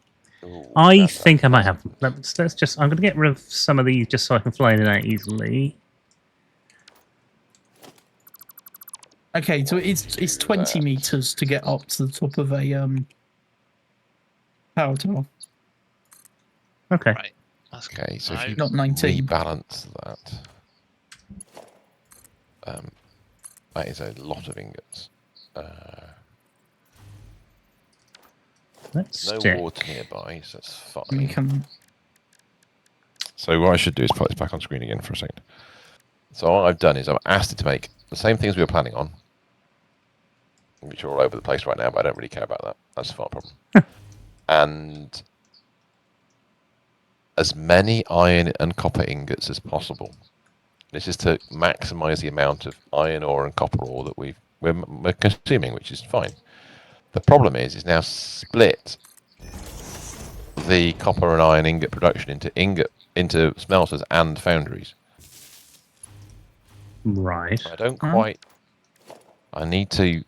Ooh, I that's think I might nice. have them. Let's just. I'm going to get rid of some of these just so I can fly in and out easily. okay, so it's 20 that. meters to get up to the top of a power tower. Okay. Right. That's good. Okay, so if No. you Not 19. rebalance that, that is a lot of ingots. Let's No check. water nearby, so that's We fine. can. So what I should do is put this back on screen again for a second. So what I've done is I've asked it to make the same things we were planning on, which are all over the place right now, but I don't really care about that. That's not a problem. And as many iron and copper ingots as possible. This is to maximise the amount of iron ore and copper ore that we're consuming, which is fine. The problem is now split the copper and iron ingot production into smelters and foundries. Right. I don't quite. I need to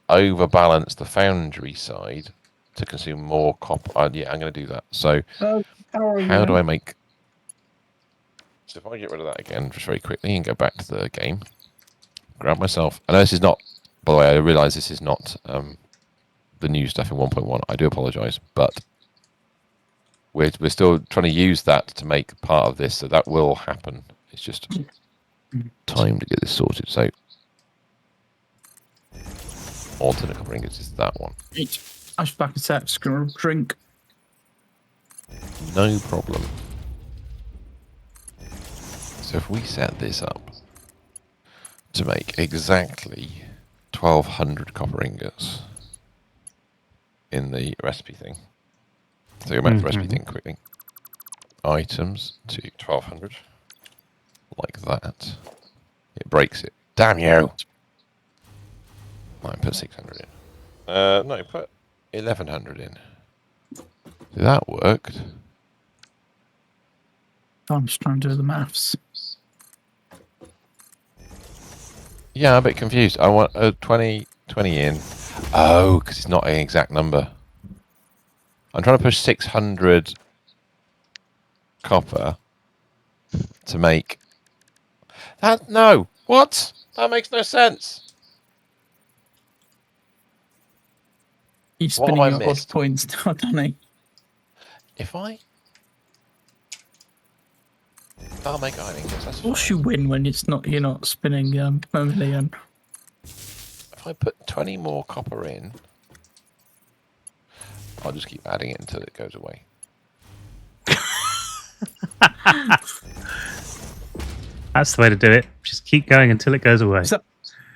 overbalance the foundry side to consume more copper. Yeah, I'm going to do that. So how do I make? So if I get rid of that again, just very quickly, and go back to the game, grab myself. I know this is not. By the way, I realise this is not the new stuff in 1.1. I do apologise, but we're still trying to use that to make part of this, so that will happen. It's just time to get this sorted. So alternate copper ingots is that one. I should back a sec. Just gonna drink. No problem. So if we set this up to make exactly 1,200 copper ingots in the recipe thing. So go back to the recipe thing quickly. Items to 1,200. Like that. It breaks it. Damn you! I put 600 in. No, put 1,100 in. So that worked. I'm just trying to do the maths. Yeah, I'm a bit confused. I want 20 in. Oh, because it's not an exact number. I'm trying to push 600 copper to make that. No, what? That makes no sense. He's What have spinning I your odd missed? points now, Danny. If I'll make iron ingots. That's Of fine. course you win when you're not spinning a million. If I put 20 more copper in, I'll just keep adding it until it goes away. That's the way to do it. Just keep going until it goes away. So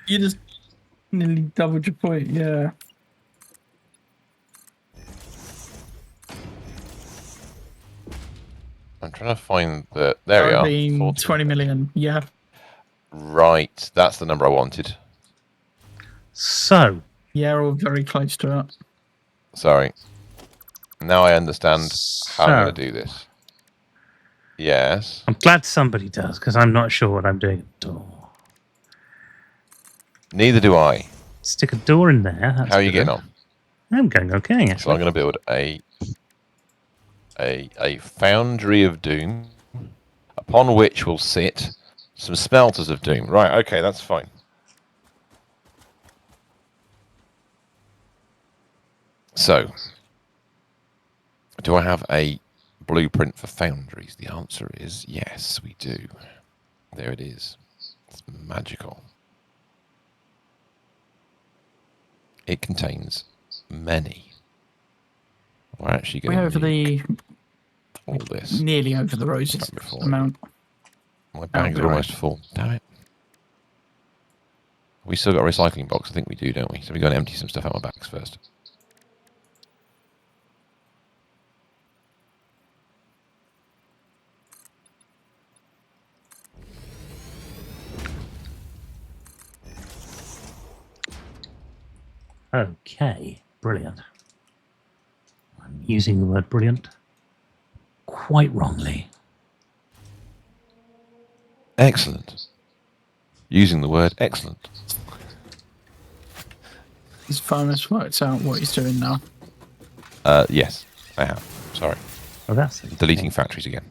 you just nearly doubled your point, yeah. I'm trying to find the. There we are. 14. 20 million, yeah. Right, that's the number I wanted. So, Yeah, we're all very close to it. Sorry. Now I understand how I'm So- going to do this. Yes. I'm glad somebody does, because I'm not sure what I'm doing at the door. Neither do I. Stick a door in there. That's How are you good. getting on? I'm going okay, So I'm actually. going to build a foundry of doom, upon which will sit some smelters of doom. Right. Okay, that's fine. So, do I have a blueprint for foundries? The answer is yes, we do. There it is. It's magical. It contains many. We're actually We're going over to need the all this. nearly over the roses Before amount. my bags be are right. almost full. Damn it. We still got a recycling box. I think we do, don't we? So we got to empty some stuff out of my bags first. Okay, brilliant. I'm using the word brilliant quite wrongly. Excellent. Using the word excellent. His furnace works out what he's doing now. Yes, I have. Sorry. Oh, that's Deleting factories again.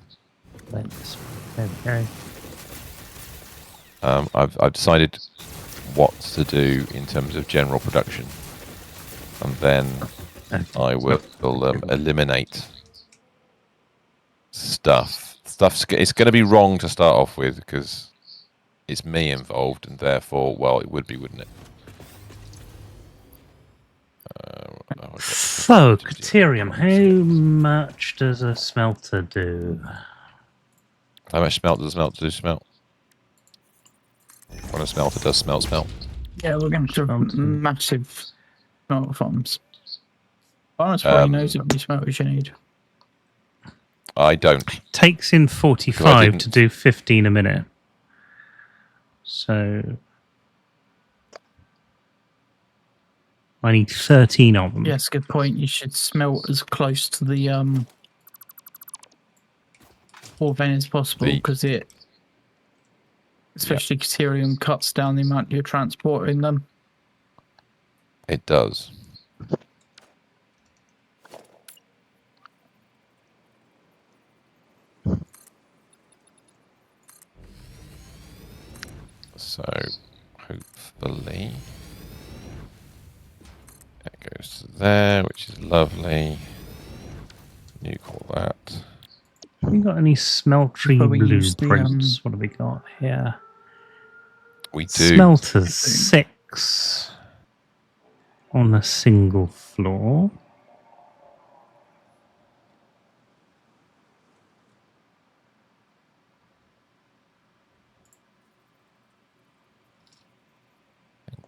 Thanks. There we go. I've decided what to do in terms of general production, and then I will eliminate stuff. It's going to be wrong to start off with because it's me involved, and therefore, well, it would be, wouldn't it? So, Caterium, how much does a smelter do? How much smelt does a smelter do smelt? When a smelter does smelt. Yeah, we're going to have Smelter. massive smelter farms. Furnace probably knows how many smelters you need. I don't. Takes in Because I 45 didn't. to do 15 a minute. So, I need 13 of them. Yes, good point. You should smelt as close to the ore vein as possible because it, especially Caterium, cuts down the amount you're transporting them. It does. So, hopefully, that goes to there, which is lovely. You call that. Have we got any smeltery But we use the, blueprints? What have we got here? We do. Smelters 6 on a single floor.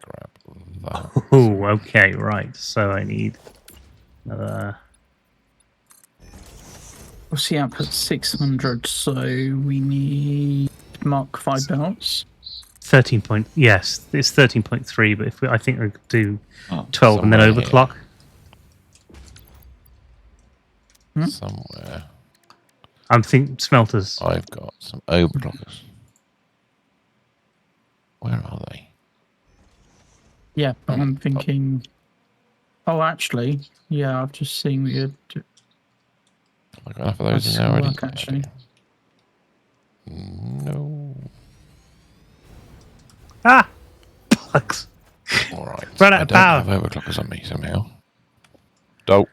Grab that. Oh, okay, right. So I need another. What's the output? 600. So we need Mark 5 belts. 13 point. Yes, it's 13.3, but if I think we could do Oh, 12 and then somewhere overclock. here. Somewhere. I'm thinking smelters. I've got some overclockers. Where are they? Yeah, but I'm thinking. Oh, actually, yeah, I've just seen what you're. I got enough of those That's in there already. work, actually. No. Ah! Plugs. All right. Run out I of don't power. have overclockers on me somehow. Dope.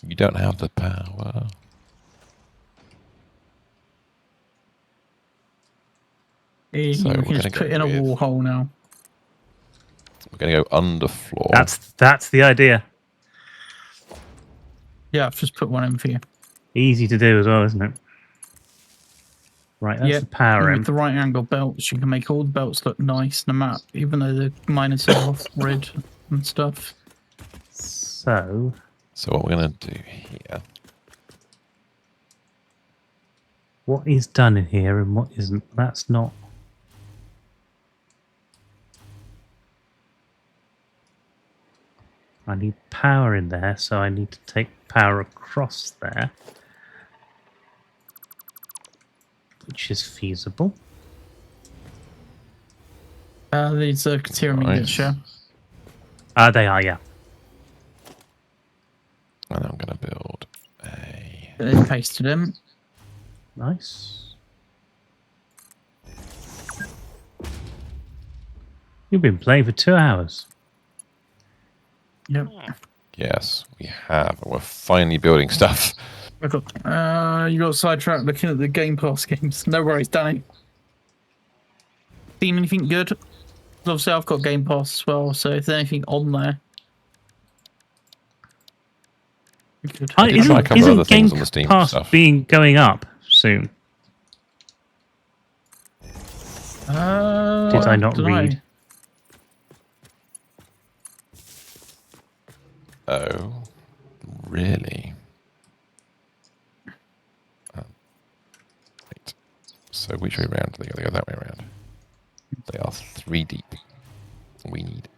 You don't have the power. You So we're can gonna just put go in a with- wall hole now. We're going to go underfloor. That's the idea. Yeah, I've just put one in for you. Easy to do as well, isn't it? Right, that's the power and in. with the right angle belts, you can make all the belts look nice in the map, even though the minuses are off red and stuff. So, So what we're going to do here. what is done in here and what isn't? That's not. I need power in there, so I need to take power across there. Which is feasible. These are Katerim ingots, yeah. They are, yeah. And I'm going to build a... They've pasted them. Nice. You've been playing for 2 hours. Yep. Yes, we have. And we're finally building stuff. I got, you got sidetracked looking at the Game Pass games. No worries, Danny. Seen anything good? Obviously, I've got Game Pass as well, so if there's anything on there. Good. did try a couple of other Isn't Game things on the Steam Pass stuff. going up soon? Did I not dunno. read? Oh, really? Right. So which way around? They go that way around. They are 3 deep. We need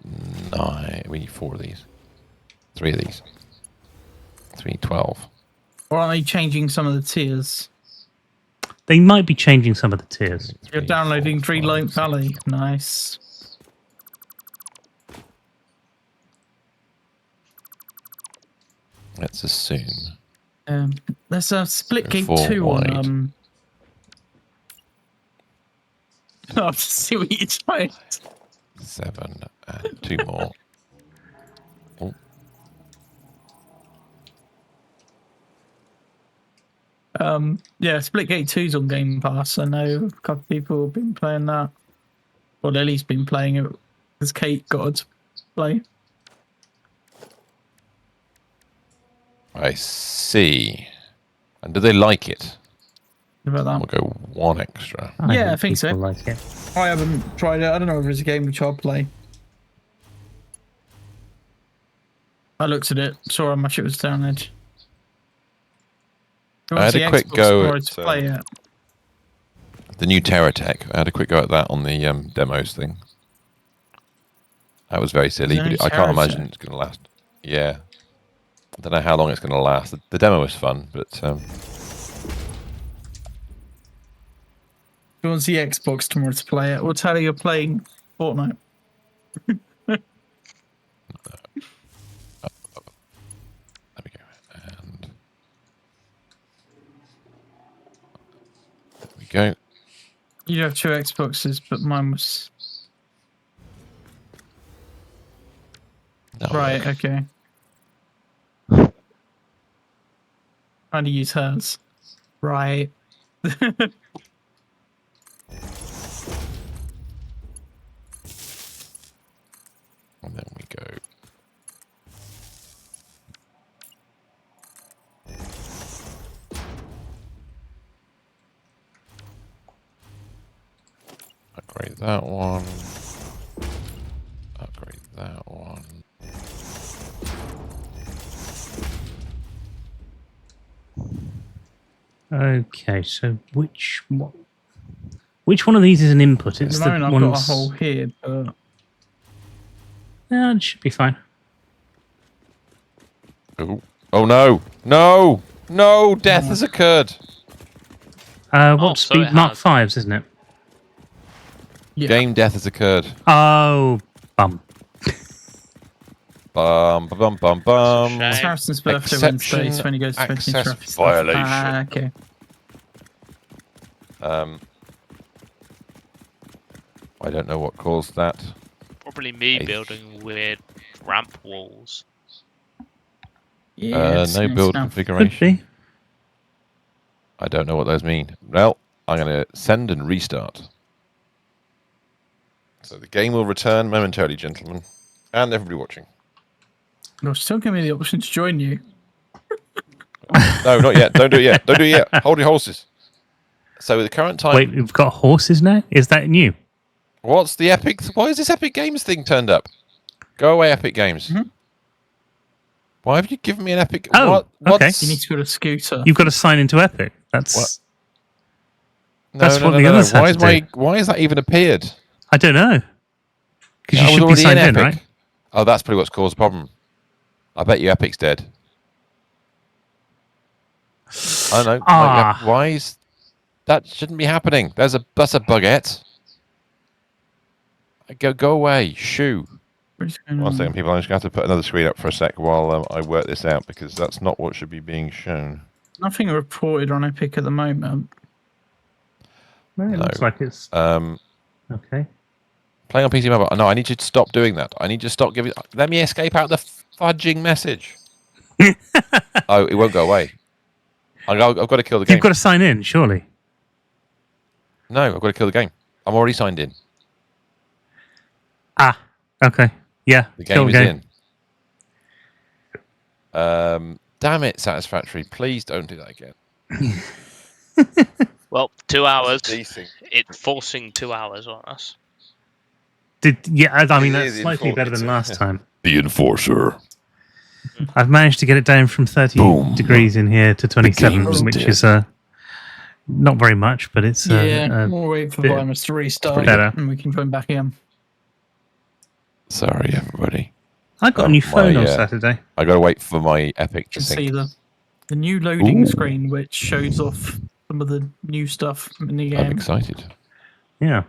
9. We need 4 of these. 3 of these. 3, 12. Or are they changing some of the tiers? They might be changing some of the tiers. You're Three, downloading 4, Tree 5, Light 6. Valley. Nice. Let's assume. There's a Split So Gate 4 2 wide. on. I'll just see what you typed. 7 and 2 more. Oh, Yeah, Splitgate 2's on Game Pass. I know a couple of people have been playing that. Or Lily's been playing it because Kate got it to play. I see. And do they like it? What about We'll go 1 extra. Yeah, I hope think so. people like it. that? I haven't tried it. I don't know if it's a game which I'll play. I looked at it, saw how much it was down edge. I had a quick go at, to play it. The new Terra Tech. I had a quick go at that on the demos thing. That was very silly, Is there but any I can't Terra imagine Tech? it's going to last. Yeah. I don't know how long it's going to last. The demo was fun, but Go on the Xbox tomorrow to play it. Or tell her you're playing Fortnite. there we go. And there we go. You have 2 Xboxes, but mine was That'll right. work. Okay. Trying to use hers. Right. And then we go. Upgrade that one. Upgrade that one. Okay, so which one of these is an input? At It's the the moment, I've got a ones. hole here, but Yeah, it should be fine. Oh, oh no! No! No! Death has occurred! What's so speed? it Mark has. 5s, isn't it? yeah. Game death has occurred. Oh, bum. Bum, ba bum, bum, bum. shame. It's Harrison's birthday Exception, Wednesday, so when he goes to access Trafford. violation. Ah, okay. I don't know what caused that. Probably me Hey. building weird ramp walls. Yeah, No build Could configuration. be. I don't know what those mean. Well, I'm going to send and restart. So the game will return momentarily, gentlemen, and everybody watching. You're still giving me the option to join you. No, not yet. Don't do it yet. Don't do it yet. Hold your horses. So the current time. Wait, we've got horses now? Is that new? What's the Epic? Why is this Epic Games thing turned up? Go away, Epic Games. Mhm. Why have you given me an Epic? Oh, what? okay. What's- You need to go to Scooter. You've got to sign into Epic. That's. What? No, That's no, what no, the no, no. others had to do. Why has that even appeared? I don't know. Because I you was should be already signed in in, Epic. right? Oh, that's probably what's caused the problem. I bet you Epic's dead. I don't know. Ah. Why is that? Shouldn't be happening. That's a bugette. Go away. Shoo. What's going One on? second, people. I'm just going to have to put another screen up for a sec while I work this out because that's not what should be being shown. Nothing reported on Epic at the moment. Well, it No. looks like it's okay. Playing on PC Mobile. No, I need you to stop doing that. I need you to stop giving. Let me escape out the fudging message. Oh, it won't go away. I've got to kill the game. You've got to sign in, surely. No, I've got to kill the game. I'm already signed in. Ah, okay. Yeah, The kill game is in. Damn it, Satisfactory. Please don't do that again. Well, 2 hours. Ceasing. It's forcing 2 hours on us. I mean, It that's is slightly better than last time. The Enforcer. I've managed to get it down from 30 Boom. degrees in here to 27, game's which dead. is not very much, but it's We'll wait for bit Virus to restart better. and we can join back in. Sorry, everybody. I got a new phone on Saturday. I got to wait for my Epic to You can see sync. the new loading Ooh. screen, which shows off some of the new stuff in the I'm game. excited. Yeah.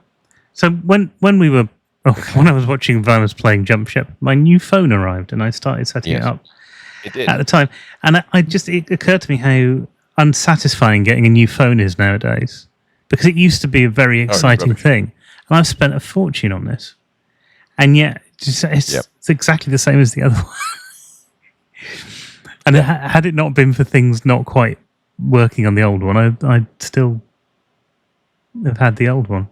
So when I was watching Vimus playing Jump Ship, my new phone arrived and I started setting it Yes. up It did. at the time. And it occurred to me how unsatisfying getting a new phone is nowadays. Because it used to be a very exciting rubbish. thing. And I've spent a fortune on this. And yet, it's exactly the same as the other one. And had it not been for things not quite working on the old one, I'd still have had the old one.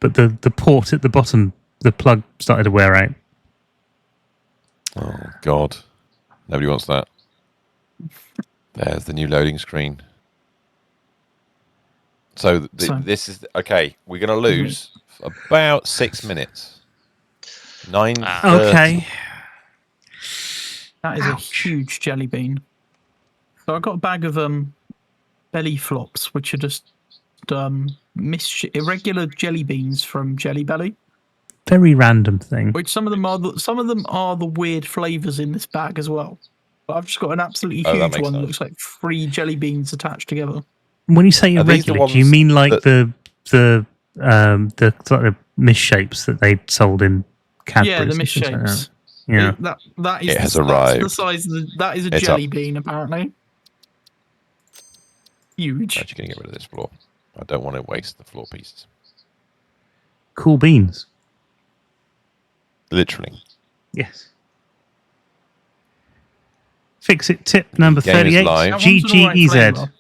But the port at the bottom, the plug started to wear out. Oh, God. Nobody wants that. There's the new loading screen. So, this is... Okay, we're going to lose about 6 minutes. 9:30. Okay. That is a huge jelly bean. So I got a bag of belly flops, which are just irregular jelly beans from Jelly Belly. Very random thing. Which some of them are the weird flavors in this bag as well. But I've just got an absolutely that huge makes one that sense. looks like 3 jelly beans attached together. When you say Are these the irregular, do you ones mean like that- the sort of misshapes that they sold in Cadbury's? Yeah, the and things like misshapes. that? Yeah. That is It has that's arrived. the size of that is a It's jelly up. bean apparently. Huge. I'm actually going to get rid of this floor. I don't want to waste the floor pieces. Cool beans. Literally. Yes. Fix it tip number Game is 38. live. That one's an alright GGEZ. flavour.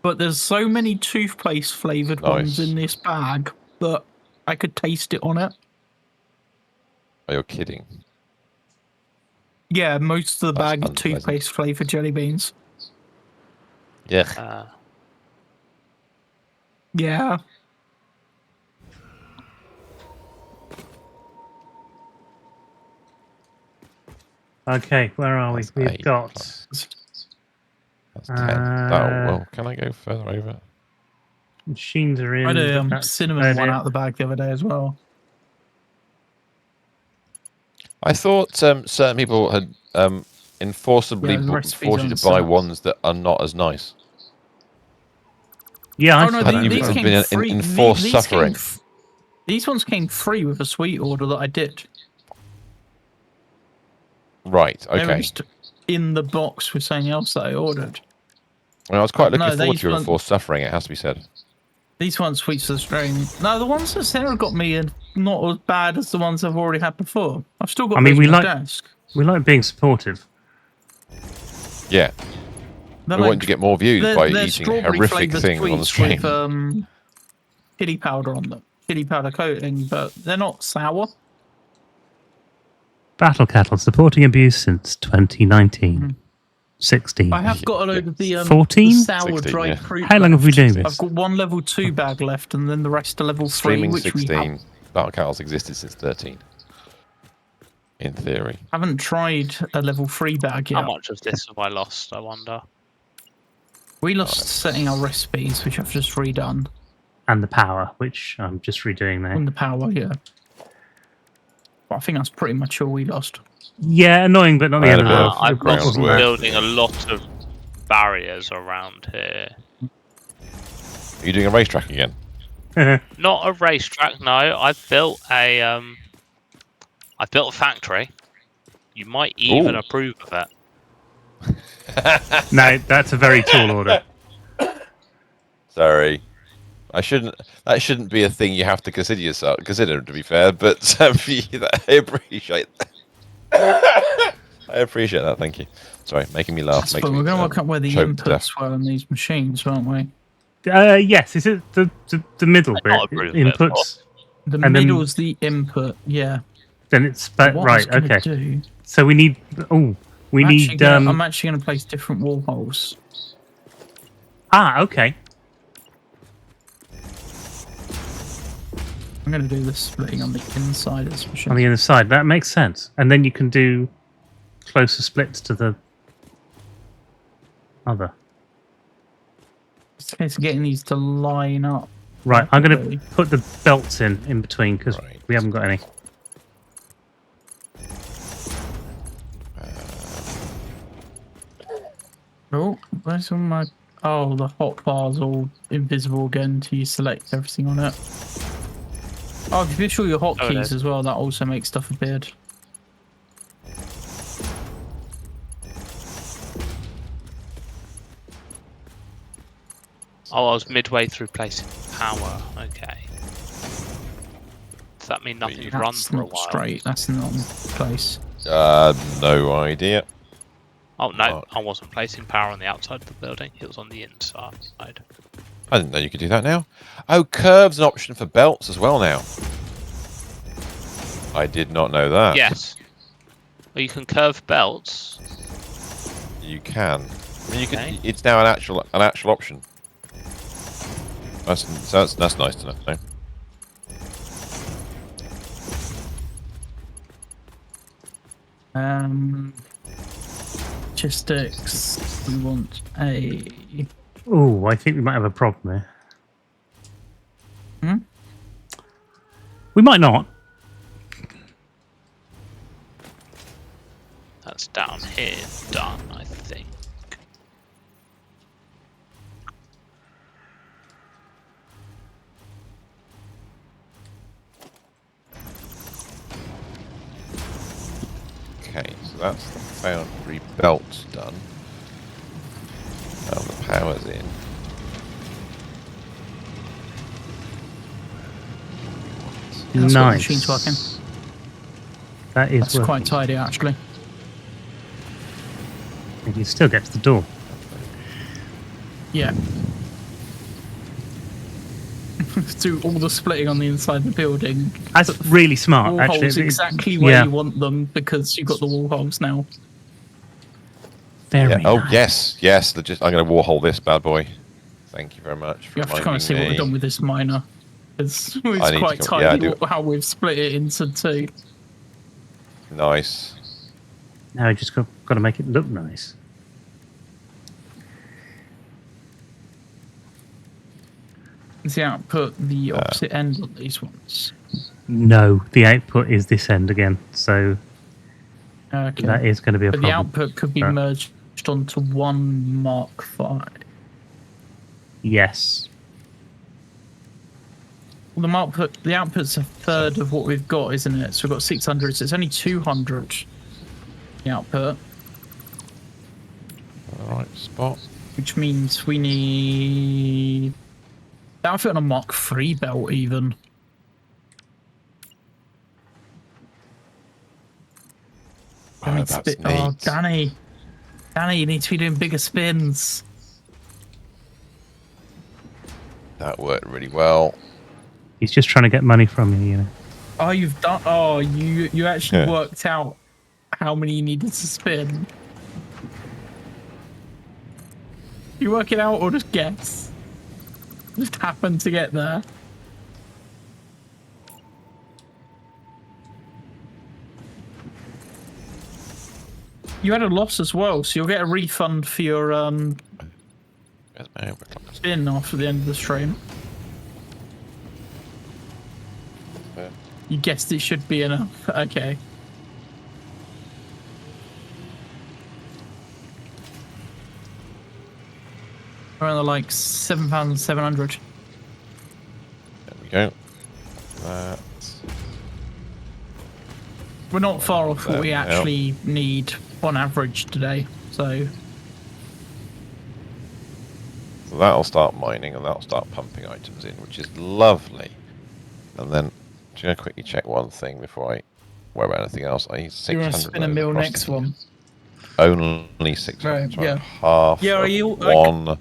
But there's so many toothpaste flavored ones Nice. in this bag that I could taste it on it. Oh, you're kidding. Yeah, most of the That's bag is unpleasant. toothpaste flavored jelly beans. Yeah. Yeah. Okay, where are we? That's We've 8 got... plus- That's 10. Well, can I go further over? Machines are in. I had a but that's cinnamon about one it. out the bag the other day as well. I thought certain people had enforceably Yeah, the recipes forced on you the to buy site. ones that are not as nice. Yeah, I Oh no, saw that. Hadn't these you came been free. enforced These suffering? these ones came free with a sweet order that I did. Right, They were okay. just in the box with something else that I ordered. Well, I was quite No, looking forward these to your ones- enforced suffering, it has to be said. These ones sweets the string. No, the ones that Sarah got me are not as bad as the ones I've already had before. I've still got I mean, those we on my like- desk. We like being supportive. Yeah, They're we want to get more views by they're eating strawberry horrific flavoured things on the sweets stream. with chili powder on them, chili powder coating, but they're not sour. Battle Cattle supporting abuse since 2019. 16. I have got a load of the 14? the sour 16, dried yeah. fruit. How long have we left. doing this? I've got one level 2 bag left, and then the rest are level 3, Streaming which we 16, Battle Cattle's existed since 13. In theory. haven't tried a level 3 bag yet. How much of this have I lost, I wonder? We lost setting our recipes, which I've just redone. And the power, which I'm just redoing now. And the power, yeah. But I think that's pretty much all we lost. Yeah, annoying, but not the I end had of a the bit world. of I've ground lost work. building a lot of barriers around here. Are you doing a racetrack again? Not a racetrack, no. I've built a factory. You might even Ooh. approve of it. No, that's a very tall order. Sorry. I shouldn't. That shouldn't be a thing you have to consider yourself. Consider, to be fair, but I appreciate that. I appreciate that. Thank you. Sorry, making me laugh. That's Makes fun. me We're going to work out where the choke to death. inputs were on these machines, aren't we? Yes, is it the middle I bit? not approve of it, of Inputs, course. The And then- middle's the input, yeah. then it's But what I was right. gonna Okay, do, so we need. Oh, we need. I'm actually going to place different wall holes. Okay. I'm going to do the splitting on the inside of this machine. On the other side, that makes sense. And then you can do closer splits to the other. It's a case of getting these to line up. Right, I'm going Really? to put the belts in between because Right. we haven't got any. Oh, where's all my... Oh, the hot bar's all invisible again until you select everything on it. Oh, if you show your Oh, it hotkeys is. as well, that also makes stuff appeared. Oh, I was midway through placing power. Okay. Does that mean nothing's run That's for a not while? straight. That's not in place. No idea. Oh no, What? I wasn't placing power on the outside of the building. It was on the inside. I didn't know you could do that now. Oh, curves an option for belts as well now. I did not know that. Yes. Well, you can curve belts. You can. I mean, you can. Okay. It's now an actual option. That's nice to know. Logistics. We want a... Oh, I think we might have a problem here. Hmm? We might not. That's down here. Done, I think. Okay, so that's the foundry belt done. Now the power's in. That's got the Nice. machines working. That is That's working. quite tidy, actually. You can still get to the door. Yeah. Do all the splitting on the inside of the building. That's really smart, Wall actually. holes It- exactly where yeah. you want them because you've got the wall holes now. Very Yeah. Oh nice. yes. I'm going to warhole this bad boy. Thank you very much for You have to kind of see what reminding we've done me. with this miner. It's I need to quite come- yeah, I tidy do. how we've split it into two. Nice. Now I just got to make it look nice. Is the output the opposite end on these ones? No, the output is this end again, so Okay. that is going to be a But the problem. output could be Right. merged onto one Mark V. Yes. Well, the output's a third of what we've got, isn't it? So we've got 600, so it's only 200. The output, All right, spot. which means we need the outfit on a Mark III belt even. Oh, I that's neat. oh, Danny, you need to be doing bigger spins. That worked really well. He's just trying to get money from you, you know. Oh, you've done. Oh, you actually Yeah. worked out how many you needed to spin. You work it out or just guess? Just happen to get there. You had a loss as well, so you'll get a refund for your Where's my overclock? spin after the end of the stream. You guessed it should be enough. Okay. Around like 7,700. There we go. That. We're not far off what we That actually need on average today. So That'll start mining and that'll start pumping items in, which is lovely. And then, just going to quickly check one thing before I worry about anything else. I need 600 you want to spin a those mill across next the- one? Only 600. Right, So yeah. half Yeah, are of you- one.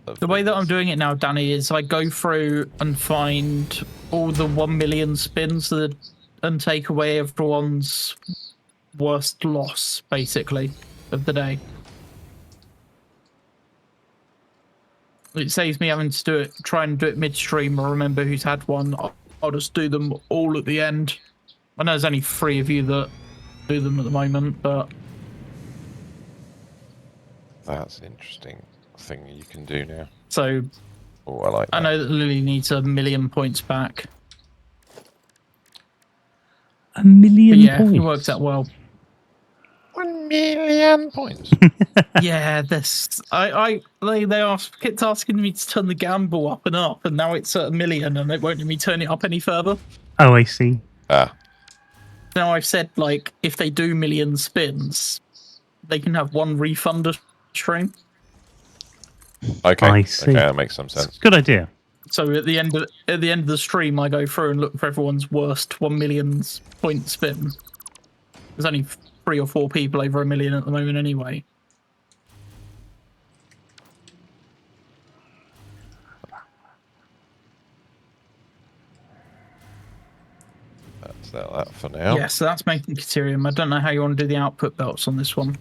of The way that I'm these. doing it now, Danny, is I go through and find all the 1 million spins and take away everyone's worst loss, basically, of the day. It saves me having to try and do it midstream or remember who's had one. I'll just do them all at the end. I know there's only 3 of you that do them at the moment, but That's an interesting thing you can do now. so Oh, I like that. I know that Lily needs 1 million points back. 1 million But yeah, points. it works out well. 1 million points. Yeah, this they kept asking me to turn the gamble up, and now it's at 1 million, and it won't let me turn it up any further. Oh, I see. Ah, Now I've said like if they do million spins, they can have 1 refunder stream. okay. I see. Okay, that makes some sense. Good idea. So at the end of the stream, I go through and look for everyone's worst 1 million point spin. There's only 3 or 4 people over 1 million at the moment, anyway. That's that for now. Yeah, so that's making Caterium. I don't know how you want to do the output belts on this one.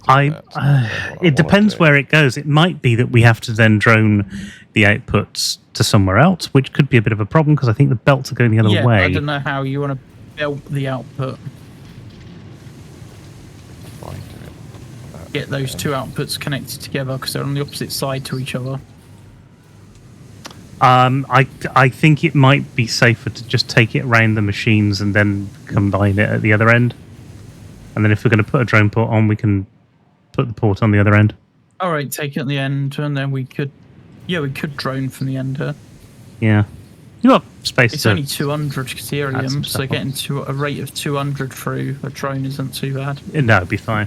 That's what I It depends wanna do. where it goes. It might be that we have to then drone the outputs to somewhere else, which could be a bit of a problem because I think the belts are going the other Yeah, way. I don't know how you want to belt the output. Fine, do it. That Get those way. 2 outputs connected together because they're on the opposite side to each other. I think it might be safer to just take it around the machines and then combine it at the other end. And then if we're going to put a drone port on, we can put the port on the other end. All right, take it at the end, and then we could drone from the end here. Yeah. You got space It's to... only 200 add some Caterium, stuff so on. getting to a rate of 200 through a drone isn't too bad. No, it'd be fine.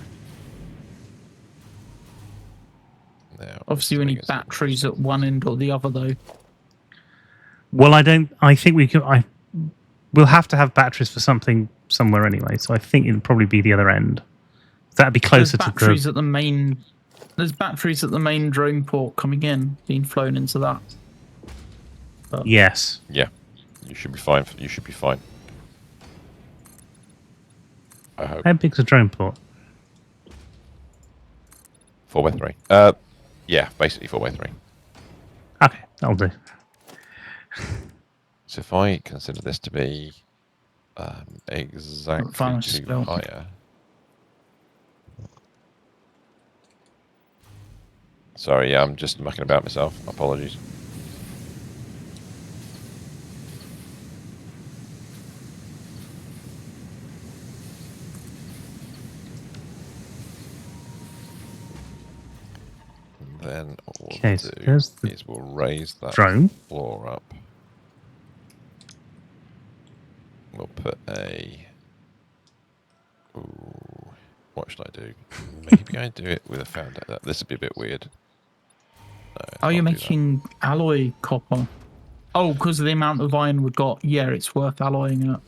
Now, Obviously, we this need thing is batteries at one end or the other, though. Well, I think we could... We'll have to have batteries for something somewhere anyway, so I think it'd probably be the other end. That'd be closer There's to batteries the... at the main. There's batteries at the main drone port coming in, being flown into that. Yes. Yeah, you should be fine. You should be fine. I hope. How big's a drone port? 4x3. Yeah, basically 4x3. Okay, that'll do. So if I consider this to be exactly Final 2 spell. higher. Sorry, yeah, I'm just mucking about myself. Apologies. And then what we'll Okay, so do there's the is we'll raise that drone. floor up. We'll put a... Ooh, what should I do? Maybe I do it with a foundation. This would be a bit weird. No, Oh, you're can't do that. making alloy copper. Oh, because of the amount of iron we've got. Yeah, it's worth alloying it.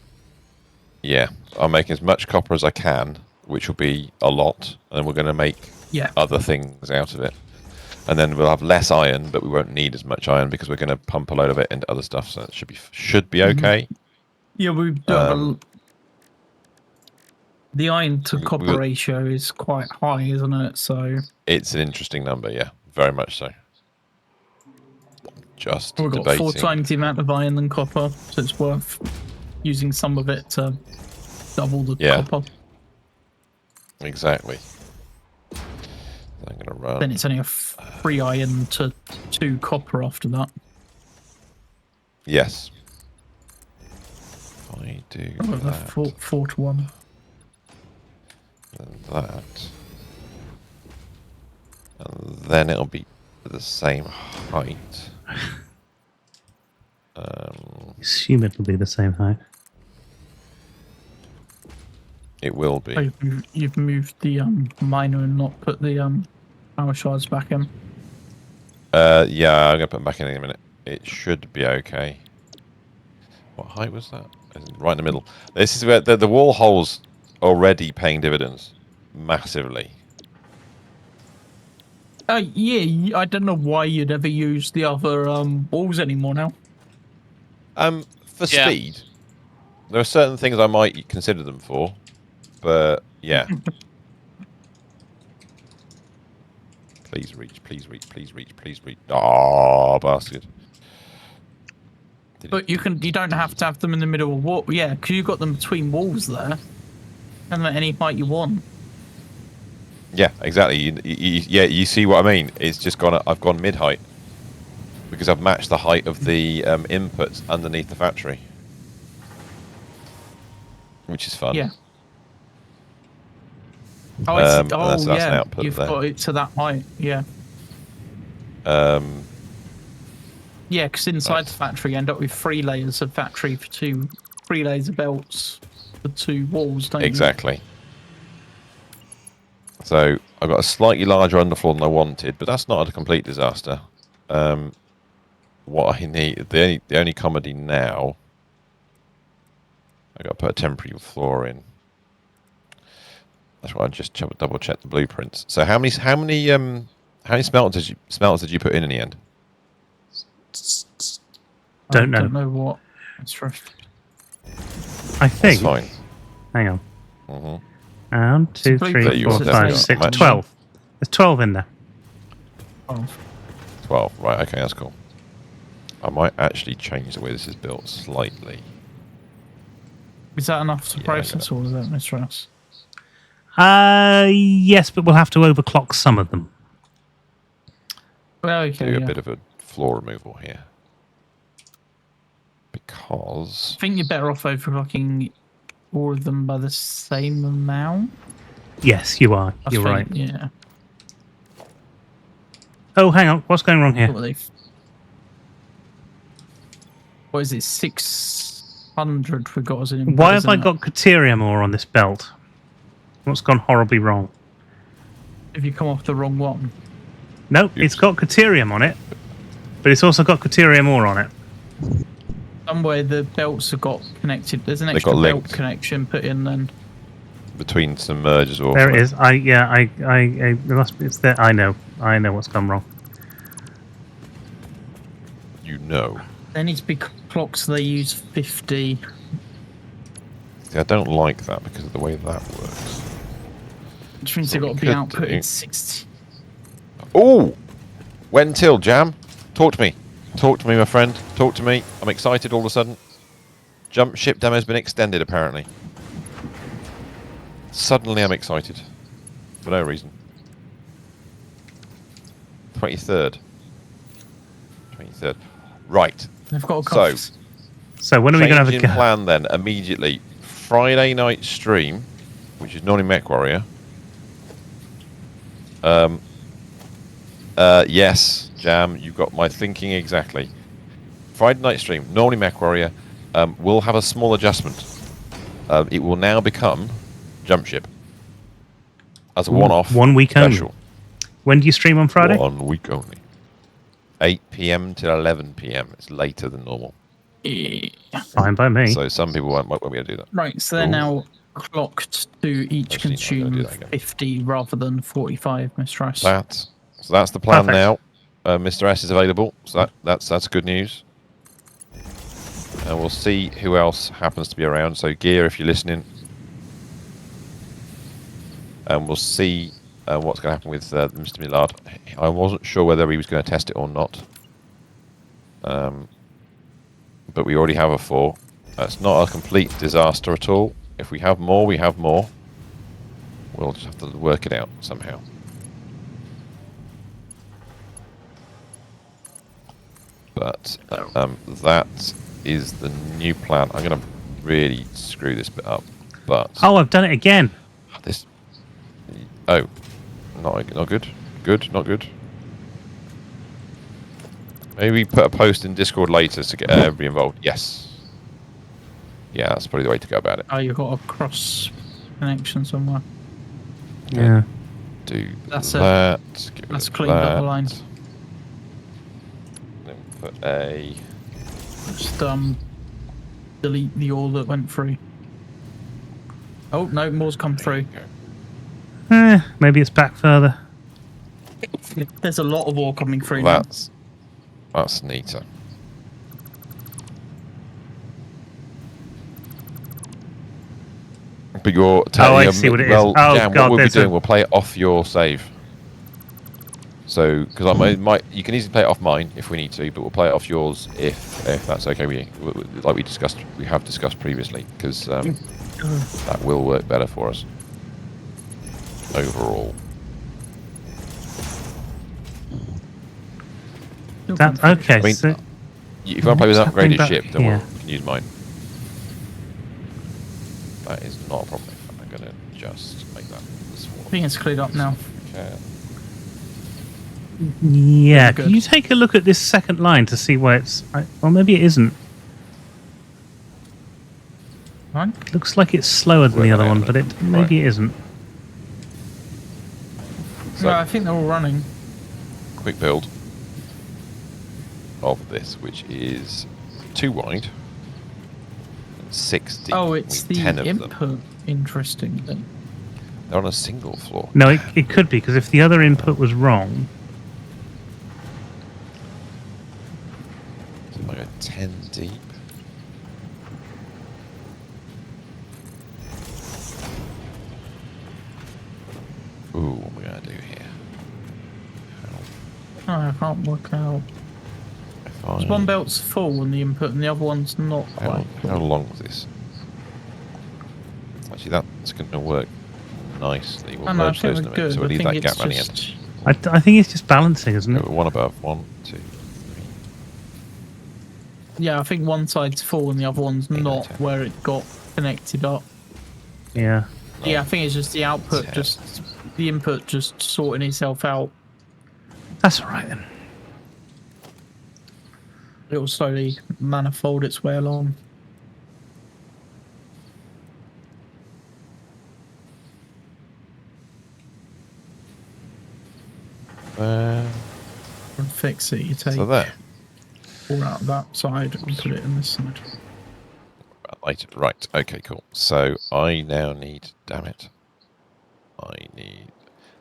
Yeah, I'll make as much copper as I can, which will be a lot, and then we're going to make Yeah. other things out of it. And then we'll have less iron, but we won't need as much iron because we're going to pump a load of it into other stuff, so it should be okay. Yeah, we do have a. The iron to we- copper ratio is quite high, isn't it? So It's an interesting number, yeah, very much so. Just we've got debating. 4 times the amount of iron than copper, so it's worth using some of it to double the Yeah. copper. Exactly. I'm going to run. Then it's only a 3 iron to 2 copper after that. Yes. if I do Oh, the that, 4 to 1. then that, and then it'll be the same height. Assume it'll be the same height. It will be. Oh, you've moved the miner and not put the power shards back in. Yeah, I'm gonna put them back in a minute. It should be okay. What height was that? Right in the middle. This is where the wall hole's already paying dividends massively. Yeah, I don't know why you'd ever use the other walls anymore now. For Yeah. speed, there are certain things I might consider them for, but yeah. Please reach, please reach, please reach, please reach. Oh, bastard. But you don't have to have them in the middle of wall. Yeah, because you've got them between walls there. And at any height you want. Yeah, exactly. Yeah, you see what I mean? It's just gone. I've gone mid height because I've matched the height of the inputs underneath the factory, which is fun. Yeah. Oh, I see. And that's an Yeah. output You've there. got it to that height. Yeah. Um, Yeah, because inside Nice. the factory you end up with 3 layers of factory for 3 layers of belts for 2 walls, don't you? exactly. So I've got a slightly larger underfloor than I wanted, but that's not a complete disaster. What I need, the only comedy now, I got to put a temporary floor in. That's why I just double check the blueprints. So how many smelters did you put in the end? Don't know. Don't know what. That's right. I think. That's fine. Hang on. hmm 1, 2, There 3, you 4, go. 5, There 6, you go. 12. There's 12 in there. Oh. 12. Right. Okay, that's cool. I might actually change the way this is built slightly. Is that enough to Yeah, process all of that, Mr. Ross? Yes, but we'll have to overclock some of them. Well, okay. Do a Yeah. bit of a floor removal here. Because I think you're better off overclocking all of them by the same amount. Yes, you are. I You're right. think, Yeah. Oh, hang on. What's going wrong here? What is it? 600 we got as an input. Why have I isn't it? got Caterium ore on this belt? What's gone horribly wrong? If you come off the wrong one. Nope, it's got Caterium on it, but it's also got Caterium ore on it. Somewhere the belts have got connected. There's an They extra got belt linked. connection put in then. between some mergers or There it is. It must be. It's there. I know what's gone wrong. you know. There needs to be clocks. They use 50. See, I don't like that because of the way that works. Which means So they've got we to be could output do- at 60. Oh! When till, Jam? Talk to me. Talk to me, my friend. Talk to me. I'm excited all of a sudden. Jump ship demo has been extended, apparently. Suddenly I'm excited. For no reason. 23rd. 23rd. Right. They've got a So, cost. So when are we going to have change a in go? plan then, immediately. Friday night stream, which is normally Mech Warrior. Yes, Jam, you've got my thinking exactly. Friday night stream, normally Mech Warrior, will have a small adjustment. It will now become Jump Ship. As a Ooh, one-off 1 week special. only. When do you stream on Friday? 1 week only. 8 p.m. till 11 p.m. It's later than normal. Yeah. Fine by me. So some people won't be able to do that. Right, so they're Ooh. now clocked to each Actually, no, I'm gonna do consume that again. 50 rather than 45, Mr. Rice. So that's the plan Perfect. now. Mr. S is available, so that's good news. And we'll see who else happens to be around. So Gear, if you're listening, and we'll see what's going to happen with Mr. Millard. I wasn't sure whether he was going to test it or not, but we already have a 4. That's not a complete disaster at all. If we have more, we have more. We'll just have to work it out somehow. But that is the new plan. I'm going to really screw this bit up. But Oh, I've done it again. this. Oh, not good. Good, not good. Maybe put a post in Discord later to get everybody involved. Yes. Yeah, that's probably the way to go about it. Oh, you've got a cross connection somewhere. Yeah. Do That's it. that. Get rid That's of cleaned up the that. line. Then put a. Just delete the all that went through. Oh no, more's come through. Maybe it's back further. There's a lot of ore coming through now. That's neater. But you're I see what it is. well, Oh, Jan, God, what we'll be there's doing, a- we'll play it off your save. So, because I might, you can easily play it off mine if we need to, but we'll play it off yours if that's okay with you. Like we have discussed previously, because that will work better for us overall. That's okay. I mean, so, If you want to play with an what's happening upgraded back ship, then here? you can use mine. That is not a problem. I'm going to just make that smaller. I think it's cleared up now. Okay. Yeah, Good. can you take a look at this second line to see why it's... Well, maybe it isn't. Right? Looks like it's slower than the other one, but maybe it isn't. So, No, I think they're all running. quick build of this, which is 2 wide, and 6 deep. Oh, it's with the 10 of them. input. Interesting. Then. They're on a single floor. No, it could be, because if the other input was wrong... So like a 10 deep. Ooh, what are we going to do here? Oh, I can't work out. If There's one belt's full on the input and the other one's not quite. How long was this? Actually, that's going to work nicely. We'll I know, I merge think those we're in a minute, good. so we'll I leave think that gap it's running in. just... I think it's just balancing, isn't it? One above, 1, 2, 3. Yeah, I think one side's full and the other one's Eight, not 10. where it got connected up. Yeah. Yeah, I think it's just the output, 10. just the input just sorting itself out. That's all right, then. It will slowly manifold its way along. And fix it, you take So there. all out that side and put it in this side. Right, okay, cool. So I now need, damn it. I need...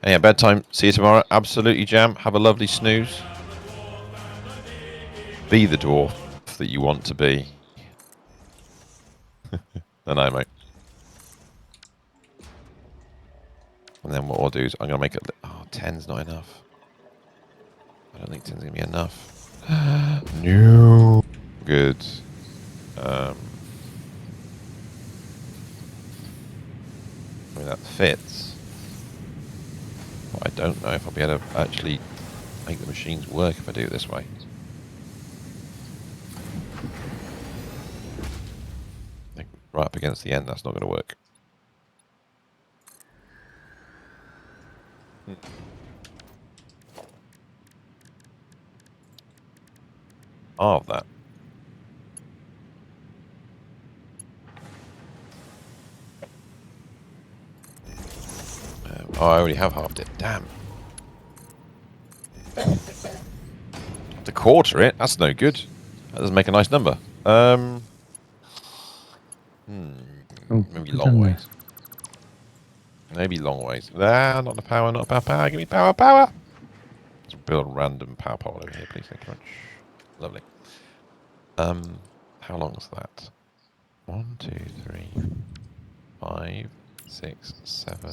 Yeah, bedtime. See you tomorrow. Absolutely, Jam. Have a lovely snooze. Be the dwarf that you want to be. I know, mate. And then what we'll do is I'm going to make it... Oh, 10's not enough. I don't think 10's going to be enough. No. Good. I mean, that fits. But I don't know if I'll be able to actually make the machines work if I do it this way. I think right up against the end, that's not going to work. Half that. Oh, I already have halved it. Damn. To quarter it? That's no good. That doesn't make a nice number. Maybe long ways. Maybe long ways. Ah, not the power, not power. Give me power. Let's build random power pole over here, please. Thank you very much. Lovely. How long is that? 1, 2, 3, 5, 6, 7,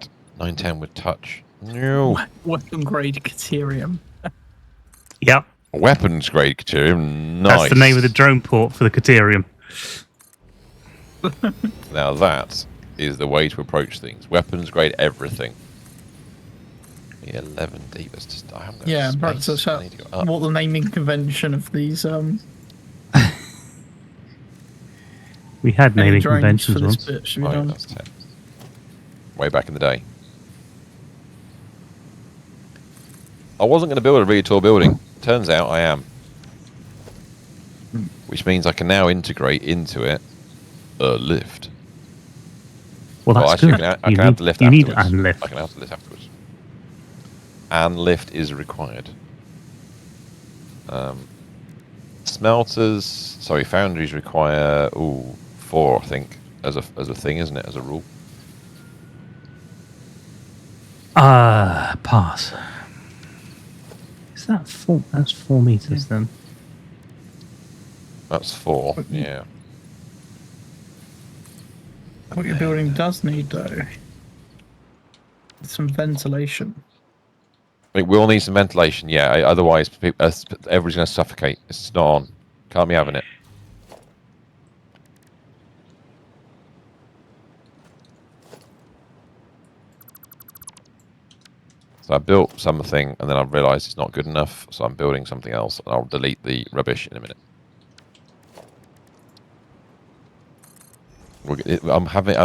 8, 9, 10 would touch. No. Weapon grade Caterium. Yep. Weapons grade Caterium. Nice. That's the name of the drone port for the Caterium. Now that is the way to approach things. Weapons grade everything. 11 deep. That's just, I haven't got Yeah, space. perhaps that's I need to go up. what the naming convention of these We had Any naming drains conventions for this once. bit should be Oh, yeah, done. that's 10. Way back in the day. I wasn't going to build a really tall building. Turns out I am. Which means I can now integrate into it a lift. Well, that's actually, good. I can add the lift you need afterwards. an lift. I can add the lift afterwards. And lift is required. Smelters, sorry, foundries require 4, I think, as a thing, isn't it? As a rule. Pass. Is that 4? That's 4 meters then. That's 4. Yeah. What your building does need, though, is some ventilation. It will need some ventilation, yeah. Otherwise, everybody's going to suffocate. It's not on. Can't be having it. So I built something, and then I realised it's not good enough, so I'm building something else, and I'll delete the rubbish in a minute.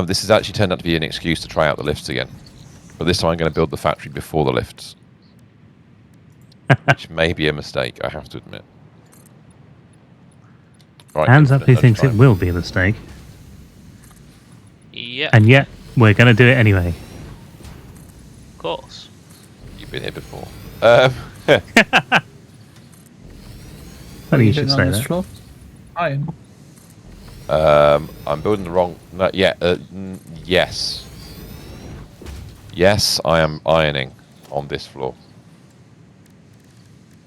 This has actually turned out to be an excuse to try out the lifts again. But this time I'm going to build the factory before the lifts. Which may be a mistake, I have to admit. Right, Hands up who infinite thinks nudge it time. will be a mistake. Yep, And yet, we're going to do it anyway. of course. You've been here before. Funny you should Doing on say this that. floor? Iron. I'm building the wrong... No, yeah, yes. Yes, I am ironing on this floor.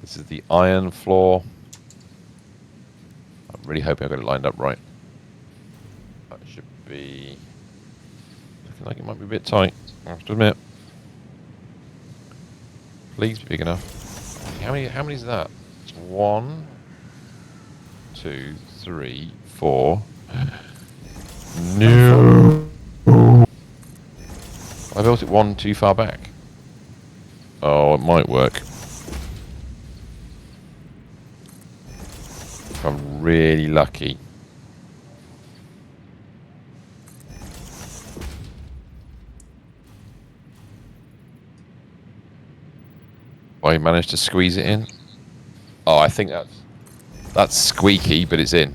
This is the iron floor. I'm really hoping I've got it lined up right. That should be... Looking like it might be a bit tight, I have to admit. Please be big enough. How many is that? It's 1, 2, 3, 4. No. I built it 1 too far back. Oh, it might work. If I'm really lucky. I managed to squeeze it in. Oh, I think that's squeaky, but it's in.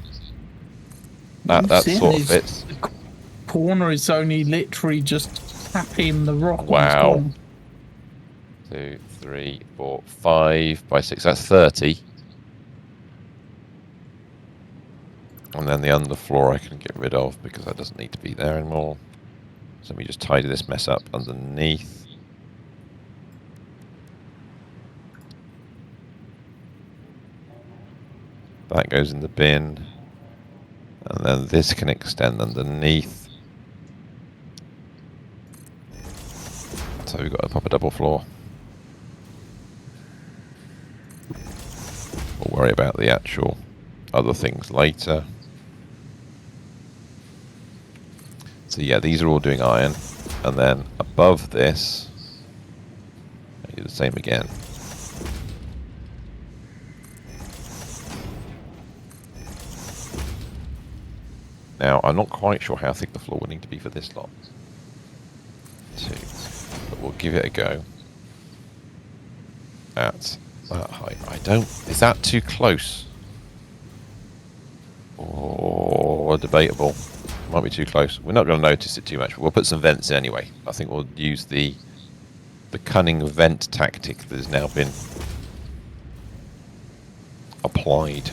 That See, sort of it's- fits. The corner is only literally just tapping the rock. Wow. On 2, 3, 4, 5 by 6. That's 30. And then the underfloor I can get rid of because that doesn't need to be there anymore. So let me just tidy this mess up underneath. That goes in the bin. And then this can extend underneath. So we've got a proper double floor. We'll worry about the actual other things later. So yeah, these are all doing iron. And then above this, I do the same again. Now, I'm not quite sure how thick the floor will need to be for this lot. 2. But we'll give it a go. At that height. Is that too close? Or debatable. Might be too close. We're not going to notice it too much, but we'll put some vents in anyway. I think we'll use the cunning vent tactic that has now been applied.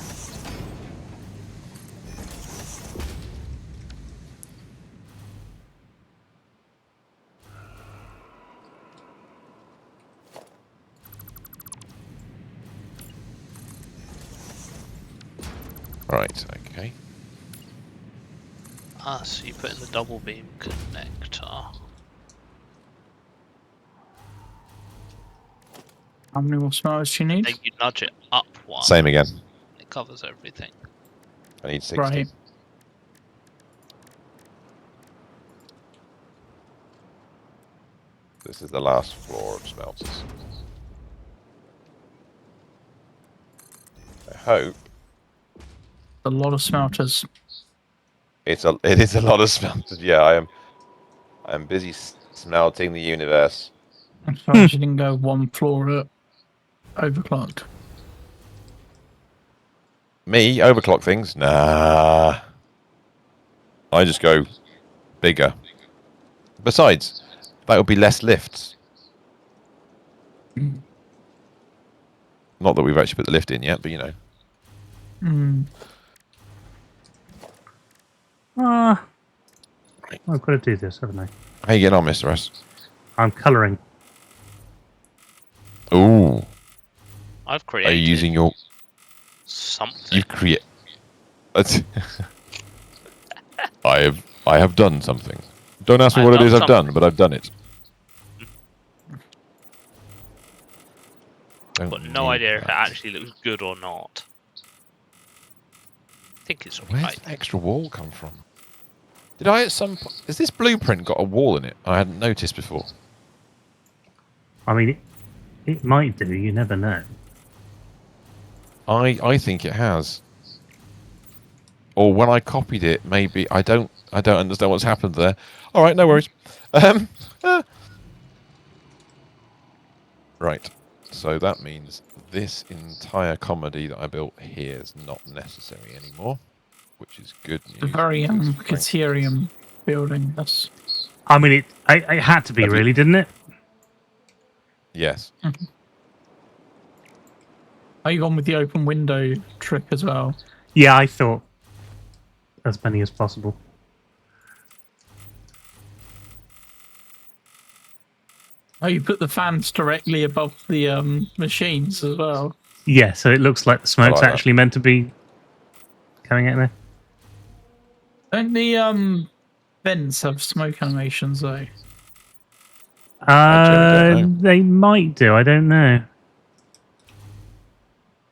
Right, okay. So you put in the double beam connector. How many more smelters do you need? Then you nudge it up one. Same again. It covers everything. I need 60. Right. This is the last floor of smelters. I hope. A lot of smelters. It is a lot of smelters. Yeah, I am busy smelting the universe. I'm surprised you didn't go one floor at overclocked. Me overclock things? Nah. I just go bigger. Besides, that would be less lifts. Not that we've actually put the lift in yet, but you know. Hmm. I've got to do this, haven't I? How you getting on, Mr. S? I'm colouring. Ooh. I've Are you created using your... something. You create... I have done something. Don't ask me I've what it done is I've something. done, but I've done it. But no idea if it actually looks good or not. I think it's Where's alright. the extra wall come from? Did I at some point... Has this blueprint got a wall in it? I hadn't noticed before. I mean, it might do. You never know. I think it has. Or when I copied it, maybe I don't understand what's happened there. All right, no worries. Right. So that means this entire comedy that I built here is not necessary anymore, which is good news. The very because frankly- Caterium building. That's I mean, it had to be, Have you- really, didn't it? Yes. are you gone with the open window trick as well? Yeah, I thought as many as possible. Oh, you put the fans directly above the machines as well. Yeah, so it looks like the smoke's like that. actually meant to be coming out there. Don't the vents have smoke animations though? Actually, don't know. They might do. I don't know.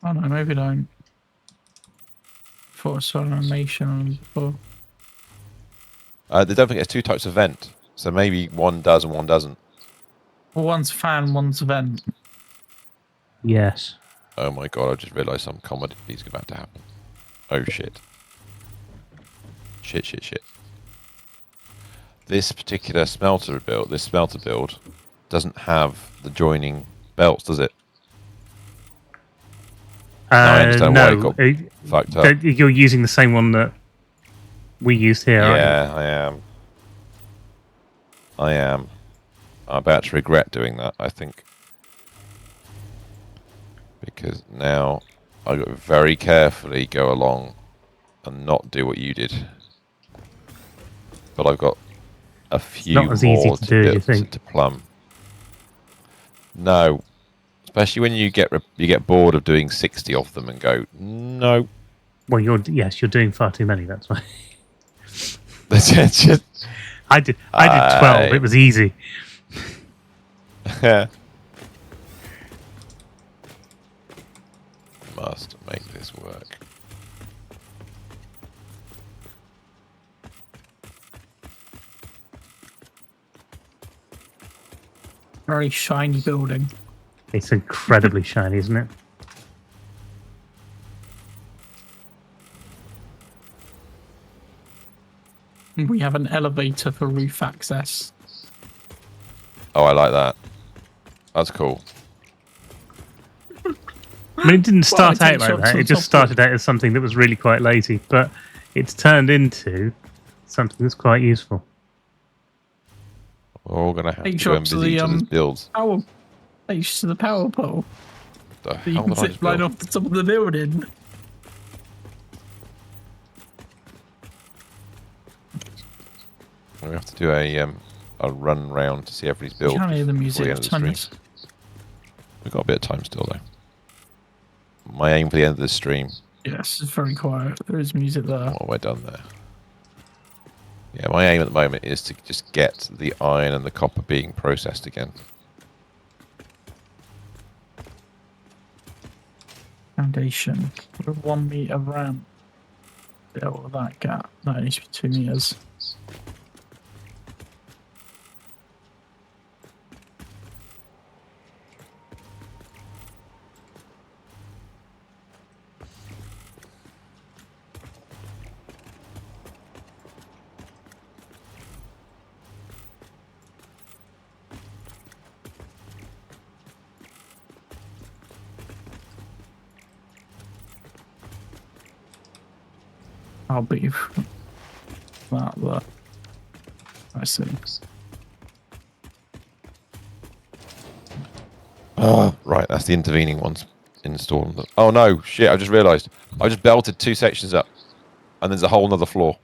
Oh no, maybe don't. Thought I saw an animation on them before. They don't think there's two types of vent, so maybe one does and one doesn't. Well, one's fan, one's vent. Yes. Oh my god! I just realised some comedy is about to happen. Oh shit! Shit! This particular smelter build, doesn't have the joining belts, does it? I understand why it got fucked up. You're using the same one that we used here, aren't you? Yeah, I am. I'm about to regret doing that, I think. Because now I've got to very carefully go along and not do what you did. But I've got a few not as easy more to do as you build think. to plumb. No. Especially when you get bored of doing 60 of them and go, no. Well, you're doing far too many. That's why. That's just... I did 12. It was easy. Must make this work. Very shiny building. It's incredibly shiny, isn't it? We have an elevator for roof access. Oh, I like that. That's cool. I mean, it didn't start Well, it out like takes that. you It up just to started out as something that was really quite lazy, but it's turned into something that's quite useful. We're all gonna have to Takes go you and up to busy each the other's builds. power. Takes you to the power pole. The So you hell can did I just zip line build? off the top of the building. We have to do a run round to see everybody's build. You can't hear the before music. the end of the stream. Tons. We've got a bit of time still, though. My aim for the end of this stream. Yes, it's very quiet. There is music there. What have I done there? Yeah, my aim at the moment is to just get the iron and the copper being processed again. Foundation. Put a 1 meter ramp. Deal with that gap. No, it needs to be 2 meters. I'll be that there. I see. Oh, right, that's the intervening ones installed. Oh no, shit! I just realised I just belted 2 sections up, and there's a whole nother floor.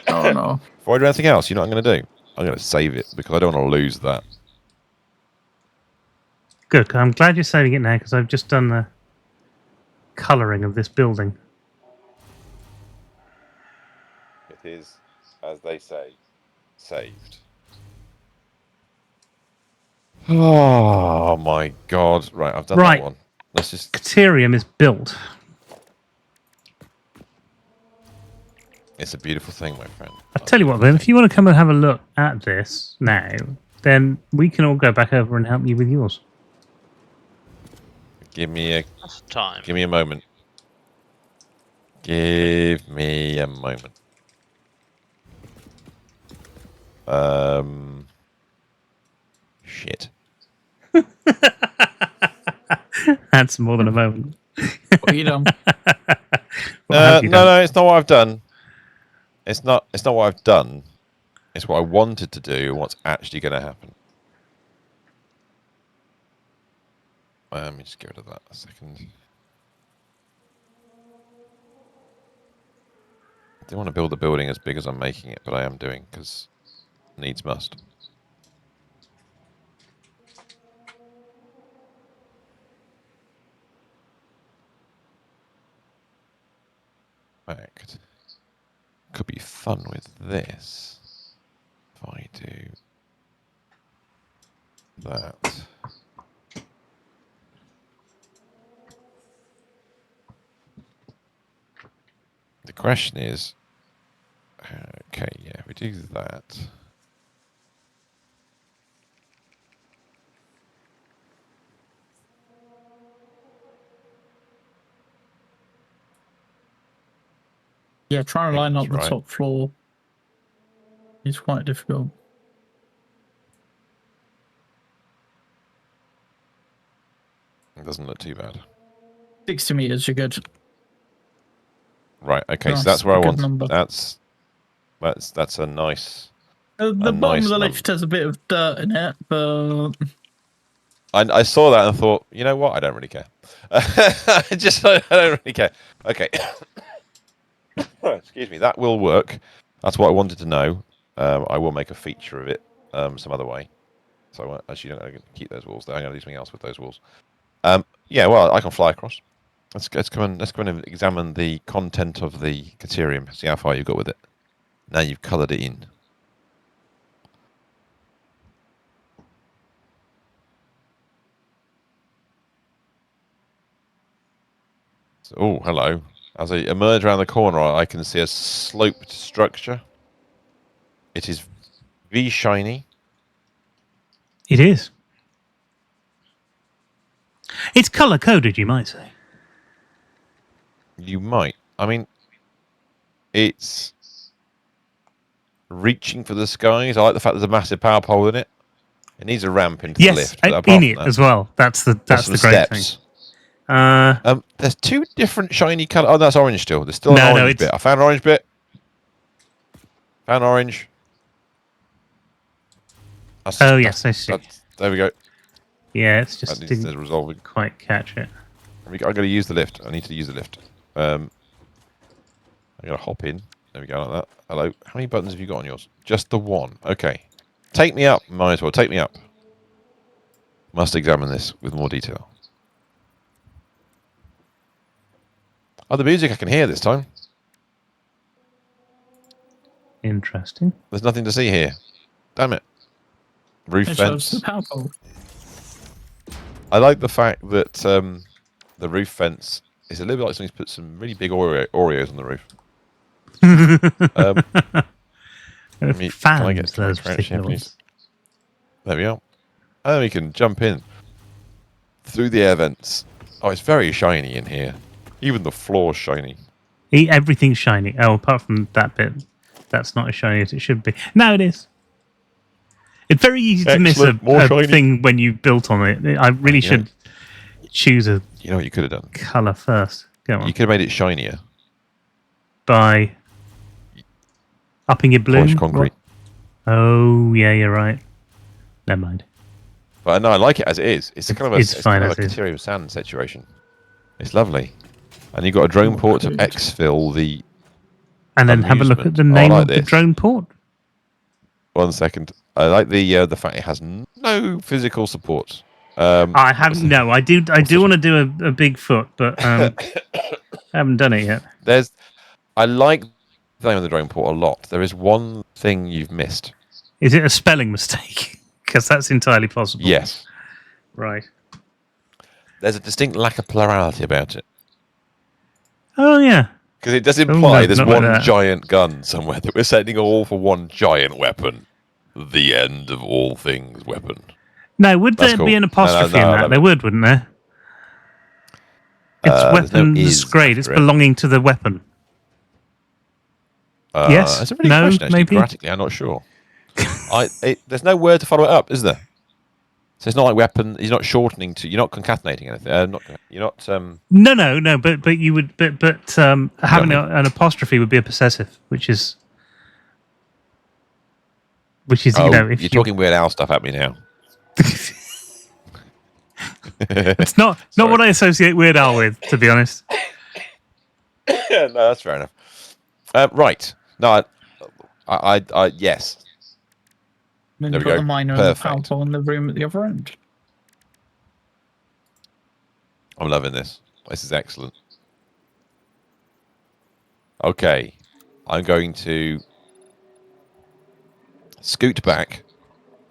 Oh no. Before I do anything else, you know what I'm going to do? I'm going to save it because I don't want to lose that. Good. I'm glad you're saving it now because I've just done the colouring of this building. It is, as they say, saved. Oh my god! Right, I've done Right. that one. Let's just. Caterium is built. It's a beautiful thing, my friend. I tell you what, then, if you want to come and have a look at this now, then we can all go back over and help you with yours. Give me a That's time. Give me a moment. Give me a moment. Shit. That's more than a moment. What you done? What have you done? No, it's not what I've done. It's not what I've done. It's what I wanted to do and what's actually going to happen. Let me just get rid of that a second. I didn't want to build the building as big as I'm making it, but I am doing because needs must. Fact. Could be fun with this. If I do that. The question is, okay, yeah, if we do that. Yeah, trying to line up the Right. top floor is quite difficult. It doesn't look too bad. 60 meters, you're good. Right, okay, Nice, so that's where I good want. number. That's a nice. The bottom nice of the number. lift has a bit of dirt in it, but I saw that and thought, you know what? I don't really care. I don't really care. Okay. Excuse me. That will work. That's what I wanted to know. I will make a feature of it some other way. So I won't, actually, I'm going to keep those walls there. I'm going to do something else with those walls. Yeah. Well, I can fly across. Let's come and examine the content of the Caterium. See how far you've got with it. Now you've coloured it in. So, oh, hello. As I emerge around the corner, I can see a sloped structure. It is V-shiny. It is. It's colour coded, you might say. You might. I mean, it's reaching for the skies. I like the fact there's a massive power pole in it. It needs a ramp into the Yes, lift. But apart in from it that, as well. That's the there's some great thing. steps. Uh, There's 2 different shiny colours. Oh, that's orange still. There's still an No, orange it's- bit. I found an orange bit. Found orange. Oh, yes, I see. There we go. yeah, it's That just needs to didn't resolve it. quite catch it. I've got to use the lift. I need to use the lift. I'm going to hop in. There we go, like that. Hello. How many buttons have you got on yours? Just the one. Okay. Take me up. Might as well. Take me up. Must examine this with more detail. Oh, the music I can hear this time. Interesting. There's nothing to see here. Damn it. Roof it shows the fence. power pole. I like the fact that the roof fence is a little bit like somebody's put some really big Oreos on the roof. Can I get Fans, those crouch particular here, please? ones. There we are. And then we can jump in through the air vents. Oh, it's very shiny in here. Even the floor's shiny. Everything's shiny. Oh, apart from that bit. That's not as shiny as it should be. No, it is. It's very easy to miss Excellent, more a shiny. thing when you built on it. I really should choose a You know what you could have done? colour first. Go on. You could have made it shinier. By upping your bloom. Polished concrete. What? Oh, yeah, you're right. Never mind. But no, I like it as it is. It's kind of a, It's fine kind of as a is. Caterium Sand situation. It's lovely. And you've got a drone port to exfil the And then have a look at the amusement. Oh, I name like of the this. drone port. 1 second. I like the fact it has no physical support. I haven't. No, I do want to do a Bigfoot, but I haven't done it yet. I like the name of the drone port a lot. There is one thing you've missed. Is it a spelling mistake? Because that's entirely possible. Yes. Right. There's a distinct lack of plurality about it. Oh yeah. Because it does no, imply there's not like one that. giant gun somewhere that we're sending all for one giant weapon. The end of all things weapon. No, would That's there cool. be an apostrophe No, I in that? love There it. would, wouldn't there? It's There's no weapons is grade. It's after it. belonging to the weapon. Yes? That's a really No? good question, actually. Maybe? Grammatically, I'm not sure. There's no word to follow it up, is there? So it's not like weapon. You're not shortening to. You're not concatenating anything. You're not. No. But you would. But having I mean? an apostrophe would be a possessive, which is Oh, you know, if you're talking Weird Al stuff at me now. It's not what I associate Weird Al with, to be honest. No, that's fair enough. Right. No, I yes. Then There you've we got go. the miner and the power Perfect. pole in the room at the other end. I'm loving this. This is excellent. Okay, I'm going to scoot back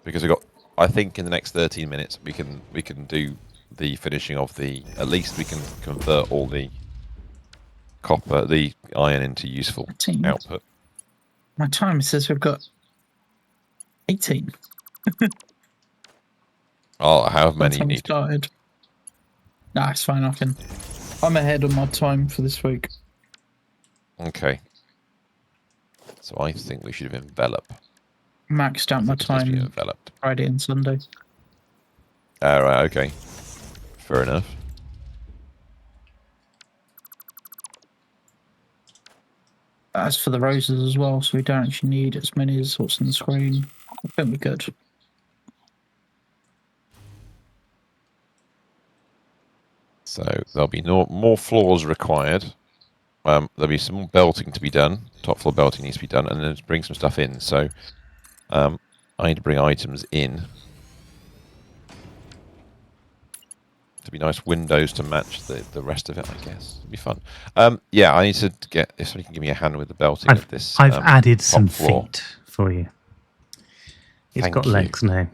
because I think in the next 13 minutes we can do the finishing of the. At least we can convert all the copper, the iron into useful 13. output. My time says we've got 18. Oh, how many That's you how we need? started. Nah, it's fine. I'm ahead of my time for this week. Okay. So I think we should have enveloped. Maxed out my time Enveloped. Friday and Sunday. Right. Okay. Fair enough. As for the roses as well, so we don't actually need as many as what's on the screen. I think we're good. So there'll be more floors required. There'll be some more belting to be done. Top floor belting needs to be done, and then bring some stuff in. So I need to bring items in. To be nice windows to match the rest of it, I guess. It'll be fun. Yeah, I need to get if somebody can give me a hand with the belting of this. I've added some floor. feet for you. It's Thank got you. legs now.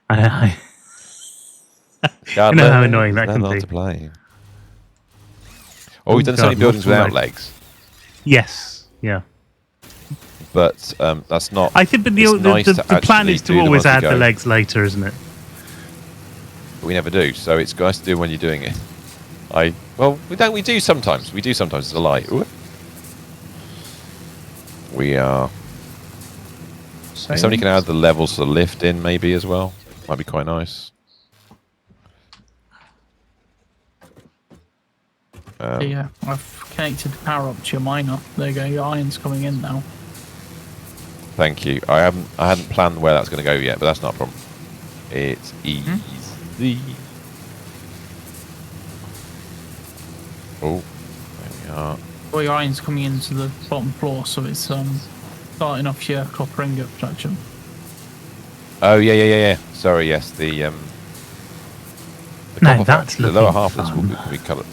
I God, you know how annoying that can be. To play. Oh, we've done so many God, buildings without multiple legs, Yes, yeah. but that's not. I think, but it's nice to the plan actually is to do them always as we add the go. legs later, isn't it? But we never do, so it's nice to do when you're doing it. We do sometimes. We do sometimes. It's a lie. Ooh. We are. If somebody can add the levels to the lift in, maybe as well. Might be quite nice. Yeah, I've connected the power up to your miner. There you go. Your iron's coming in now. Thank you. I hadn't planned where that's going to go yet, but that's not a problem. It's easy. Oh, there we are. Well, your iron's coming into the bottom floor, so it's starting off your copper ingot production. Oh yeah. Sorry, yes. The Now copper that's factory, the lower looking half of this fun. will be coloured.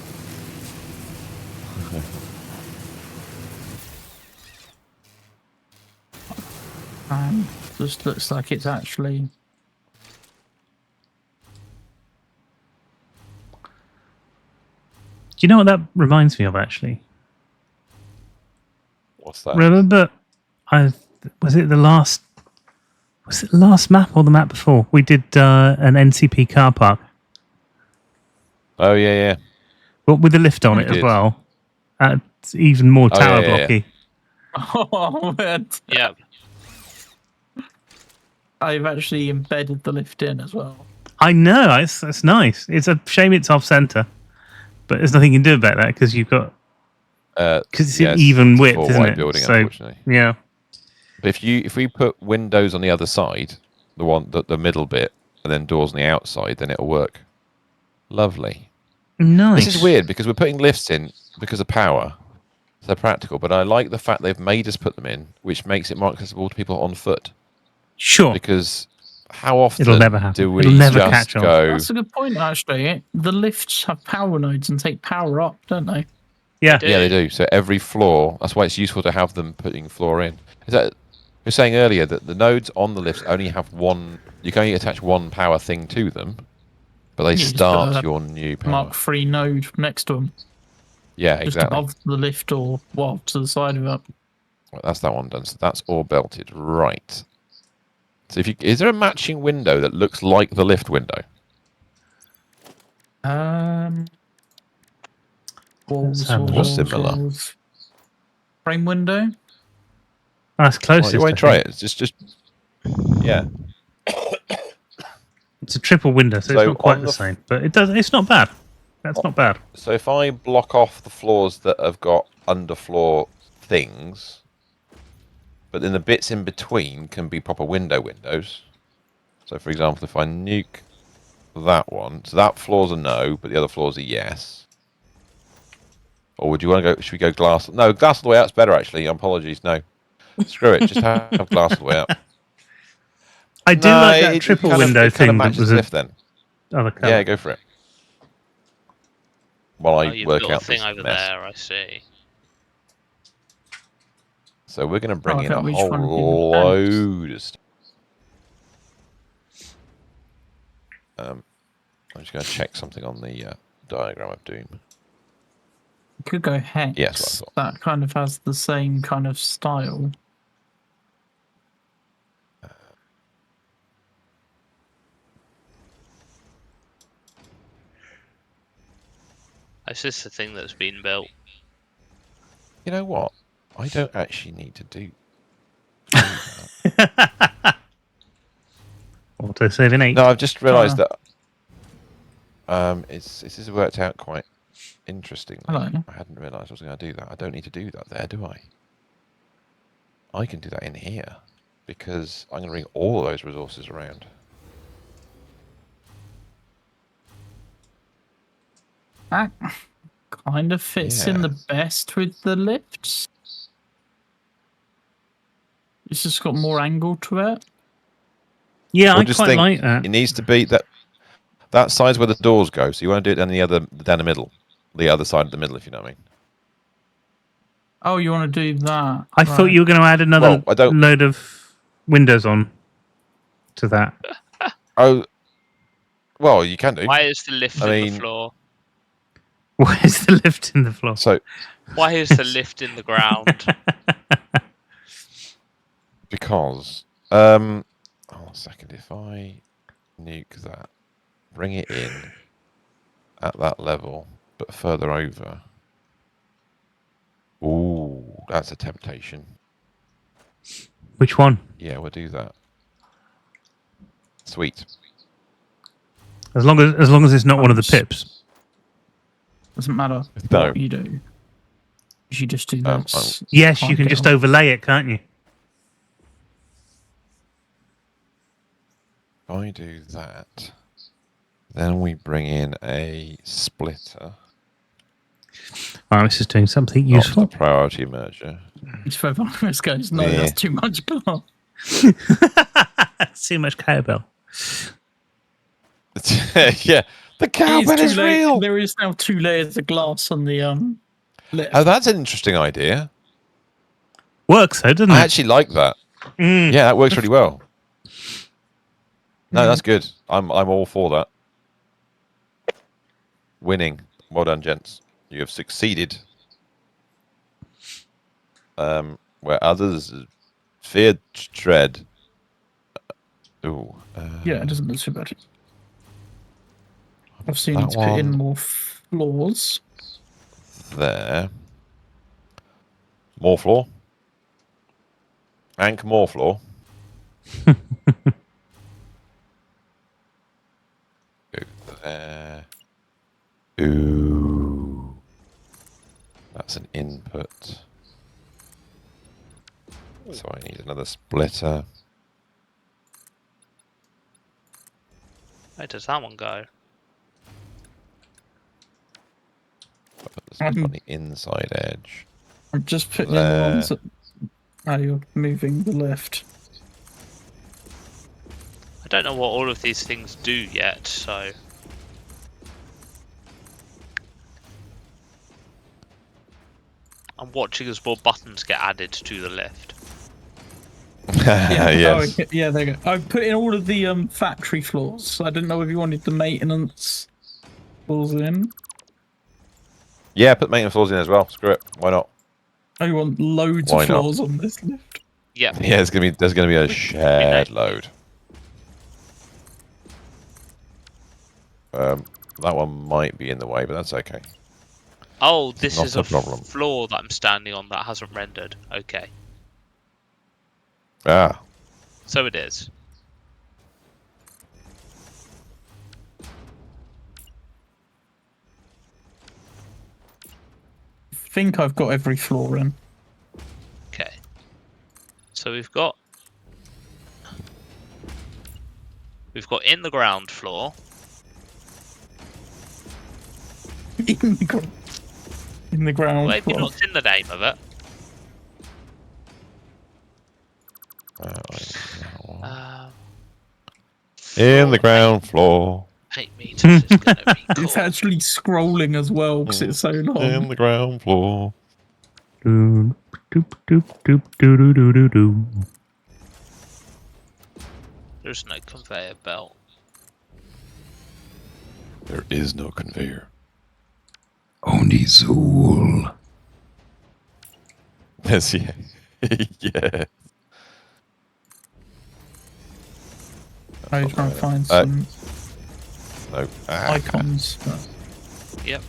Just looks like it's actually. Do you know what that reminds me of, actually? What's that? Remember, was it the last map or the map before? We did an NCP car park. Oh yeah. But with a lift on We it as did. well. It's even more Oh, tower yeah. blocky. Oh man! Yeah. I've actually embedded the lift in as well. I know, it's nice. It's a shame it's off center, but there's nothing you can do about that because you've got because it's an even width, four isn't wide it? building, So unfortunately. yeah, But if we put windows on the other side, the middle bit, and then doors on the outside, then it'll work. Lovely. nice. This is weird because we're putting lifts in because of power. So they're practical, but I like the fact they've made us put them in, which makes it more accessible to people on foot. Sure, Because how often it'll never happen. do we It'll never just catch on. go? That's a good point, actually. The lifts have power nodes and take power up, don't they? Yeah, They Yeah, they do. So every floor, that's why it's useful to have them putting floor in. Is that you were saying earlier that the nodes on the lifts only have one? You can only attach one power thing to them, but they You just put start a your new power. Mark 3 node next to them, Yeah, just exactly. above the lift or to the side of it. Well, that's that one done. So that's all belted, right? So is there a matching window that looks like the lift window? Walls, have a look. Or similar. walls. Frame window. that's Well, closest. you want I to try think. it? It's just yeah. It's a triple window, so it's So not quite on the the same, but it does. It's not bad. That's not bad. So if I block off the floors that have got underfloor things, but then the bits in between can be proper windows. So for example, if I nuke that one, so that floor's a no, but the other floor's a yes. Or would you want to go? Should we go glass? No, glass all the way out's better actually. Apologies, no. Screw it. Just have glass all the way out. I do like that triple window it kind of thing that matches was the a lift then. other color. Yeah, go for it. While Oh, I you've work built a out thing this over mess. there. I see. So we're going to bring in Okay, a which whole one did you advance? load of stuff. I'm just going to check something on the diagram of doom. You could go hex. Yes, what I thought. That kind of has the same kind of style. Is this the thing that's been built? You know what? I don't actually need to do. Auto saving 8. No, I've just realised Oh. that this has worked out quite interestingly. Hello. I hadn't realised I was going to do that. I don't need to do that there, do I? I can do that in here because I'm going to bring all of those resources around. That kind of fits in the Yes. best with the lifts. It's just got more angle to it. Yeah, Well, I just quite think, like that. it needs to be that side's where the doors go. So you want to do it down the middle, the other side of the middle, if you know what I mean. Oh, you want to do that? I thought you were going to add another Well, I don't- load of windows on to that. Oh, well, you can do. Why is the lift I in mean- the floor? Why is the lift in the floor? So Why is the lift in the ground? because hold on a second, if I nuke that, bring it in at that level, but further over. Ooh, that's a temptation. Which one? Yeah, we'll do that. Sweet. As long as it's not one of the pips. Doesn't matter No. what you do. You should just do this. Yes, you Can't can get just on. overlay it, can't you? If I do that, then we bring in a splitter. Right, this is doing something Not useful. the priority merger. It's so this goes, no, Yeah. that's too much glass. Too much cowbell. Yeah, the cowbell is real. There is now 2 layers of glass on the lip. Oh, that's an interesting idea. Works though, doesn't I it? actually like that. Mm. Yeah, that works really well. No, that's good. I'm all for that. Winning. Well done, gents. You have succeeded. Where others feared tread. Ooh. Yeah, it doesn't look so bad. Obviously, you that need to put in one more floors. there. More floor. Ank more floor. Ooh. That's an input. So I need another splitter. Where does that one go? Put the splitter on the inside edge. I'm just putting in the ones that... Oh, you're moving the left. I don't know what all of these things do yet, so... I'm watching as more buttons get added to the lift. Yes. Oh, yeah, there you go. I've put in all of the factory floors. I didn't know if you wanted the maintenance floors in. Yeah, put maintenance floors in as well. Screw it. Why not? Oh, you want loads Why of not? floors on this lift? Yeah. Yeah, there's gonna be a shared load. That one might be in the way, but that's okay. Oh, this Not is a a problem. floor that I'm standing on that hasn't rendered. Okay. Ah, So it is. I think I've got every floor in. Okay. So we've got in the ground floor. In the ground Well, have you floor. not seen the name of it? in the Floor ground floor. 8 meters is going to be cool. It's actually scrolling as well because it's so long. In the ground floor. Doop, doop, doop, doop, doo, doo, doo, doo, doo. There's no conveyor belt. There is no conveyor. Only Zool. Yes, yeah. Yeah. I was trying to find some No. icons. But... Yep.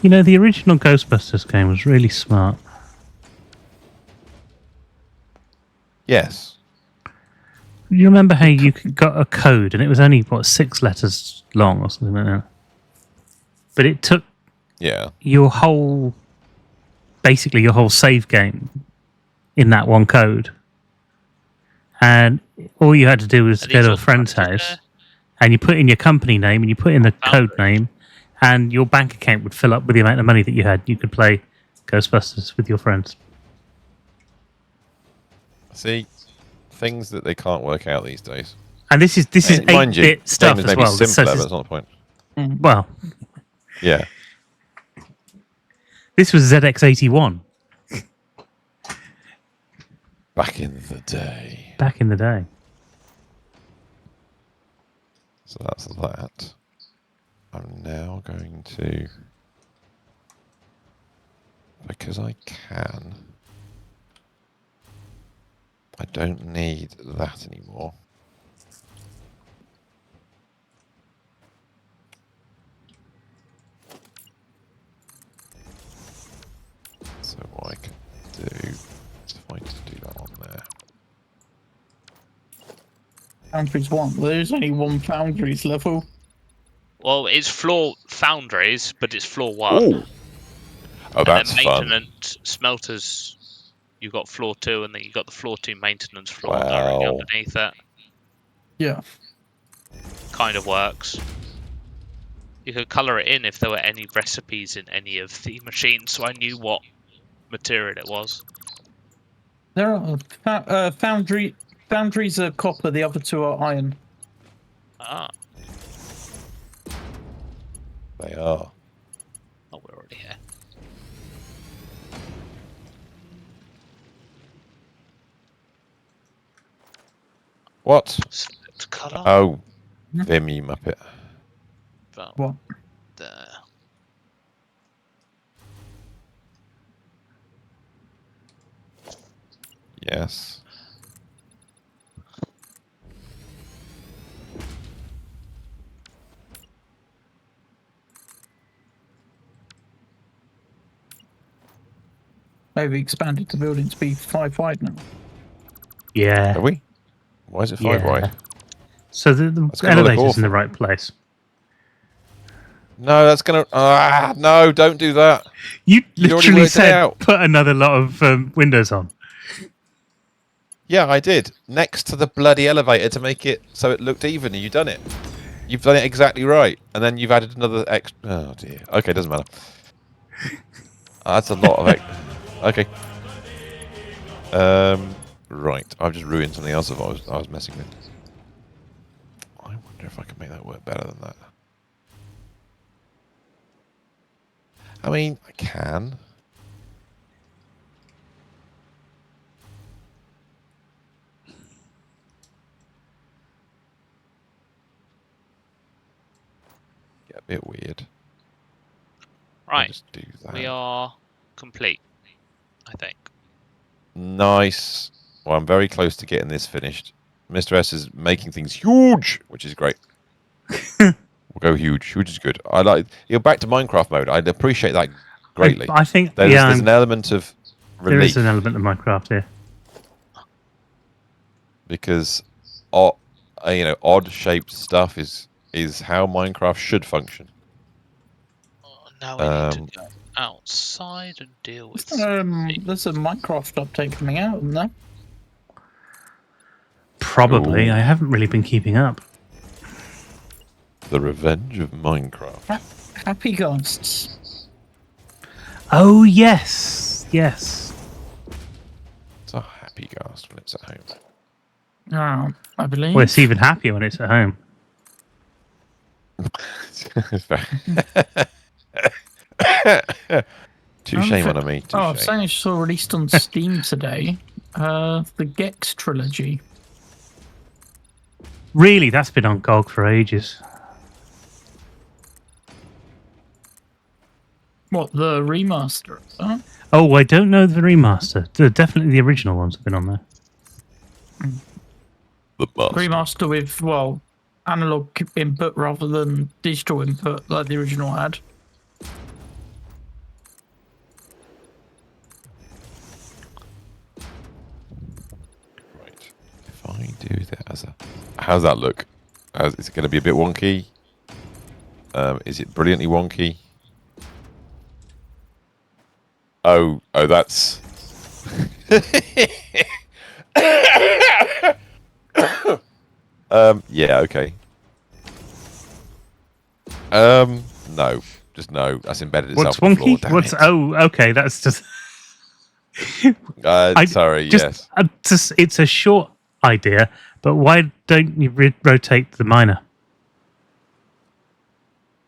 You know, the original Ghostbusters game was really smart. Yes. You remember how you got a code and it was only, what, 6 letters long or something like that? But it took Yeah. basically your whole save game in that one code. And all you had to do was Are go these to a all friend's factors house there? and you put in your company name and you put in the code Foundry. name and your bank account would fill up with the amount of money that you had. You could play Ghostbusters with your friends. See, things that they can't work out these days. And this is Mind you, 8-bit stuff game is as maybe well. simpler, but that's not the point. Well, Yeah. this was ZX81 Back in the day. back in the day. So that's that. I'm now going to, because I can, I don't need that anymore. So what I can do is if I just do that on there. Foundries 1. Well, there's only one Foundries level. Well, it's floor foundries, but it's floor 1. Ooh. Oh, And that's then fun. maintenance smelters, you've got floor 2, and then you've got the floor 2 maintenance floor Wow. directly underneath it. Yeah. Kind of works. You could colour it in if there were any recipes in any of the machines, so I knew what material it was. There are Foundries are copper, the other two are iron. Ah, They are. oh, we're already here. What? Select colour. Oh, Vim, you muppet. About What? there. Yes. Maybe expanded the building to be 5 wide now. Yeah. Are we? Why is it 5 Yeah. wide? So the That's gonna look elevator's in the awful. right place. No, that's gonna. No, don't do that. You You'd already literally worked it said out. put another lot of windows on. Yeah, I did. Next to the bloody elevator to make it so it looked even, and you've done it. You've done it exactly right, and then you've added another extra. Oh dear. Okay, doesn't matter. That's a lot of. Okay. Right. I've just ruined something else that I was messing with. I wonder if I can make that work better than that. I mean, I can. Get a bit weird. I'll Right, just do that. we are complete, I think. Nice. Well, I'm very close to getting this finished. Mr. S is making things huge, which is great. We'll go huge. Huge is good. I like. You're back to Minecraft mode. I'd appreciate that greatly. I think There's an element of there relief is an element of Minecraft here. because, odd shaped stuff is how Minecraft should function. Now we need to go outside and deal with. There's a Minecraft update coming out, isn't there? Probably. Ooh. I haven't really been keeping up. The Revenge of Minecraft. Happy Ghosts. Oh yes, yes. It's a happy ghast when it's at home. I believe. Well, it's even happier when it's at home. Touche, mon ami. Touche. I've seen it's saw released on Steam today. The Gex trilogy. Really, that's been on GOG for ages. What, the remaster? Huh? Oh, I don't know the remaster. Definitely the original ones have been on there. The master. Remaster with, well, analog input rather than digital input like the original had. Right. If I do that as a... How's that look? Is it going to be a bit wonky? Is it brilliantly wonky? Oh, that's... yeah, okay. No. Just no. That's embedded What's itself on the floor. wonky? Damn What's it. oh? Okay, that's just. Sorry, just, yes. it's a short idea, but why don't you rotate the miner?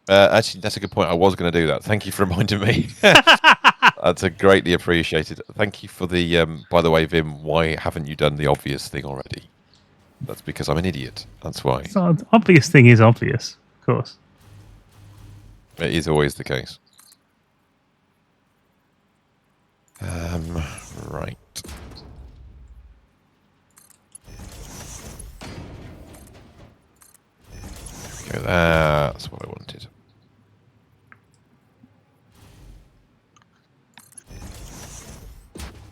Actually, that's a good point. I was going to do that. Thank you for reminding me. That's a greatly appreciated. Thank you for the. By the way, Vim, why haven't you done the obvious thing already? That's because I'm an idiot. That's why. So the obvious thing is obvious, of course. It is always the case. Right. There we go. That's what I wanted.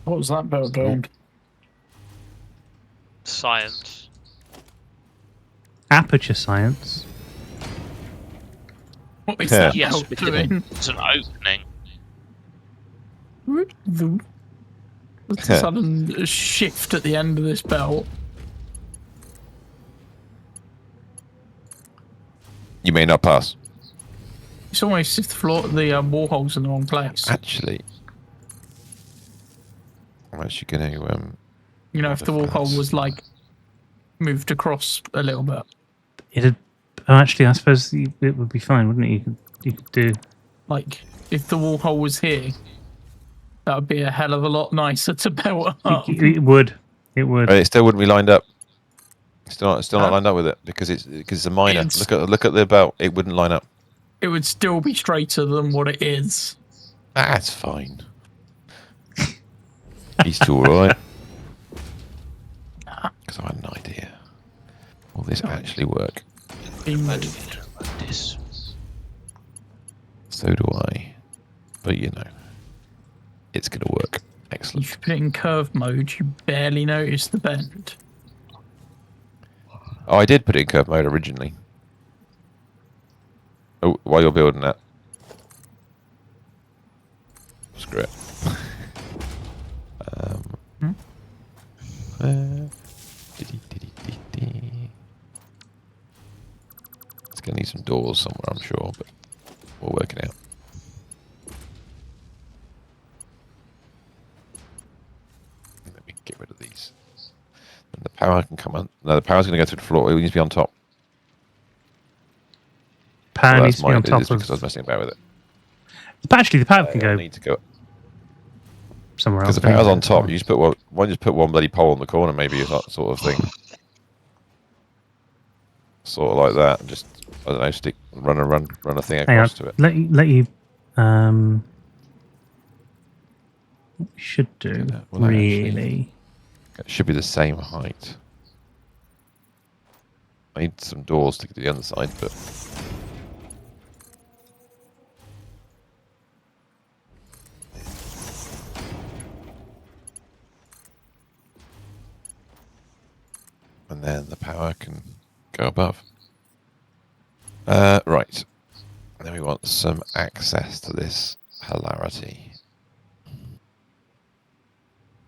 What was that bell doing? Science. Aperture science. What is Yeah. that Yes, bell we doing? did. It's an opening. There's a sudden shift at the end of this belt. You may not pass. It's almost if the wall holes in the wrong place. Actually, I'm actually going to. You know, if the wall hole was like moved across a little bit. It'd. Oh, actually, I suppose it would be fine, wouldn't it? You could do. Like, if the wall hole was here, that would be a hell of a lot nicer to belt up. It would. It would. It still wouldn't be lined up. Still not lined up with it because it's a minor. It's- Look at the belt. It wouldn't line up. It would still be straighter than what it is. That's fine. He's all right. Because I had an idea. Will this actually work? This. So do I. But you know, it's going to work. Excellent. If you put it in curve mode, you barely notice the bend. Oh, I did put it in curve mode originally. Oh, while you're building that. Screw it. Hmm? It's going to need some doors somewhere, I'm sure, but we'll work it out. Let me get rid of these. And the power can come on. No, the power's going to go through the floor. It needs to be on top. Power Well, needs that's to be on mine. top It's of. because I was messing about with it. But actually, the power can I'll go need to go somewhere because else. the power's anyway, on that's top. fine. You just put one. Why just put one bloody pole on the corner? Maybe is that sort of thing. Sort of like that. And just I don't know. Run a thing Hang on. across to it. Let you. What we should do Will I actually- really. It should be the same height. I need some doors to get to the other side, but and then the power can go above. Right. And then we want some access to this hilarity.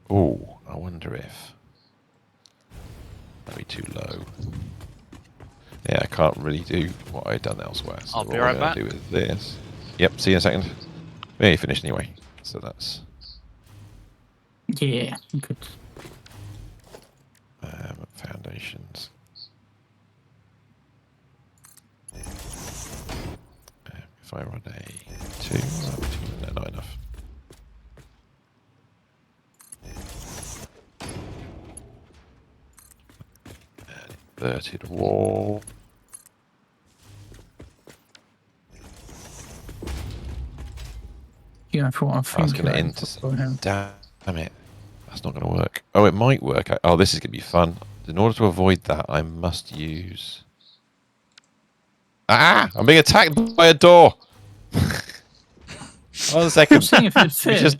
Oh, I wonder if that'd be too low. Yeah, I can't really do what I've done elsewhere. So I'll be what right we're going back. to do with this. Yep, see you in a second. We ain't finished anyway. So that's Yeah, good. foundations. If I run a 2, no, not enough. Inverted wall. Yeah, for what I That's think. going to intercept. Damn it. That's not going to work. Oh, it might work. Oh, this is going to be fun. In order to avoid that, I must use... Ah! I'm being attacked by a door! Hold on a I'm second. seeing if it We fit. just...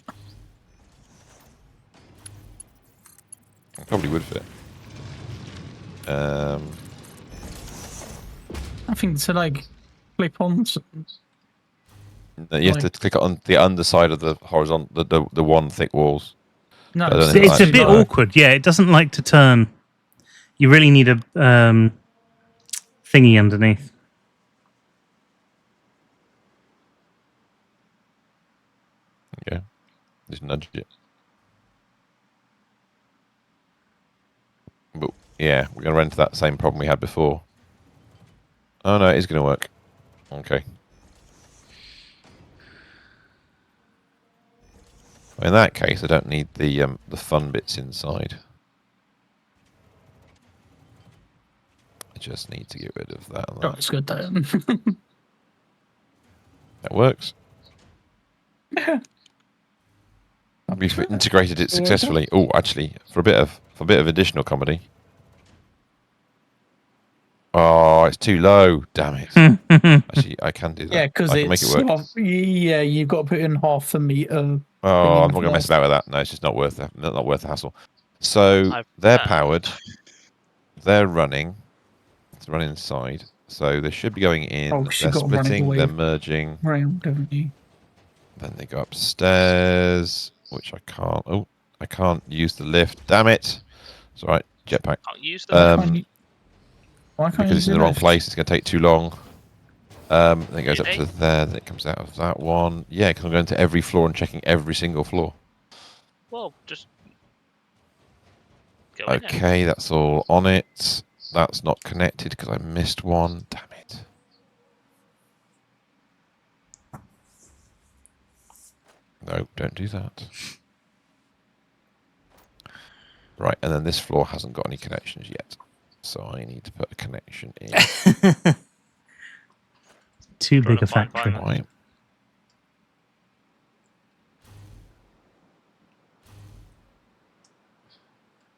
It probably would fit. I think to like clip on. You have to click on the underside of the horizontal, the one thick walls. No, I don't It's, think it's that'll a bit actually work. awkward. Yeah, it doesn't like to turn. You really need a thingy underneath. Yeah, just nudge it. But yeah, we're going to run into that same problem we had before. Oh no, it is going to work. Okay. In that case, I don't need the fun bits inside. I just need to get rid of that. And Oh, that. it's good though. That works. We've integrated it successfully. Oh, actually, for a bit of additional comedy. Oh, it's too low. Damn it. Actually, I can do that. Yeah, because I can make it's it work. yeah, you've got to put in half a meter. Oh, I'm not going to mess about with that. No, it's just not worth the hassle. So they're powered. They're running. It's running inside. So they should be going in. Oh, 'cause They're you've got to run it splitting. away They're merging. round, haven't you? Then they go upstairs, which I can't. Oh, I can't use the lift. Damn it! It's all right. Jetpack. Can't use them. Why can't Because you it's do in the wrong lift? place. It's going to take too long. Then it goes up Really? to there. Then it comes out of that one. Yeah, because I'm going to every floor and checking every single floor. Well, just go in it. Okay, that's all on it. That's not connected because I missed one. Damn it. No, don't do that. Right, and then this floor hasn't got any connections yet. So I need to put a connection in. Too Trying big to a find factory. violence. Right.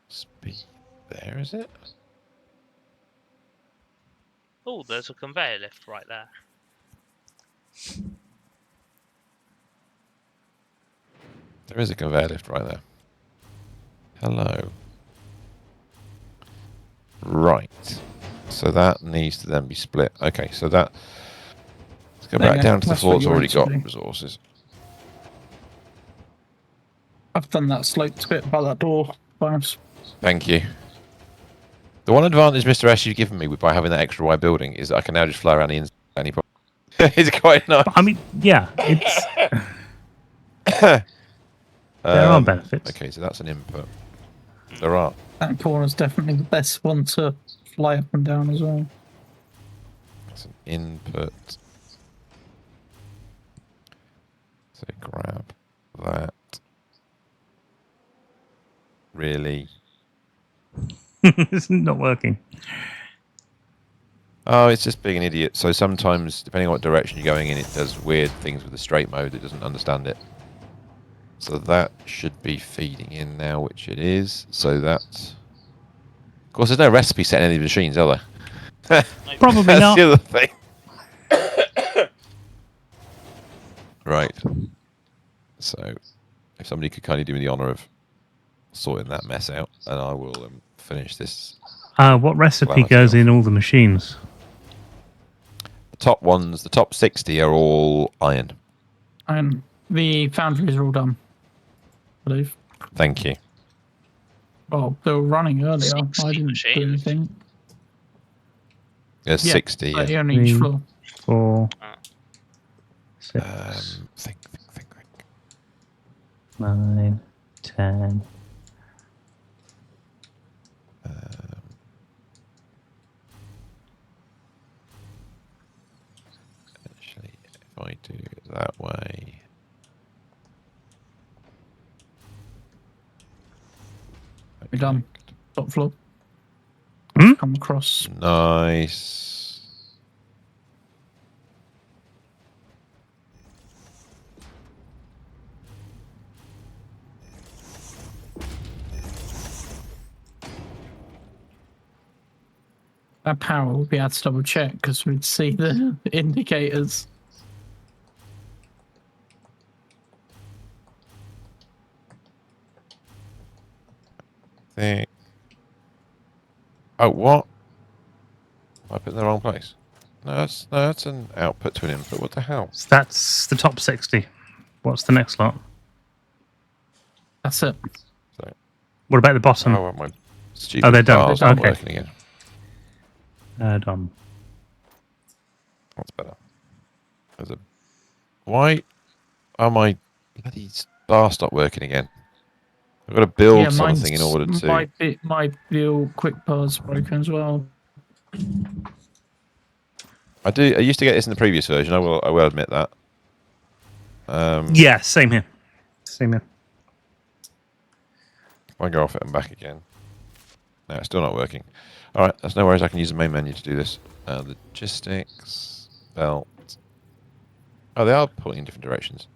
Speed. There, is it? Oh, there's a conveyor lift right there. There is a conveyor lift right there. Hello. Right. So that needs to then be split. Okay, so that... Go There you back go. down to the That's floor what that's you're already got into. resources. I've done that sloped bit by that door. Bonus. Thank you. The one advantage, Mr. S, you've given me by having that extra wide building is that I can now just fly around the inside at any point. It's quite nice. I mean, yeah, it's there are benefits. Okay, so that's an input. There are. That corner's definitely the best one to fly up and down as well. That's an input. So grab that. Really? It's not working. Oh, it's just being an idiot. So sometimes, depending on what direction you're going in, it does weird things with the straight mode. It doesn't understand it. So that should be feeding in now, which it is. So that... Of course, there's no recipe set in any of the machines, are there? Probably That's not. the other thing. Right. So, if somebody could kindly do me the honour of sorting that mess out, and I will finish this. What recipe Calamity goes off. in all the machines? The top ones, the top 60 are all iron. And the foundries are all done, I believe. Thank you. Well, they were running earlier. 60 I didn't do machines. anything. There's Yeah, 60. 30 Yeah. on each Three. floor. 4, Ah. 6, Think. 9, 10. Actually, if I do it that way. We're done. Top floor. Hmm? Come across. Nice. That power would be able to double check because we'd see the indicators. Think. Oh, what? I put it in the wrong place. No, that's an output to an input. What the hell? So that's the top 60. What's the next lot? That's it. So, What about the bottom? oh, my stupid they're done. bar's They're not done. Okay. working again. Done. That's better. There's a... Why are my bloody bar stopped working again? I've got to build something in order to... My build quick bar's broken as well. I used to get this in the previous version. I will admit that. Yeah, same here. Same here. If I go off it and back again. No, it's still not working. All right, that's no worries. I can use the main menu to do this. Logistics, belt. Oh, they are pulling in different directions.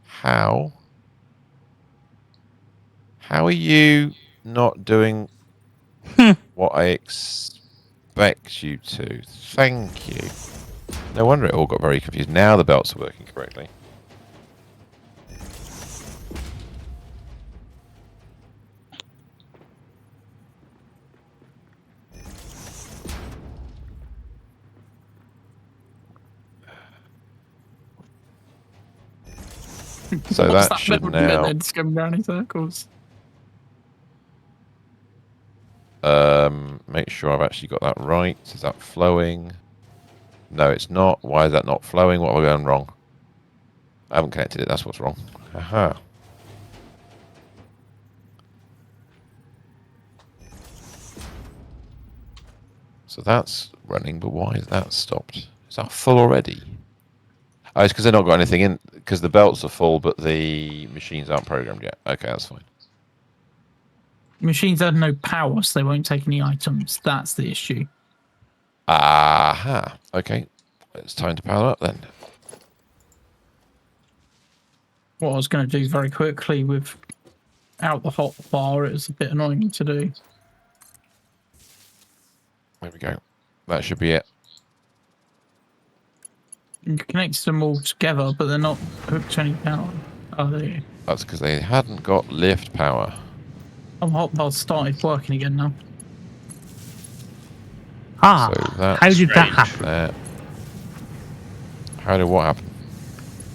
How? How are you not doing what I expect you to? Thank you. No wonder it all got very confused. Now the belts are working correctly. So What's that should little bit now then going round in circles? make sure I've actually got that right. Is that flowing? No, it's not. Why is that not flowing? What have I done wrong? I haven't connected it. That's what's wrong. Aha. So that's running, but why is that stopped? Is that full already? Oh, it's because they've not got anything in, because the belts are full, but the machines aren't programmed yet. Okay, that's fine. Machines have no power, so they won't take any items. That's the issue. Aha. Okay. It's time to power up then. What I was going to do very quickly without the hot bar, it was a bit annoying to do. There we go. That should be it. You connect them all together, but they're not hooked to any power. Oh, there you go. That's because they hadn't got lift power. Oh, hot bar started working again now. Ah, So that's how did that strange. happen? there. How did what happen?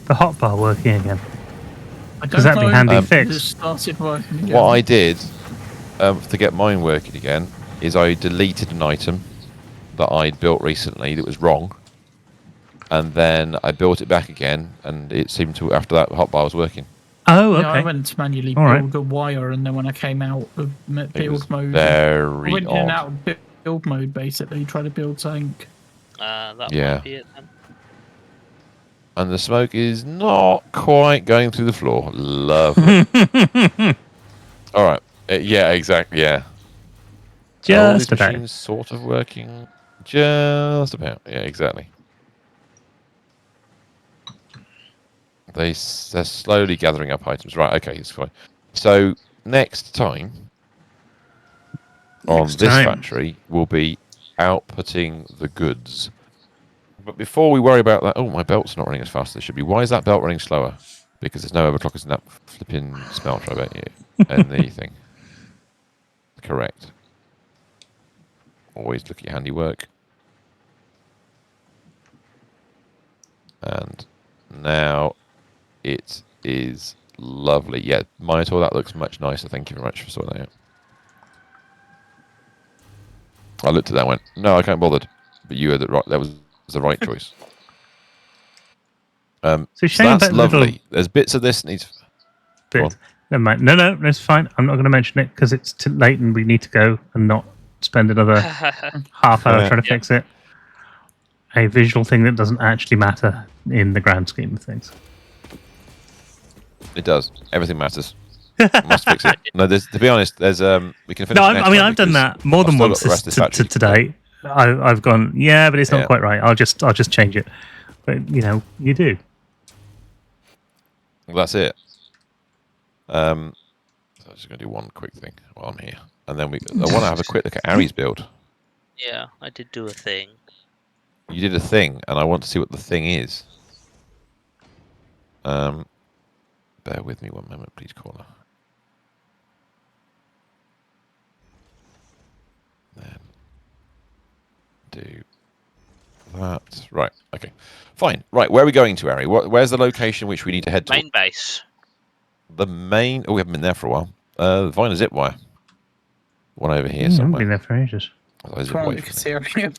The hotbar working again. I Does don't that be know handy if fix? it started working again. What I did to get mine working again is I deleted an item that I'd built recently that was wrong, and then I built it back again, and it seemed to after that the hotbar was working. Oh, Yeah, I okay. went to manually All right. build a wire, and then when I came out of It was build mode, I very went in and odd. out of build mode basically, trying to build something. That Yeah. might be it then. And the smoke is not quite going through the floor. Lovely. All right. Yeah, exactly. Yeah. All these Just about. machines sort of working. Just about. Yeah, exactly. They're slowly gathering up items. Right. Okay. It's fine. So next time on Next this time. factory, we'll be outputting the goods. But before we worry about that, oh, my belt's not running as fast as it should be. Why is that belt running slower? Because there's no overclockers in that flipping smelter, I bet you. And the thing. Correct. Always look at your handiwork. And now it is lovely. Yeah, Minotaur, that looks much nicer. Thank you very much for sorting that out. I looked at that and went, no, I can't be bothered. But you had it right. That was the right choice. So So shame that's about the little lovely. There's bits of this that needs... Go bit. Never mind. No, that's fine. I'm not going to mention it because it's too late and we need to go and not spend another half hour Yeah. trying to fix it. A visual thing that doesn't actually matter in the grand scheme of things. It does. Everything matters. Must fix it. No, to be honest, there's we can finish. No, next I mean time I've done because that more I've than still once got the rest of this factory to today. I've gone, yeah, but it's not Yeah. quite right. I'll just change it. But you do. Well, that's it. So I'm just going to do one quick thing while I'm here, and then I want to have a quick look at Ari's build. Yeah, I did do a thing. You did a thing, and I want to see what the thing is. Bear with me one moment, please, caller. Then do that. Right. Okay. Fine. Right. Where are we going to, Ari? Where's the location which we need to head to? Main base. The main. Oh, we haven't been there for a while. Find a zip wire. One over here I haven't somewhere. been there for ages. Oh, is it Trying away to from me? see everything.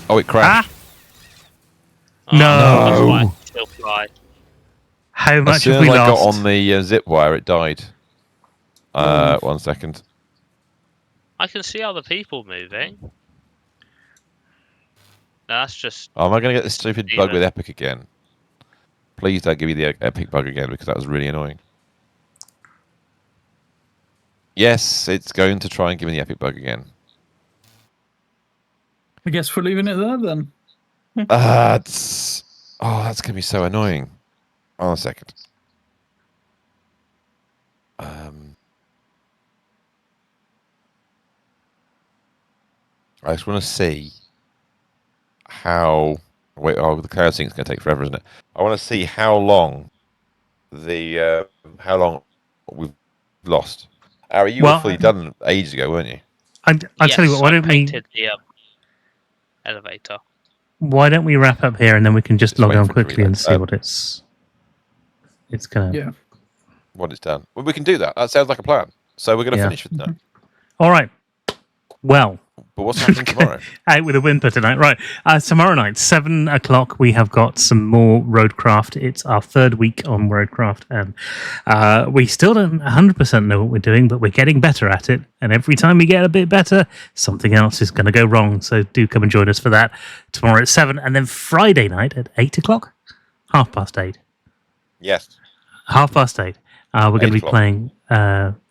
Oh, it crashed. Oh, That's No. why I can still fly. How As much soon have as we I lost? got on the zip wire, it died. 1 second. I can see other people moving. No, that's just Oh, am I going to get this stupid bug Demon. with Epic again? Please don't give me the Epic bug again because that was really annoying. Yes, it's going to try and give me the Epic bug again. I guess we're leaving it there then. That's going to be so annoying. Hold on a second. I just want to see how. Wait, the cloud sync's going to take forever, isn't it? I want to see how long we've lost. Ari, you were fully done ages ago, weren't you? I'll tell you what. I painted the elevator. Why don't we wrap up here and then we can just Just log wait on for it to quickly and see reload. what it's gonna. Yeah. What it's done. Well, we can do that. That sounds like a plan. So we're going to Yeah. finish with that. All right. Well, But what's happening tomorrow? out with a whimper tonight. Right. Tomorrow night, 7 o'clock, we have got some more Roadcraft. It's our third week on Roadcraft. And we still don't 100% know what we're doing, but we're getting better at it. And every time we get a bit better, something else is going to go wrong. So do come and join us for that tomorrow at 7. And then Friday night at 8 o'clock? 8:30. Yes. 8:30. We're going to be 8 o'clock. playing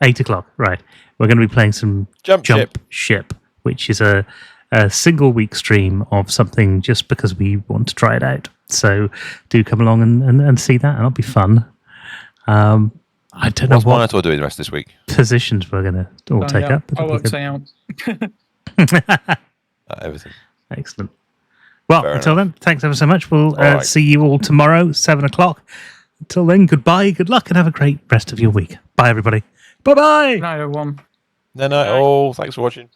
8 o'clock. Right. We're going to be playing some Jump Ship, which is a single week stream of something just because we want to try it out. So do come along and see that. It'll be fun. I don't know What's what Minotaur doing the rest of this week? positions we're going to all take up. but I'll it'll be work something out. Everything. Excellent. Well, Fair until enough. then, thanks ever so much. We'll All right. see you all tomorrow, 7 o'clock. Until then, goodbye, good luck, and have a great rest of your week. Bye, everybody. Bye-bye. No one. No, no. Oh, thanks for watching.